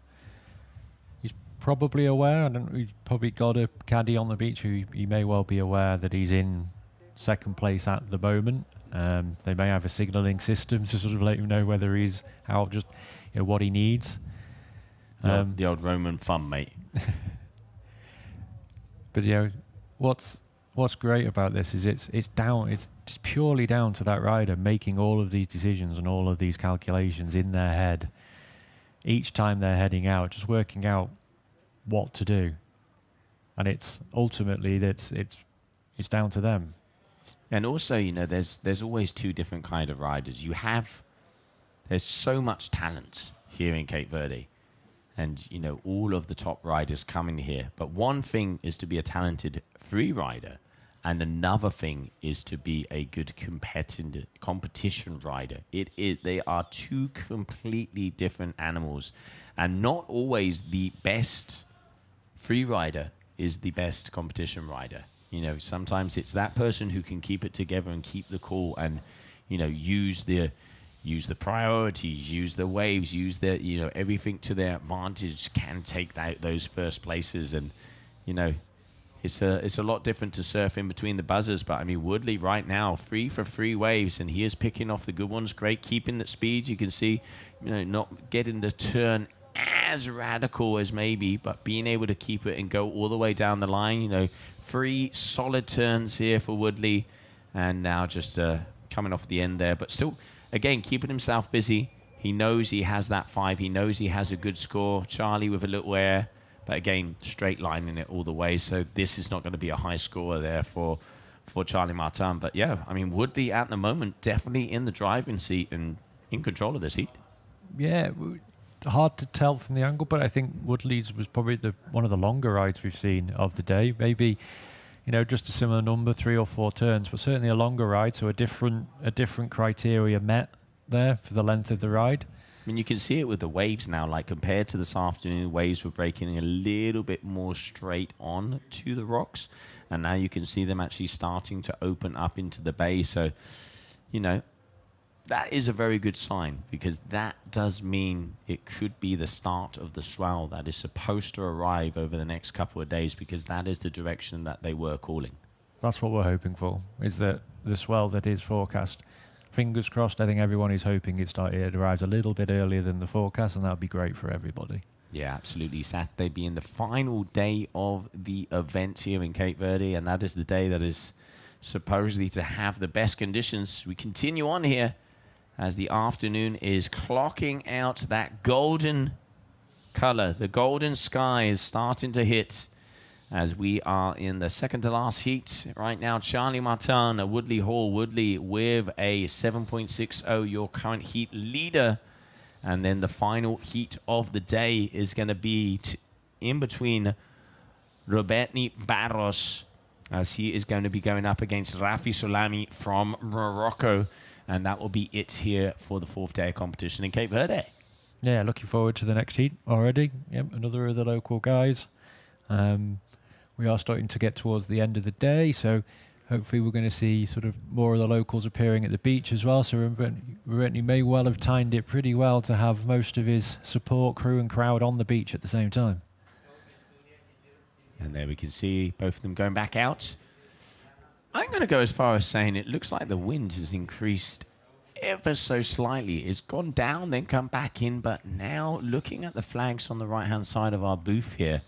He's probably aware, he's probably got a caddy on the beach who he may well be aware that he's in second place at the moment. They may have a signalling system to sort of let him know whether he's out, just what he needs. The old Roman thumb, mate. But what's great about this is it's just purely down to that rider making all of these decisions and all of these calculations in their head each time they're heading out, just working out what to do. And it's ultimately it's down to them. And also, there's always 2 different kind of riders. There's so much talent here in Cape Verde, and all of the top riders coming here. But one thing is to be a talented free rider, and another thing is to be a good competition rider. They are 2 completely different animals, and not always the best free rider is the best competition rider. Sometimes it's that person who can keep it together and keep the cool, and use the priorities, use the waves, use the everything to their advantage, can take those first places. And it's a lot different to surf in between the buzzers. But I mean, Woodley right now 3 for 3 waves, and he is picking off the good ones. Great, keeping that speed. You can see, not getting the turn as radical as maybe, but being able to keep it and go all the way down the line. 3 solid turns here for Woodley, and now just coming off the end there, but still, again, keeping himself busy. He knows he has that 5. He knows he has a good score. Charlie with a little air, but again, straight lining it all the way. So this is not going to be a high score there for Charlie Martin. But yeah, I mean, Woodley at the moment definitely in the driving seat and in control of this heat. Yeah, hard to tell from the angle, but I think Woodley's was probably one of the longer rides we've seen of the day. Maybe, just a similar number, 3 or 4 turns, but certainly a longer ride. So a different criteria met there for the length of the ride. I mean, you can see it with the waves now, like compared to this afternoon, waves were breaking a little bit more straight on to the rocks. And now you can see them actually starting to open up into the bay. So, that is a very good sign, because that does mean it could be the start of the swell that is supposed to arrive over the next couple of days, because that is the direction that they were calling. That's what we're hoping for, is that the swell that is forecast. Fingers crossed, I think everyone is hoping it arrives a little bit earlier than the forecast, and that would be great for everybody. Yeah, absolutely. Saturday being the final day of the event here in Cape Verde, and that is the day that is supposedly to have the best conditions. We continue on here as the afternoon is clocking out that golden color. The golden sky is starting to hit as we are in the second to last heat right now. Charlie Martin at Woodley Hall. Woodley with a 7.60, your current heat leader. And then the final heat of the day is going to be in between Robertni Barros, as he is going to be going up against Rafi Solami from Morocco. And that will be it here for the 4th day of competition in Cape Verde. Yeah, looking forward to the next heat already. Yep, another of the local guys. We are starting to get towards the end of the day, so hopefully we're going to see sort of more of the locals appearing at the beach as well. So Robertni may well have timed it pretty well to have most of his support crew and crowd on the beach at the same time. And there we can see both of them going back out. I'm going to go as far as saying it looks like the wind has increased ever so slightly. It's gone down, then come back in, but now looking at the flags on the right-hand side of our booth here,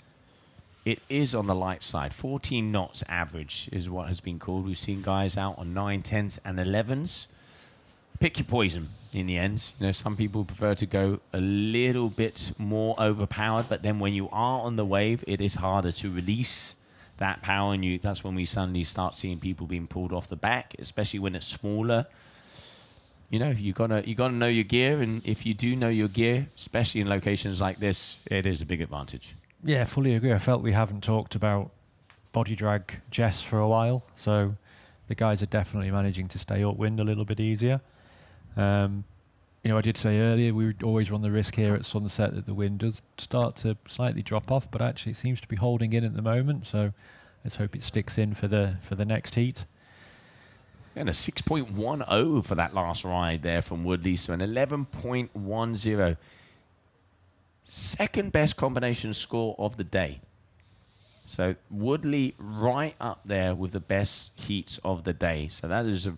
it is on the light side. 14 knots average is what has been called. We've seen guys out on 9, 10s, and 11s. Pick your poison in the end. Some people prefer to go a little bit more overpowered, but then when you are on the wave, it is harder to release that power, and that's when we suddenly start seeing people being pulled off the back, especially when it's smaller. You gotta know your gear, and if you do know your gear, especially in locations like this, it is a big advantage. Yeah, fully agree. I felt we haven't talked about body drag Jess for a while, so the guys are definitely managing to stay upwind a little bit easier. I did say earlier we would always run the risk here at sunset that the wind does start to slightly drop off, but actually it seems to be holding in at the moment, so let's hope it sticks in for the next heat. And a 6.10 for that last ride there from Woodley, so an 11.10. Second best combination score of the day. So Woodley right up there with the best heats of the day. So that is a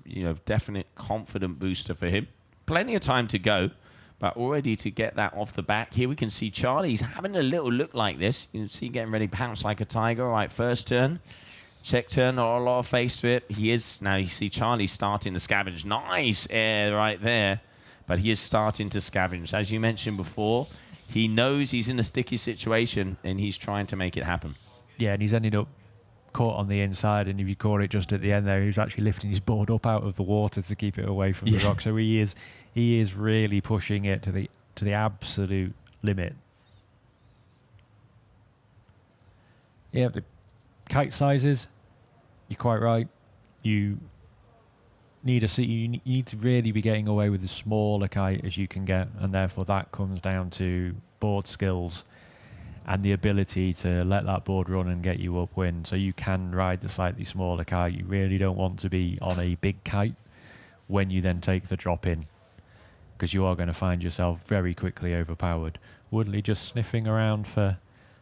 definite confident booster for him. Plenty of time to go, but already to get that off the back. Here we can see Charlie's having a little look like this. You can see getting ready to pounce like a tiger. All right, first turn. Check turn, not a lot of face to it. Now you see Charlie starting to scavenge. Nice air right there. But he is starting to scavenge. As you mentioned before, he knows he's in a sticky situation, and he's trying to make it happen. Yeah, and he's ended up caught on the inside, and if you caught it just at the end there, he was actually lifting his board up out of the water to keep it away from the rock. So he is really pushing it to the absolute limit. Yeah, the kite sizes, you're quite right. You need to really be getting away with as small a kite as you can get, and therefore that comes down to board skills and the ability to let that board run and get you upwind, so you can ride the slightly smaller kite. You really don't want to be on a big kite when you then take the drop in, because you are going to find yourself very quickly overpowered. Woodley just sniffing around for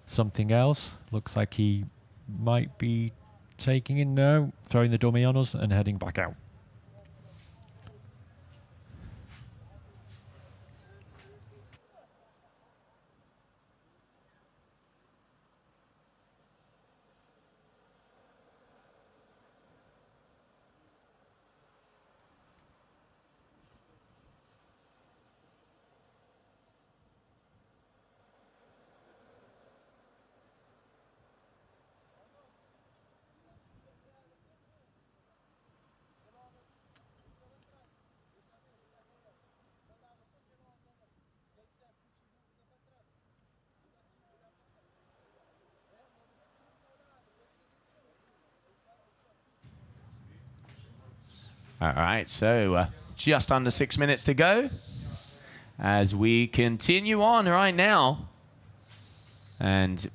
something else. Looks like he might be taking in now, throwing the dummy on us and heading back out. All right, so just under 6 minutes to go as we continue on right now. And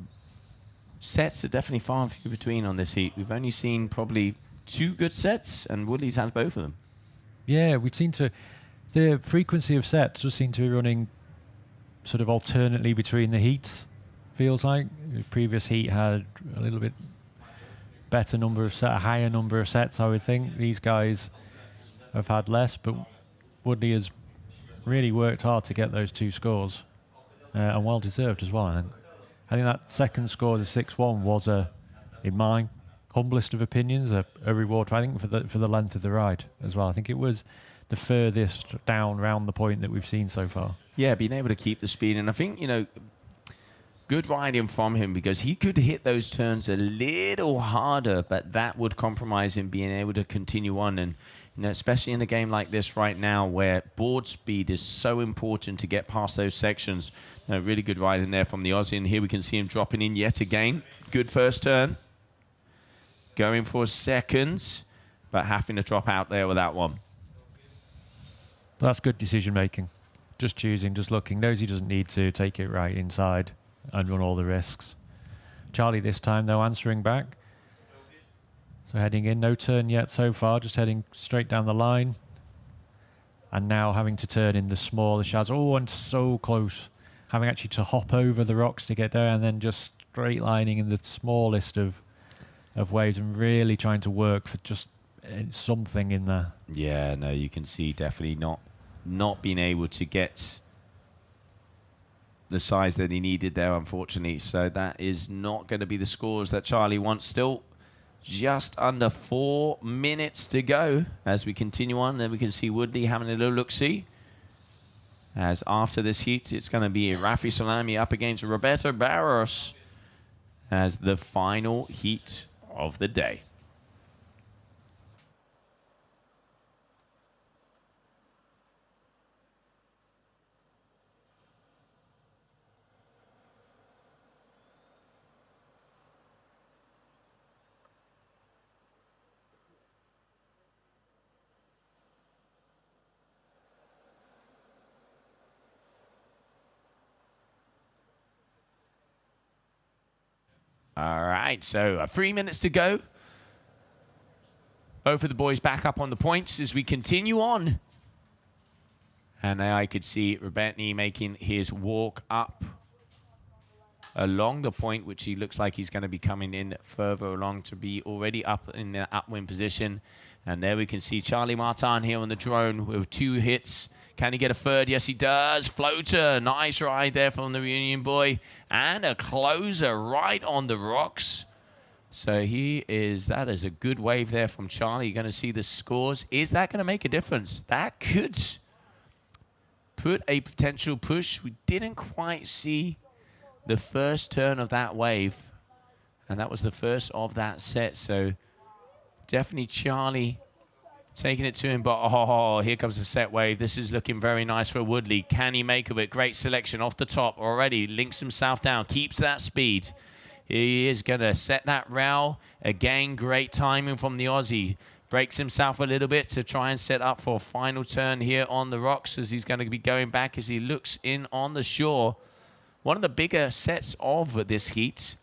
sets are definitely far and few between on this heat. We've only seen probably 2 good sets, and Woodley's had both of them. Yeah, we've seen the frequency of sets just seem to be running sort of alternately between the heats, feels like. The previous heat had a little bit better number of sets, a higher number of sets, I would think. These guys have had less, but Woodley has really worked hard to get those 2 scores, and well deserved as well, I think. I think that second score, the 6-1, was in my humblest of opinions, a reward, I think, for the length of the ride as well. I think it was the furthest down round the point that we've seen so far. Yeah, being able to keep the speed, and I think, you know, good riding from him, because he could hit those turns a little harder, but that would compromise him being able to continue on. And you know, especially in a game like this right now, where board speed is so important to get past those sections. Really good riding there from the Aussie, and here we can see him dropping in yet again. Good first turn, going for seconds, but having to drop out there with that one. That's good decision making. Just choosing, just looking. Knows he doesn't need to take it right inside and run all the risks. Charlie this time, though, answering back. So heading in, no turn yet so far, just heading straight down the line. And now having to turn in the smaller shads. Oh, and so close. Having actually to hop over the rocks to get there, and then just straight lining in the smallest of waves, and really trying to work for just something in there. Yeah, no, you can see definitely not being able to get the size that he needed there, unfortunately. So that is not going to be the scores that Charlie wants. Still just under 4 minutes to go as we continue on. Then we can see Woodley having a little look-see. As after this heat, it's going to be Rafi Salami up against Roberto Barros as the final heat of the day. All right, so 3 minutes to go. Both of the boys back up on the points as we continue on. And now I could see Robertny making his walk up along the point, which he looks like he's going to be coming in further along to be already up in the upwind position. And there we can see Charlie Martin here on the drone with 2 hits. Can he get a third? Yes, he does. Floater. Nice ride there from the Reunion boy. And a closer right on the rocks. So that is a good wave there from Charlie. You're going to see the scores. Is that going to make a difference? That could put a potential push. We didn't quite see the first turn of that wave. And that was the first of that set. So definitely Charlie taking it to him, but here comes the set wave. This is looking very nice for Woodley. Can he make of it? Great selection off the top already. Links himself down, keeps that speed. He is going to set that rail. Again, great timing from the Aussie. Breaks himself a little bit to try and set up for a final turn here on the rocks as he's going to be going back as he looks in on the shore. One of the bigger sets of this heat,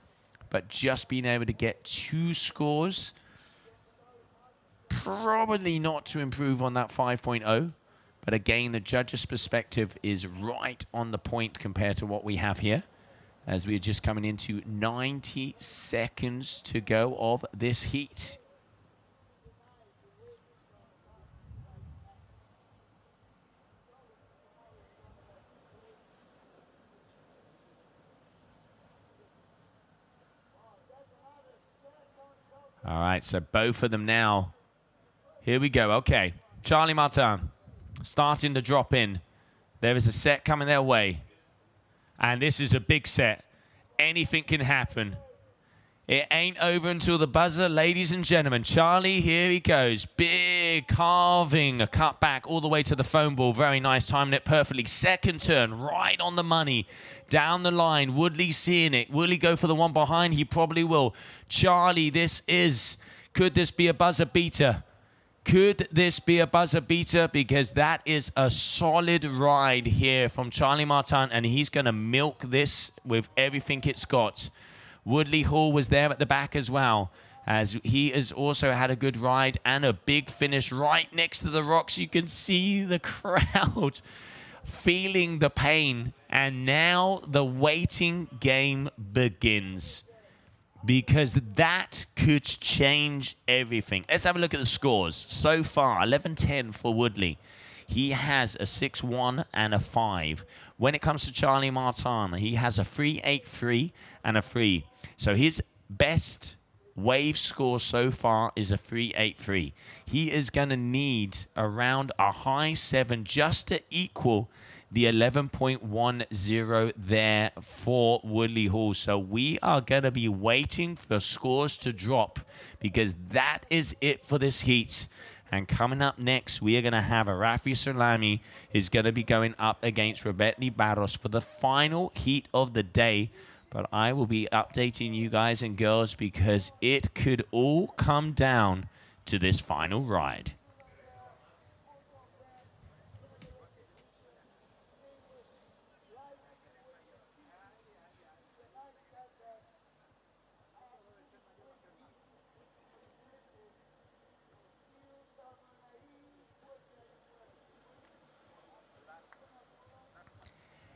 but just being able to get 2 scores. Probably not to improve on that 5.0, but again, the judge's perspective is right on the point compared to what we have here. as we're just coming into 90 seconds to go of this heat. All right, so both of them now. Here we go. Okay, Charlie Martin starting to drop in. There is a set coming their way. And this is a big set. Anything can happen. It ain't over until the buzzer, ladies and gentlemen. Charlie, here he goes. Big carving, a cut back all the way to the foam ball. Very nice, timing it perfectly. Second turn, right on the money. Down the line, Woodley seeing it. Will he go for the one behind? He probably will. Charlie, could this be a buzzer beater? Could this be a buzzer beater? Because that is a solid ride here from Charlie Martin, and he's going to milk this with everything it's got. Woodley Hall was there at the back as well, as he has also had a good ride and a big finish right next to the rocks. You can see the crowd feeling the pain, and now the waiting game begins, because that could change everything. Let's have a look at the scores. So far, 11-10 for Woodley. He has a 6-1 and a 5. When it comes to Charlie Martin, he has a 3-8-3 and a 3. So his best wave score so far is a 3-8-3. He is going to need around a high 7 just to equal the 11.10 there for Woodley Hall. So we are going to be waiting for scores to drop, because that is it for this heat. And coming up next, we are going to have Rafi Salami is going to be going up against Robertly Barros for the final heat of the day. But I will be updating you guys and girls, because it could all come down to this final ride.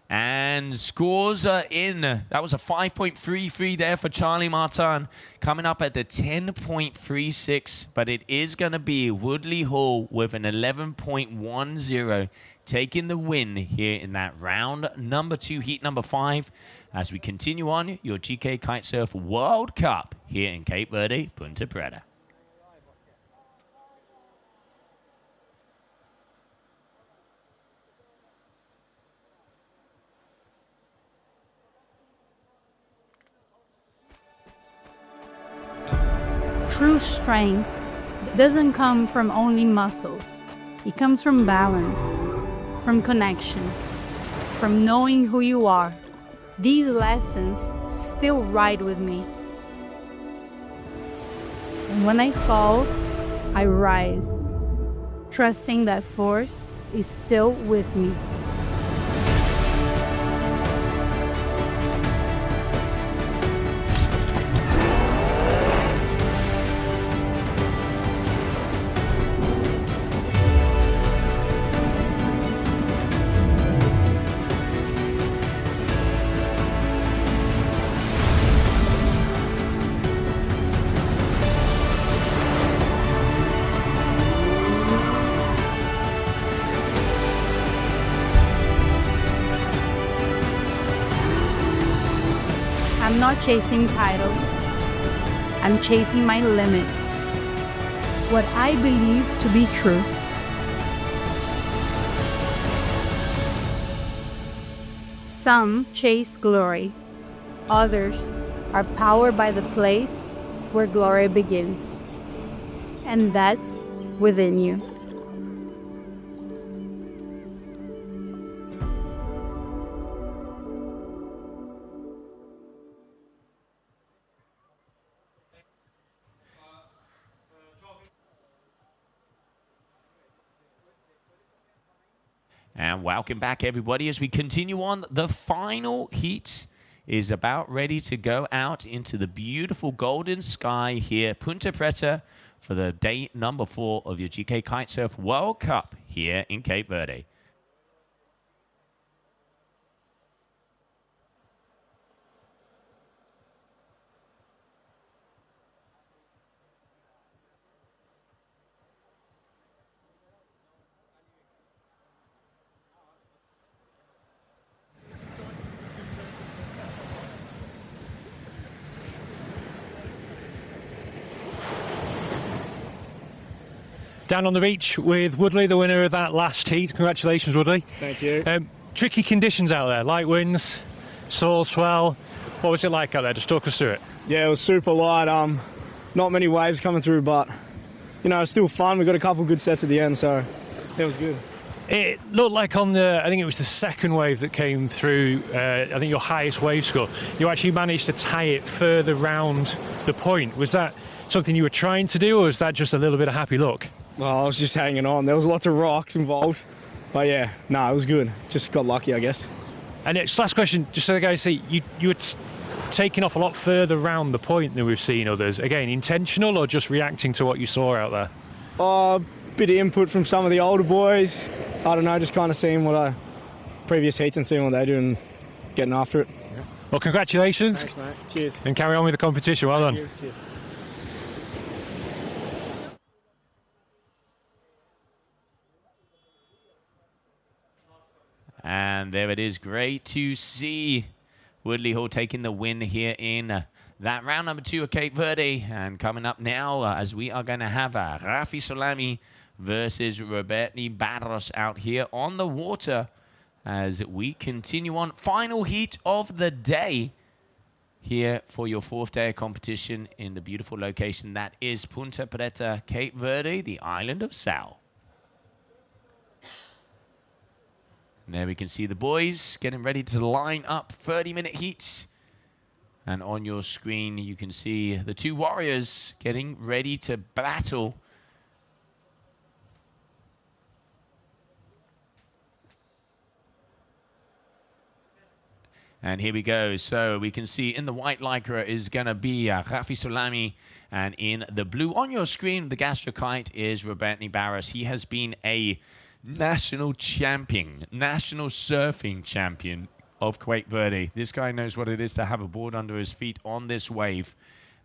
And scores are in. That was a 5.33 there for Charlie Martin. Coming up at the 10.36. But it is going to be Woodley Hall with an 11.10. Taking the win here in that round number 2, heat number 5. As we continue on your GKA Kite-Surf World Cup here in Cape Verde, Punta Preta. True strength doesn't come from only muscles. It comes from balance, from connection, from knowing who you are. These lessons still ride with me. And when I fall, I rise, trusting that force is still with me. I'm not chasing titles. I'm chasing my limits. What I believe to be true. Some chase glory. Others are powered by the place where glory begins. And that's within you. And welcome back, everybody, as we continue on. The final heat is about ready to go out into the beautiful golden sky here, Punta Preta, for the day number 4 of your GKA Kite-Surf World Cup here in Cape Verde. Down on the beach with Woodley, the winner of that last heat. Congratulations, Woodley. Thank you. Tricky conditions out there, light winds, soil swell. What was it like out there? Just talk us through it. Yeah, it was super light. Not many waves coming through, but you know, it's still fun. We got a couple good sets at the end, so it was good. It looked like on I think it was the second wave that came through, I think your highest wave score, you actually managed to tie it further round the point. Was that something you were trying to do, or was that just a little bit of happy luck? Well, I was just hanging on. There was lots of rocks involved, but yeah, no, it was good. Just got lucky, I guess. And it's last question, just so the guys see, you were taking off a lot further round the point than we've seen others. Again, intentional or just reacting to what you saw out there? A bit of input from some of the older boys. I don't know, just kind of seeing what previous heats and seeing what they do and getting after it. Well, congratulations. Thanks, mate. Cheers. And carry on with the competition. Well done. Cheers. And there it is. Great to see Woodley Hall taking the win here in that round number 2 of Cape Verde. And coming up now, as we are going to have Rafi Solami versus Robertni Barros out here on the water as we continue on. Final heat of the day here for your 4th day of competition in the beautiful location that is Punta Preta, Cape Verde, the island of Sal. And there we can see the boys getting ready to line up 30-minute heats. And on your screen, you can see the 2 warriors getting ready to battle. And here we go. So we can see in the white lycra is going to be Rafi Solami. And in the blue on your screen, the Gastro Kite is Robertni Barros. He has been a national champion, national surfing champion of Cape Verde. This guy knows what it is to have a board under his feet on this wave.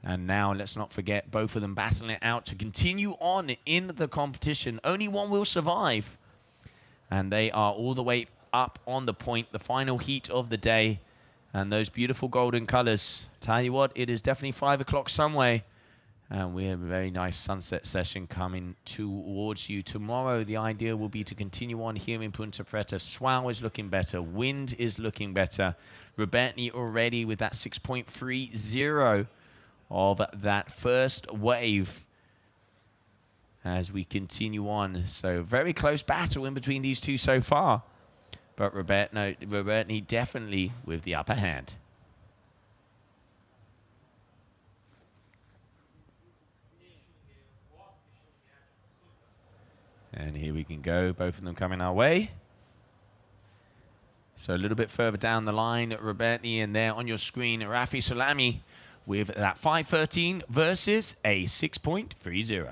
And now let's not forget both of them battling it out to continue on in the competition. Only one will survive. And they are all the way up on the point, the final heat of the day. And those beautiful golden colors. Tell you what, it is definitely 5 o'clock somewhere. And we have a very nice sunset session coming towards you. Tomorrow, the idea will be to continue on here in Punta Preta. Swell is looking better. Wind is looking better. Robertni already with that 6.30 of that first wave as we continue on. So very close battle in between these two so far. But Robertni definitely with the upper hand. And here we can go, both of them coming our way. So a little bit further down the line, Robertni, and there on your screen, Rafi Solami with that 5.13 versus a 6.30.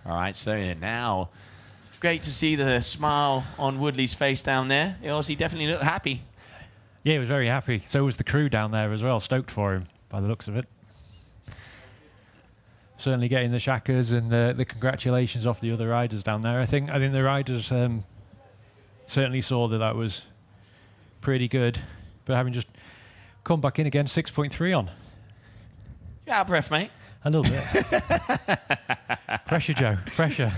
All right, so now, great to see the smile on Woodley's face down there. He definitely looked happy. Yeah, he was very happy. So was the crew down there as well, stoked for him by the looks of it. Certainly getting the shackers and the congratulations off the other riders down there. I think the riders certainly saw that was pretty good, but having just come back in again, 6.3 on. You're out of breath, mate. A little bit. Pressure, Joe. Pressure.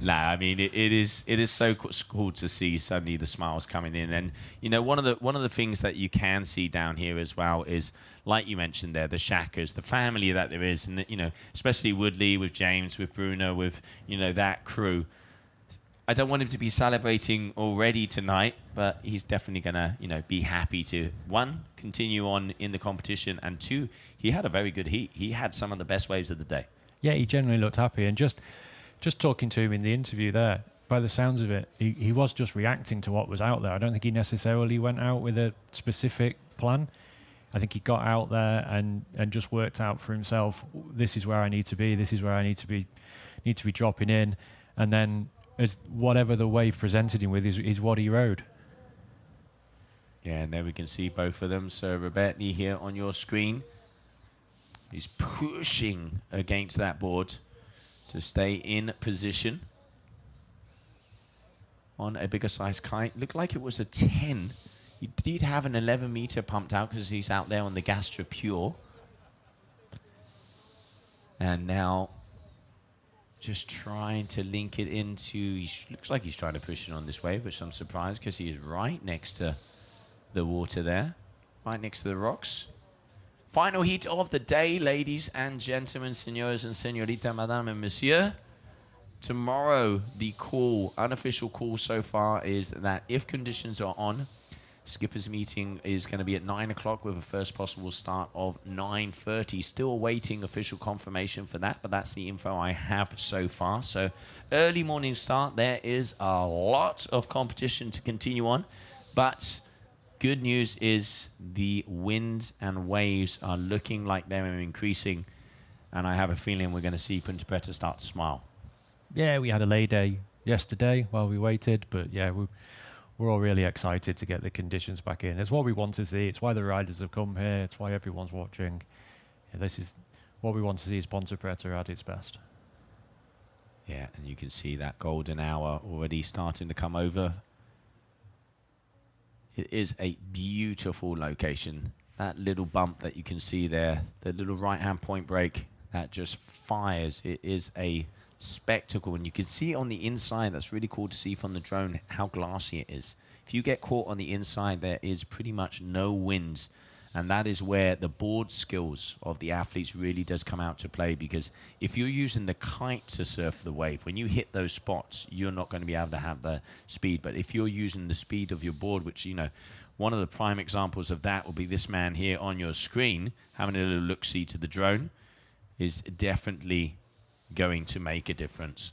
Nah, I mean it is so cool to see suddenly the smiles coming in, and you know one of the things that you can see down here as well is, like you mentioned there, the shackers, the family that there is, and especially Woodley with James, with Bruno, with that crew. I don't want him to be celebrating already tonight, but he's definitely gonna be happy to, 1, continue on in the competition, and 2, he had a very good heat. He had some of the best waves of the day. Yeah, he generally looked happy, and just talking to him in the interview there, by the sounds of it, he was just reacting to what was out there. I don't think he necessarily went out with a specific plan. I think he got out there and just worked out for himself, this is where I need to be, this is where I need to be dropping in, and then as whatever the wave presented him with is what he rode. Yeah, and there we can see both of them. So Robertni here on your screen. He's pushing against that board to stay in position on a bigger size kite. Looked like it was a 10. He did have an 11 meter pumped out because he's out there on the Gastra Pure. And now just trying to link it into, looks like he's trying to push it on this wave, which I'm surprised because he is right next to the water there, right next to the rocks. Final heat of the day, ladies and gentlemen, senores and senorita, madame and monsieur. Tomorrow, the call, unofficial call so far is that if conditions are on, Skipper's meeting is going to be at 9 o'clock with a first possible start of 9:30. Still awaiting official confirmation for that, but that's the info I have so far. So early morning start. There is a lot of competition to continue on, but good news is the winds and waves are looking like they're increasing, and I have a feeling we're going to see Punta Preta start to smile. Yeah, we had a lay day yesterday while we waited, but yeah, we're all really excited to get the conditions back in. It's what we want to see. It's why the riders have come here. It's why everyone's watching. Yeah, this is what we want to see is Ponte Preta at its best. Yeah, and you can see that golden hour already starting to come over. It is a beautiful location. That little bump that you can see there, the little right-hand point break, that just fires. It is a spectacle, and you can see on the inside. That's really cool to see from the drone how glassy it is. If you get caught on the inside, there is pretty much no wind, and that is where the board skills of the athletes really does come out to play, because if you're using the kite to surf the wave, when you hit those spots, you're not going to be able to have the speed. But if you're using the speed of your board, which, you know, one of the prime examples of that will be this man here on your screen, having a little look-see to the drone, is definitely going to make a difference.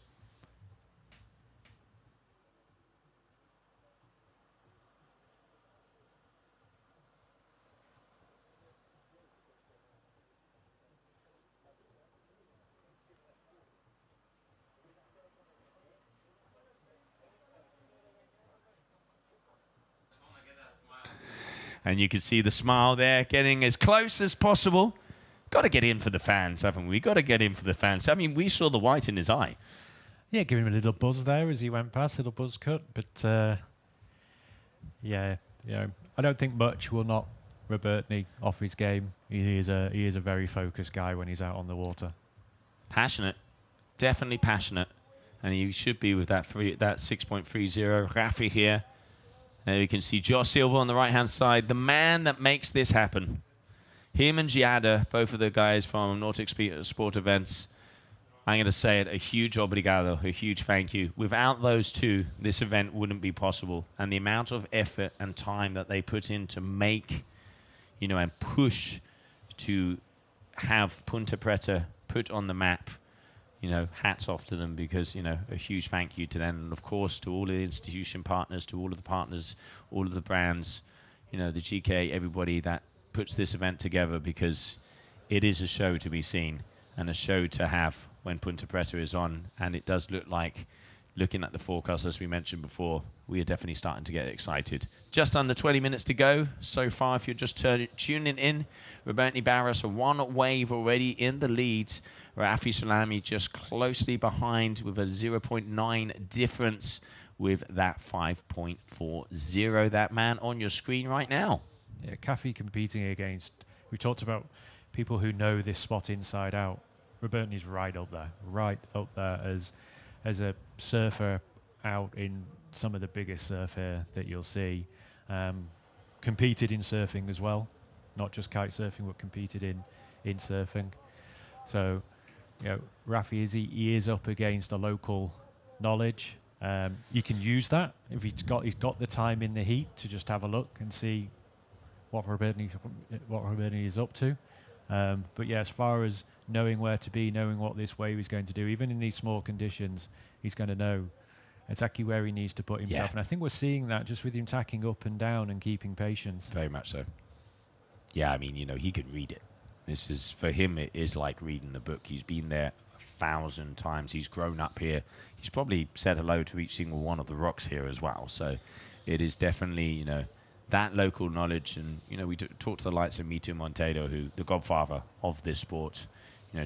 And you can see the smile there, getting as close as possible. Got to get in for the fans, haven't we? Got to get in for the fans. I mean, we saw the white in his eye. Yeah, giving him a little buzz there as he went past, little buzz cut. But yeah, you know, I don't think much will knock Robertni off his game. He is a very focused guy when he's out on the water. Passionate, definitely passionate, and he should be with that 6.30. Rafi here. There you can see Josh Silva on the right-hand side, the man that makes this happen. Him and Giada, both of the guys from Nautic Sport Events, I'm going to say it, a huge obrigado, a huge thank you. Without those two, this event wouldn't be possible. And the amount of effort and time that they put in to make, you know, and push to have Punta Preta put on the map, you know, hats off to them, because, you know, a huge thank you to them. And, of course, to all the institution partners, to all of the partners, all of the brands, you know, the GKA, everybody that puts this event together, because it is a show to be seen and a show to have when Punta Preta is on. And it does look like, looking at the forecast, as we mentioned before, we are definitely starting to get excited. Just under 20 minutes to go so far. If you're just tuning in, Robertni Barros, one wave already in the lead. Rafi Salami just closely behind with a 0.9 difference with that 5.40. That man on your screen right now. Yeah, Kafi competing against, we talked about people who know this spot inside out. Robertni's right up there as a surfer out in some of the biggest surf here that you'll see. Competed in surfing as well, not just kite surfing, but competed in surfing. So, you know, Rafi he is up against a local knowledge. You can use that if he's got the time in the heat to just have a look and see what Robertni is up to. But yeah, as far as knowing where to be, knowing what this wave is going to do, even in these small conditions, he's going to know exactly where he needs to put himself. Yeah. And I think we're seeing that just with him tacking up and down and keeping patience. Very much so. Yeah, I mean, you know, he can read it. This is, for him, it is like reading a book. He's been there 1,000 times. He's grown up here. He's probably said hello to each single one of the rocks here as well. So it is definitely, you know, that local knowledge. And, we talked to the likes of Mito Monteiro, who the godfather of this sport,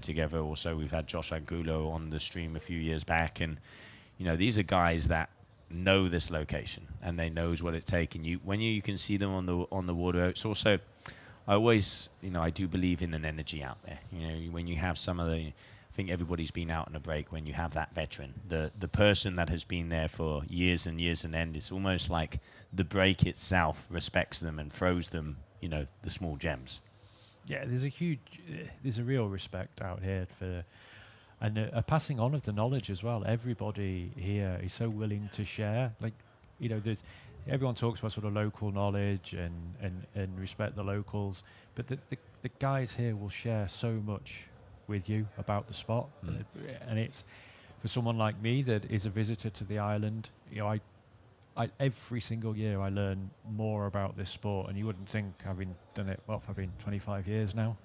together. Also, we've had Josh Angulo on the stream a few years back. And, these are guys that know this location and they knows what it takes. And when you can see them on the water, it's also, I always, I do believe in an energy out there. When you have some of the, I think everybody's been out on a break. When you have that veteran, the person that has been there for years and years and end, it's almost like the break itself respects them and throws them, the small gems. Yeah, there's a real respect out here and a passing on of the knowledge as well. Everybody here is so willing to share. Like, everyone talks about sort of local knowledge and respect the locals, but the guys here will share so much with you about the spot. And it's, for someone like me that is a visitor to the island, I every single year I learn more about this sport, and you wouldn't think, having done it, I've been 25 years now,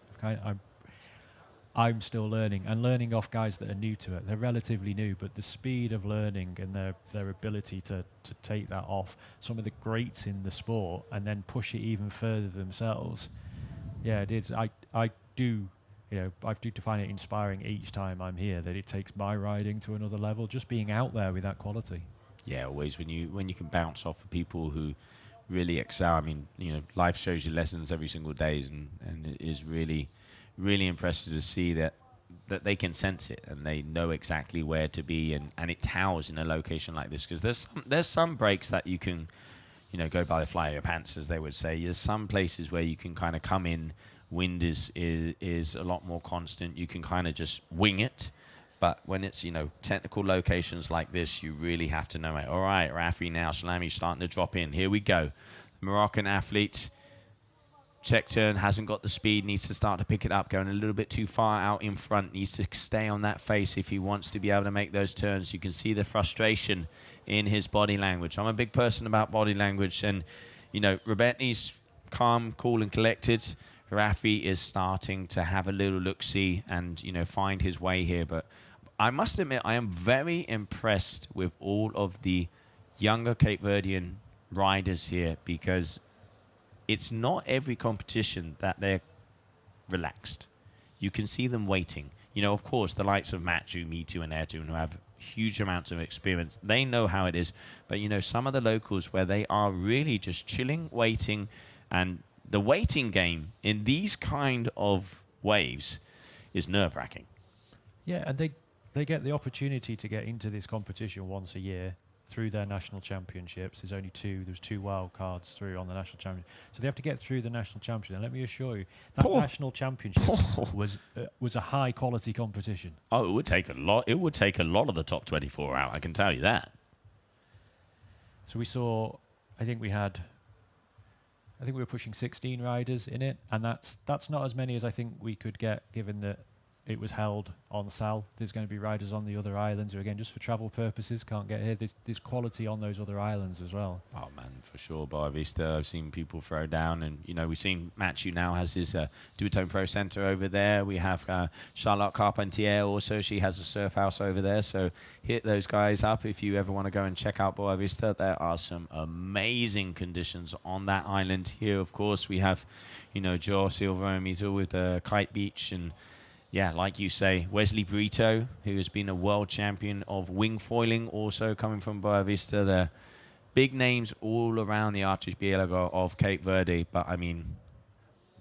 I'm still learning off guys that are new to it. They're relatively new, but the speed of learning and their ability to take that off some of the greats in the sport and then push it even further themselves. Yeah, it is. I do find it inspiring each time I'm here that it takes my riding to another level, just being out there with that quality. Yeah, always when you can bounce off of people who really excel. I mean, life shows you lessons every single day, and it is really, really impressive to see that they can sense it and they know exactly where to be, and it towers in a location like this, because there's some breaks that you can, go by the fly of your pants, as they would say. There's some places where you can kind of come in, wind is a lot more constant. You can kind of just wing it. But when it's, technical locations like this, you really have to know it. All right, Rafi now, Salami's starting to drop in. Here we go. The Moroccan athlete, check turn, hasn't got the speed, needs to start to pick it up, going a little bit too far out in front, needs to stay on that face if he wants to be able to make those turns. You can see the frustration in his body language. I'm a big person about body language, and, Robertni's calm, cool, and collected. Rafi is starting to have a little look-see and, find his way here. But I must admit, I am very impressed with all of the younger Cape Verdean riders here, because it's not every competition that they're relaxed. You can see them waiting. Of course, the likes of Matthew, Mitu, and Ertun, who have huge amounts of experience, they know how it is. But, some of the locals where they are really just chilling, waiting, and the waiting game in these kind of waves is nerve-wracking. Yeah, and they get the opportunity to get into this competition once a year through their national championships. There's two wild cards through on the national championship. So they have to get through the national championship. And let me assure you, that national championship was a high-quality competition. Oh, it would take a lot. It would take a lot of the top 24 out, I can tell you that. So I think we were pushing 16 riders in it, and that's not as many as I think we could get, given that it was held on Sal. There's going to be riders on the other islands who, again, just for travel purposes, can't get here. There's quality on those other islands as well. Oh, man, for sure. Boa Vista, I've seen people throw down, and, we've seen Matthew now has his Duotone Pro Center over there. We have Charlotte Carpentier also. She has a surf house over there. So hit those guys up if you ever want to go and check out Boa Vista. There are some amazing conditions on that island. Here, of course, we have, Joe Silva and Mito with the Kite Beach, and yeah, like you say, Wesley Brito, who has been a world champion of wing foiling, also coming from Boa Vista. The big names all around the archipelago of Cape Verde. But, I mean,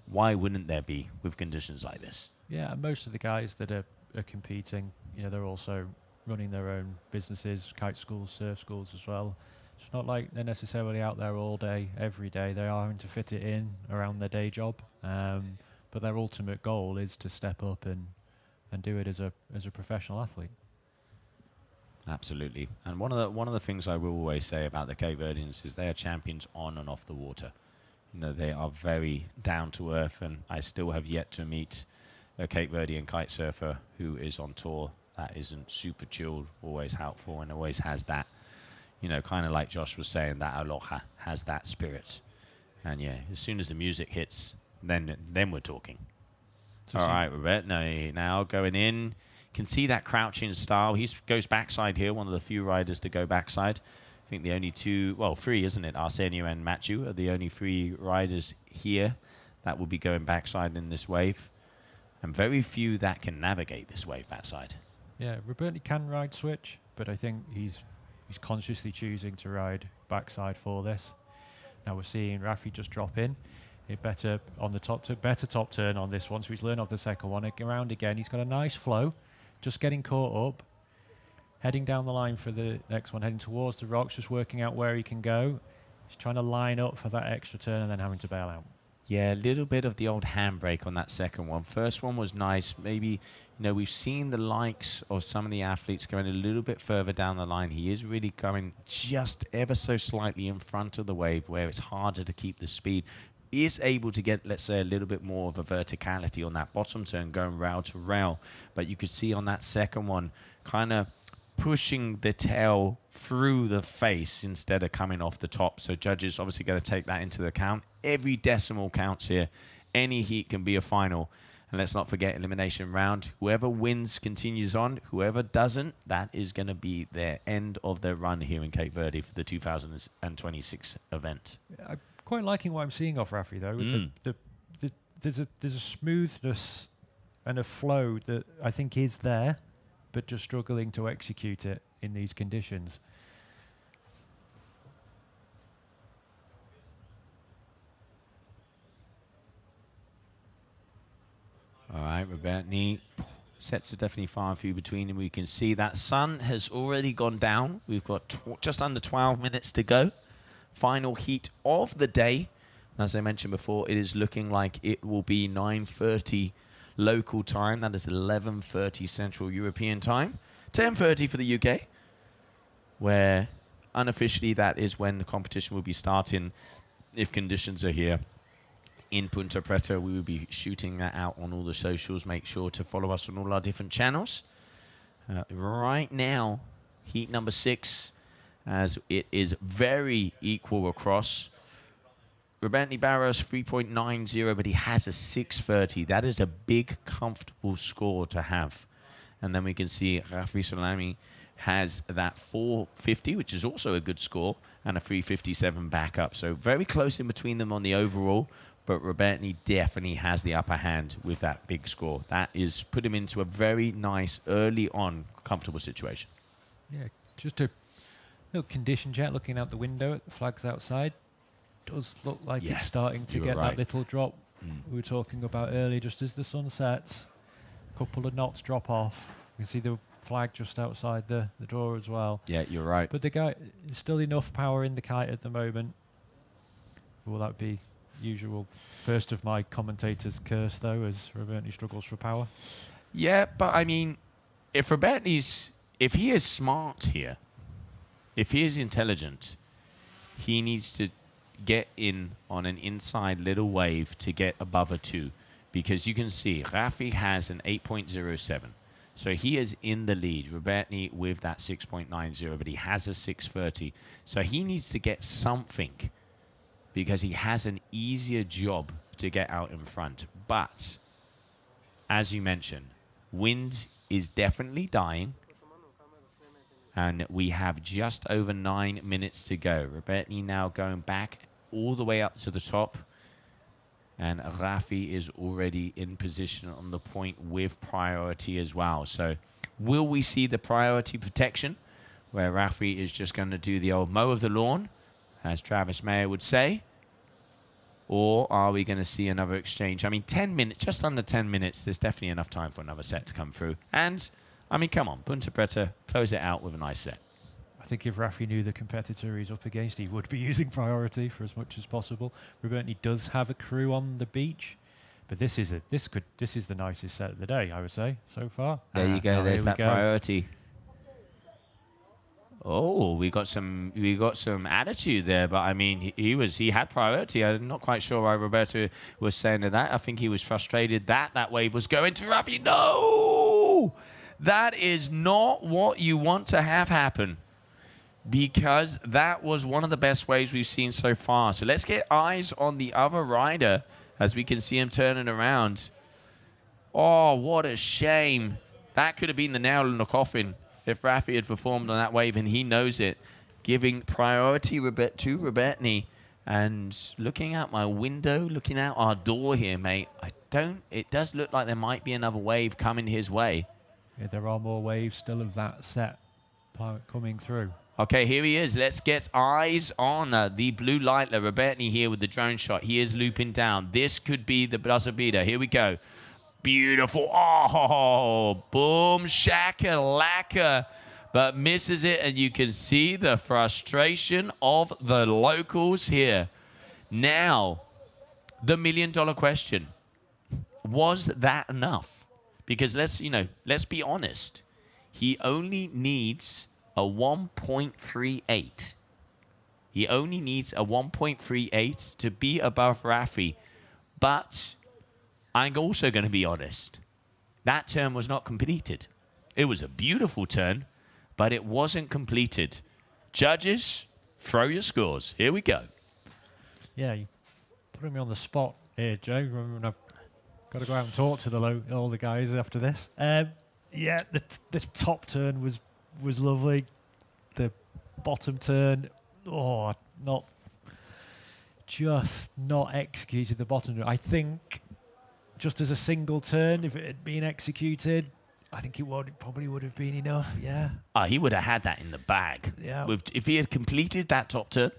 why wouldn't there be with conditions like this? Yeah, and most of the guys that are competing, they're also running their own businesses, kite schools, surf schools as well. It's not like they're necessarily out there all day, every day. They are having to fit it in around their day job. But their ultimate goal is to step up and do it as a professional athlete. Absolutely. And one of the things I will always say about the Cape Verdeans is they are champions on and off the water. They are very down to earth, and I still have yet to meet a Cape Verdean kite surfer who is on tour that isn't super chilled, always helpful, and always has that, kind of like Josh was saying, that aloha, has that spirit. And yeah, as soon as the music hits, then we're talking. So all right, Robert. Now going in, can see that crouching style. He goes backside here, one of the few riders to go backside. I think the only two, well, three, isn't it? Arsenio and Matthew are the only three riders here that will be going backside in this wave. And very few that can navigate this wave backside. Yeah, Roberti can ride switch, but I think he's consciously choosing to ride backside for this. Now we're seeing Rafi just drop in. It better on the better top turn on this one, so he's learned off the second one. Around again, he's got a nice flow, just getting caught up. Heading down the line for the next one, heading towards the rocks, just working out where he can go. He's trying to line up for that extra turn and then having to bail out. Yeah, a little bit of the old handbrake on that second one. First one was nice. Maybe, we've seen the likes of some of the athletes going a little bit further down the line. He is really going just ever so slightly in front of the wave where it's harder to keep the speed. He is able to get, let's say, a little bit more of a verticality on that bottom turn going rail to rail. But you could see on that second one, kind of pushing the tail through the face instead of coming off the top. So judges obviously going to take that into account. Every decimal counts here. Any heat can be a final. And let's not forget elimination round. Whoever wins continues on. Whoever doesn't, that is going to be their end of their run here in Cape Verde for the 2026 event. I'm quite liking what I'm seeing off Rafi, though. With there's a smoothness and a flow that I think is there, but just struggling to execute it in these conditions. All right, Roberti. Sets are definitely far and few between them. We can see that sun has already gone down. We've got just under 12 minutes to go. Final heat of the day. As I mentioned before, it is looking like it will be 9:30 local time. That is 11:30 Central European time. 10:30 for the UK, where unofficially that is when the competition will be starting if conditions are here. In Punta Preta, we will be shooting that out on all the socials. Make sure to follow us on all our different channels. Right now, heat number 6, as it is very equal across. Roberti Barros 3.90, but he has a 630. That is a big, comfortable score to have. And then we can see Rafi Salami has that 450, which is also a good score, and a 357 backup. So very close in between them on the overall, but Roberti definitely has the upper hand with that big score. That is put him into a very nice, early on, comfortable situation. Yeah, just a little condition check, looking out the window at the flags outside. Does look like it's starting to get that little drop we were talking about earlier, just as the sun sets. A couple of knots drop off. You can see the flag just outside the door as well. Yeah, you're right. But the guy, there's still enough power in the kite at the moment. Will that be usual first of my commentator's curse, though, as Roberti struggles for power? Yeah, but I mean, if he is smart here, if he is intelligent, he needs to get in on an inside little wave to get above a 2, because you can see Rafi has an 8.07, so he is in the lead. Roberti with that 6.90, but he has a 630, so he needs to get something because he has an easier job to get out in front. But as you mentioned, wind is definitely dying. And we have just over 9 minutes to go. Roberti now going back all the way up to the top. And Rafi is already in position on the point with priority as well. So will we see the priority protection, where Rafi is just going to do the old mow of the lawn, as Travis Mayer would say? Or are we going to see another exchange? I mean, 10 minutes, just under 10 minutes, there's definitely enough time for another set to come through. And I mean, come on, Punta Preta, close it out with a nice set. I think if Rafi knew the competitor he's up against, he would be using priority for as much as possible. Roberti does have a crew on the beach, but this is the nicest set of the day, I would say, so far. There you go. There's that priority. Oh, we got some attitude there, but I mean, he had priority. I'm not quite sure why Roberto was saying that. I think he was frustrated that wave was going to Rafi. No! That is not what you want to have happen, because that was one of the best waves we've seen so far. So let's get eyes on the other rider as we can see him turning around. Oh, what a shame. That could have been the nail in the coffin if Rafi had performed on that wave, and he knows it. giving priority to Robertny. And looking out my window, looking out our door here, mate, it does look like there might be another wave coming his way. Yeah, there are more waves still of that set coming through. Okay, here he is. Let's get eyes on the blue lightler. Robertny here with the drone shot. He is looping down. This could be the buzzer beater. Here we go. Beautiful. Oh, boom, shaka-laka. But misses it, and you can see the frustration of the locals here. Now, the million-dollar question. Was that enough? Because let's be honest. He only needs a 1.38. He only needs a 1.38 to be above Rafi. But I'm also going to be honest. That turn was not completed. It was a beautiful turn, but it wasn't completed. Judges, throw your scores. Here we go. Yeah, you putting me on the spot here, Joe. Remember when I've got to go out and talk to all the guys after this. Yeah, the top turn was lovely. The bottom turn, not executed the bottom turn. I think just as a single turn, if it had been executed, I think it probably would have been enough, yeah. He would have had that in the bag. Yeah. If he had completed that top turn,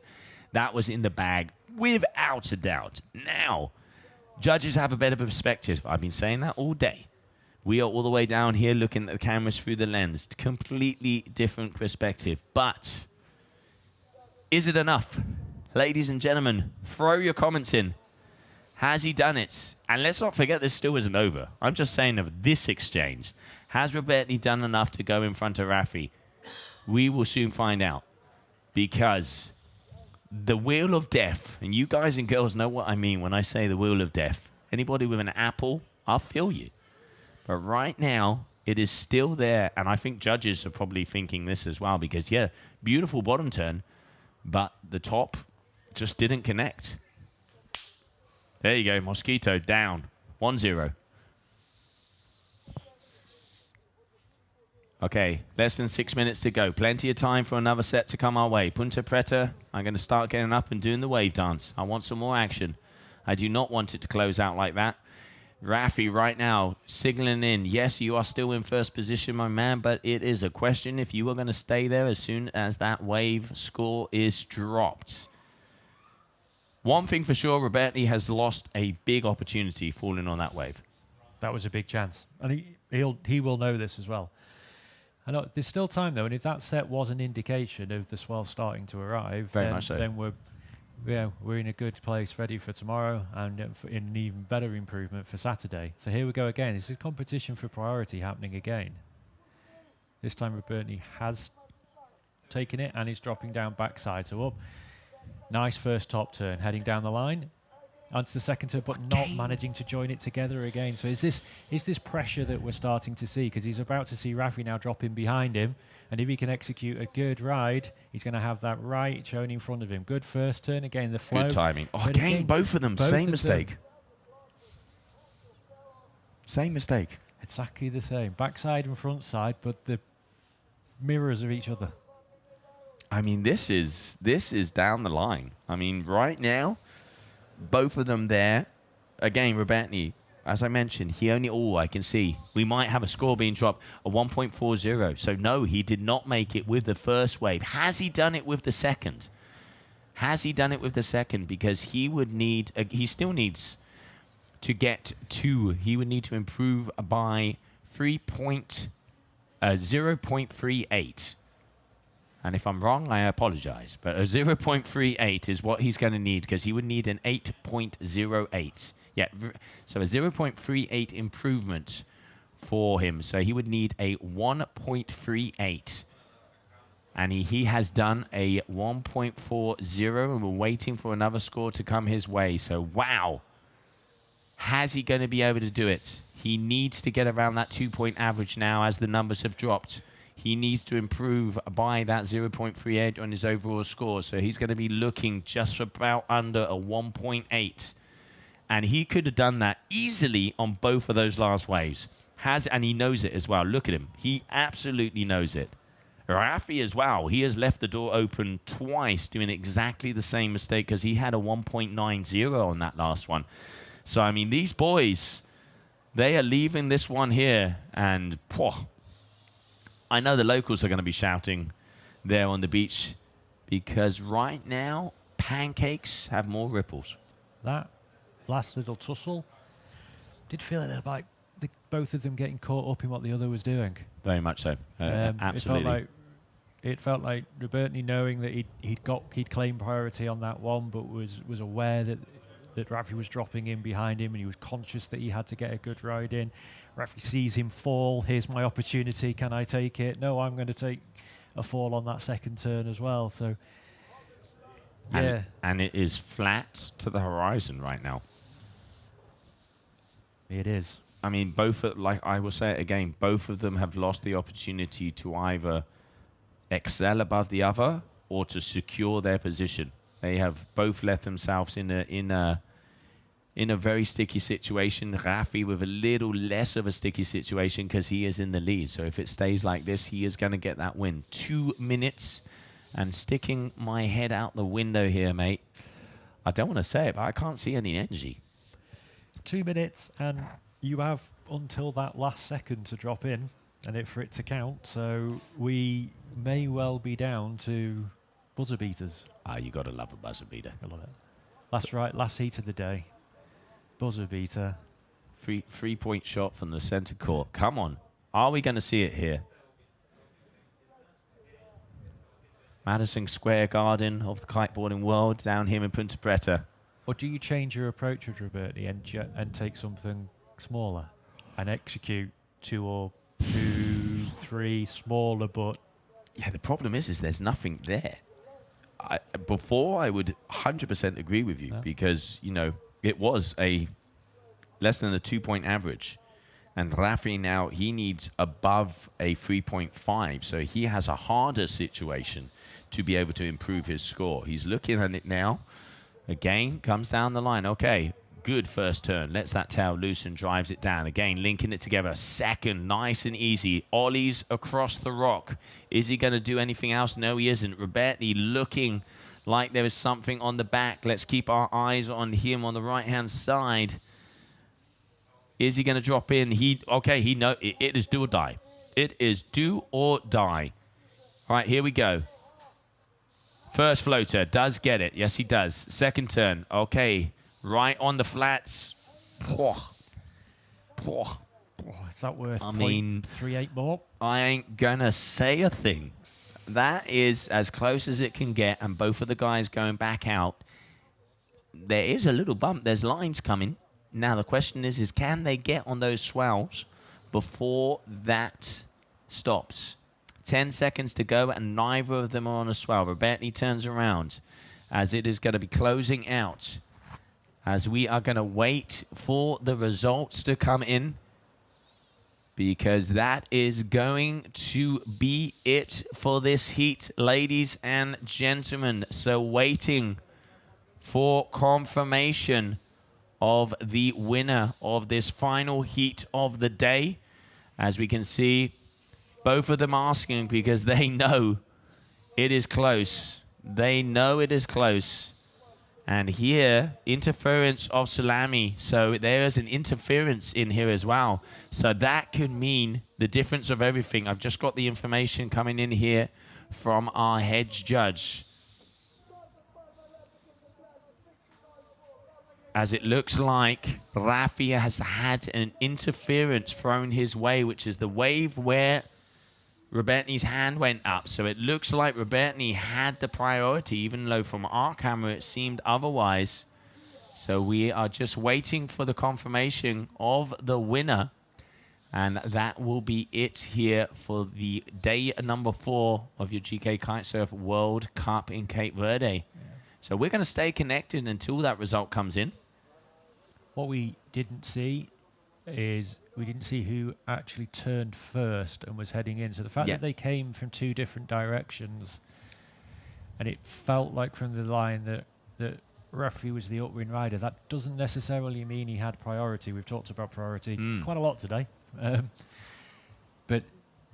that was in the bag without a doubt. Now, judges have a better perspective. I've been saying that all day. We are all the way down here looking at the cameras through the lens. Completely different perspective. But is it enough? Ladies and gentlemen, throw your comments in. Has he done it? And let's not forget this still isn't over. I'm just saying of this exchange. Has Robertny done enough to go in front of Rafi? We will soon find out. Because the wheel of death, and you guys and girls know what I mean when I say the wheel of death. Anybody with an apple, I'll feel you. But right now, it is still there, and I think judges are probably thinking this as well because, yeah, beautiful bottom turn, but the top just didn't connect. There you go, Mosquito down, 1-0. Okay, less than 6 minutes to go. Plenty of time for another set to come our way. Punta Preta, I'm going to start getting up and doing the wave dance. I want some more action. I do not want it to close out like that. Rafi right now signaling in. Yes, you are still in first position, my man, but it is a question if you are going to stay there as soon as that wave score is dropped. One thing for sure, Robertny has lost a big opportunity falling on that wave. That was a big chance. And he will know this as well. I know there's still time, though, and if that set was an indication of the swell starting to arrive, then we're in a good place ready for tomorrow and in an even better improvement for Saturday. So here we go again. This is competition for priority happening again. This time Robertny has taken it and is dropping down backside. So up. Nice first top turn, heading down the line. Onto the second turn, but not managing to join it together again. So is this pressure that we're starting to see? Because he's about to see Rafi now dropping behind him. And if he can execute a good ride, he's going to have that right shown in front of him. Good first turn. Again, the flow. Good timing. Oh, again, both of them. Same mistake. Same mistake. Exactly the same. Backside and front side, but the mirrors of each other. I mean, this is down the line. I mean, right now, both of them there. Again, Robertny, as I mentioned, he only, I can see, we might have a score being dropped, a 1.40. So, no, he did not make it with the first wave. Has he done it with the second? Has he done it with the second? Because he would need, he still needs to get to, he would need to improve by 0.38. And if I'm wrong, I apologize. But a 0.38 is what he's going to need because he would need an 8.08. Yeah, so a 0.38 improvement for him. So he would need a 1.38. And he has done a 1.40, and we're waiting for another score to come his way. So, wow. Has he going to be able to do it? He needs to get around that 2-point average now as the numbers have dropped. He needs to improve by that 0.38 on his overall score. So he's going to be looking just about under a 1.8. And he could have done that easily on both of those last waves. And he knows it as well. Look at him. He absolutely knows it. Rafi as well. He has left the door open twice, doing exactly the same mistake because he had a 1.90 on that last one. So, I mean, these boys, they are leaving this one here. And I know the locals are going to be shouting there on the beach because right now, pancakes have more ripples. That last little tussle did feel a little like both of them getting caught up in what the other was doing. Very much so. Absolutely. It felt like Robertini, knowing that he'd claimed priority on that one, but was aware that Rafi was dropping in behind him, and he was conscious that he had to get a good ride in. Rafi sees him fall. Here's my opportunity. Can I take it? No, I'm going to take a fall on that second turn as well. So, yeah. And it is flat to the horizon right now. It is. I mean, both, like I will say it again, both of them have lost the opportunity to either excel above the other or to secure their position. They have both left themselves in a very sticky situation. Rafi with a little less of a sticky situation because he is in the lead. So if it stays like this, he is going to get that win. 2 minutes, and sticking my head out the window here, mate. I don't want to say it, but I can't see any energy. 2 minutes, and you have until that last second to drop in and for it to count. So we may well be down to buzzer beaters. You got to love a buzzer beater. I love it. Last heat of the day. Buzzer beater. Three-point shot from the center court. Come on. Are we going to see it here? Madison Square Garden of the kiteboarding world down here in Punta Preta. Or do you change your approach with Roberti and take something smaller and execute 2 or 3 smaller, but... Yeah, the problem is there's nothing there. Before, I would 100% agree with you because, you know, it was a less than a 2-point average. And Rafi now, he needs above a 3.5. So he has a harder situation to be able to improve his score. He's looking at it now. Again, comes down the line. Okay, good first turn. Lets that tail loose and drives it down. Again, linking it together. Second, nice and easy. Ollies across the rock. Is he going to do anything else? No, he isn't. Roberti looking like there is something on the back. Let's keep our eyes on him on the right-hand side. Is he going to drop in? He knows it is do or die. It is do or die. All right, here we go. First floater does get it. Yes, he does. Second turn. Okay. Right on the flats. Is that worth 0.38 more? I ain't going to say a thing. That is as close as it can get, and both of the guys going back out. There is a little bump. There's lines coming. Now, the question is can they get on those swells before that stops? 10 seconds to go, and neither of them are on a swell. Roberti turns around as it is going to be closing out, as we are going to wait for the results to come in, because that is going to be it for this heat, ladies and gentlemen. So waiting for confirmation of the winner of this final heat of the day. As we can see, both of them asking because they know it is close. They know it is close. And here, interference of salami. So there is an interference in here as well. So that could mean the difference of everything. I've just got the information coming in here from our head judge. As it looks like Rafi has had an interference thrown his way, which is the wave where Robertini's hand went up. So it looks like Robertini had the priority, even though from our camera it seemed otherwise. So we are just waiting for the confirmation of the winner. And that will be it here for the day number 4 of your GKA Kite-Surf World Cup in Cape Verde. Yeah. So we're going to stay connected until that result comes in. What we didn't see is we didn't see who actually turned first and was heading in. So the fact that they came from 2 different directions, and it felt like from the line that Rafi was the upwind rider, that doesn't necessarily mean he had priority. We've talked about priority quite a lot today. But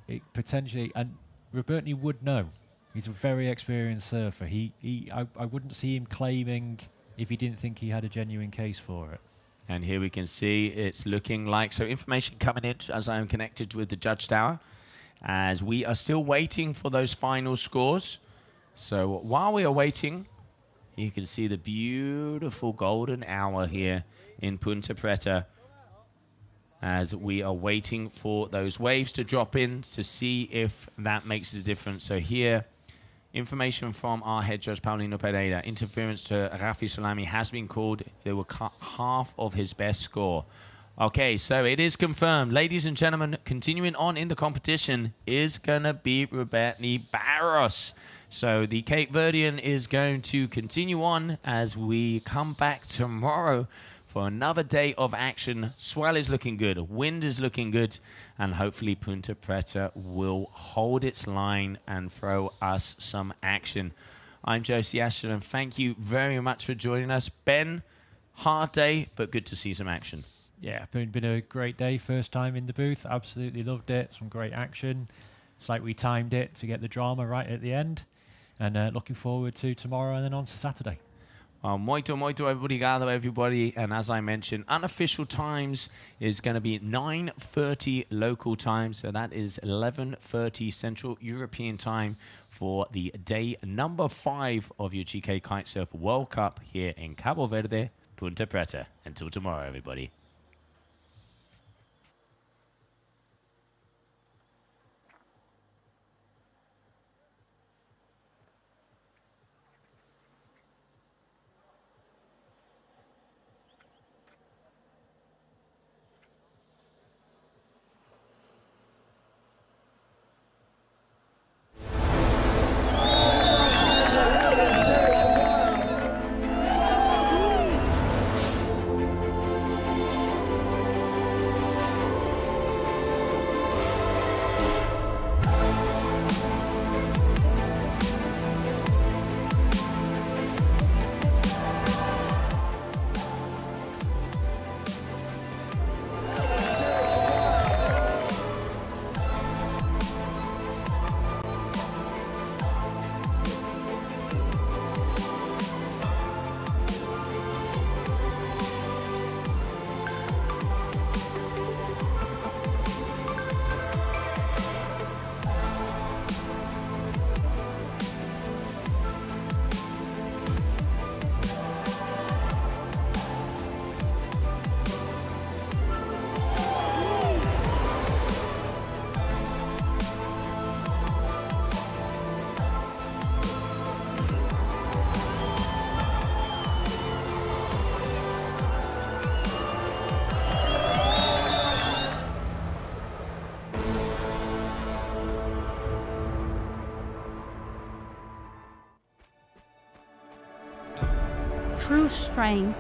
it potentially, and Robertney would know. He's a very experienced surfer. I wouldn't see him claiming if he didn't think he had a genuine case for it. And here we can see it's looking like, so information coming in as I am connected with the judge tower, as we are still waiting for those final scores. So while we are waiting, you can see the beautiful golden hour here in Punta Preta, as we are waiting for those waves to drop in to see if that makes a difference. So here, information from our head judge, Paulino Pereira. Interference to Rafi Salami has been called. They will cut half of his best score. Okay, so it is confirmed. Ladies and gentlemen, continuing on in the competition is going to be Robertney Barros. So the Cape Verdean is going to continue on as we come back tomorrow for another day of action. Swell is looking good, wind is looking good, and hopefully Punta Preta will hold its line and throw us some action. I'm Josie Ashton, and thank you very much for joining us. Ben, hard day, but good to see some action. Yeah, been a great day. First time in the booth. Absolutely loved it. Some great action. It's like we timed it to get the drama right at the end. And looking forward to tomorrow and then on to Saturday. Muito obrigado, everybody. And as I mentioned, unofficial times is going to be 9:30 local time. So that is 11:30 Central European time for the day number 5 of your GKA Kite-Surf World Cup here in Cabo Verde, Punta Preta. Until tomorrow, everybody. True strength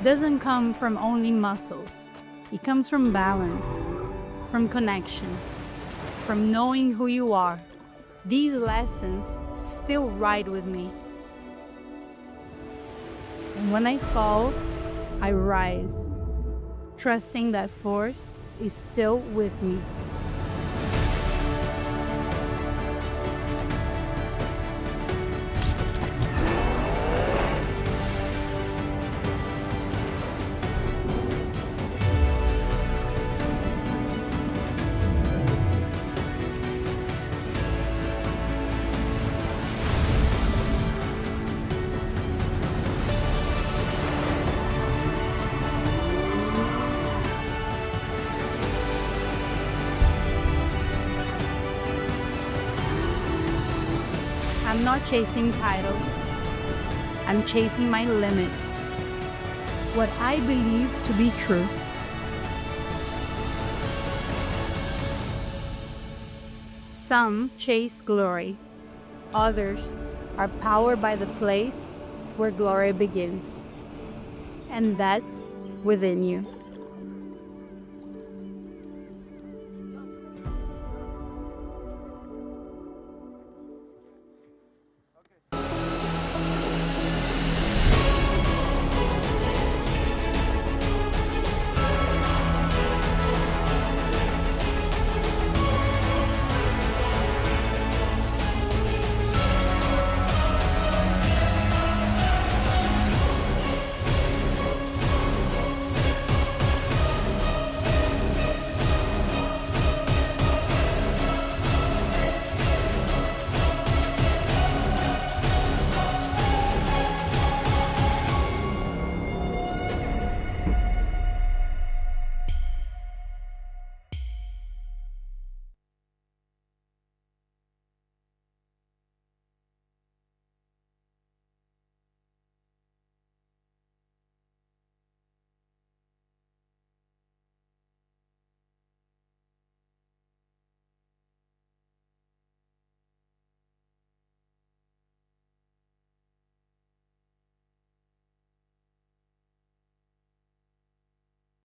doesn't come from only muscles. It comes from balance, from connection, from knowing who you are. These lessons still ride with me. And when I fall, I rise, trusting that force is still with me. I'm not chasing titles. I'm chasing my limits. What I believe to be true. Some chase glory. Others are powered by the place where glory begins. And that's within you.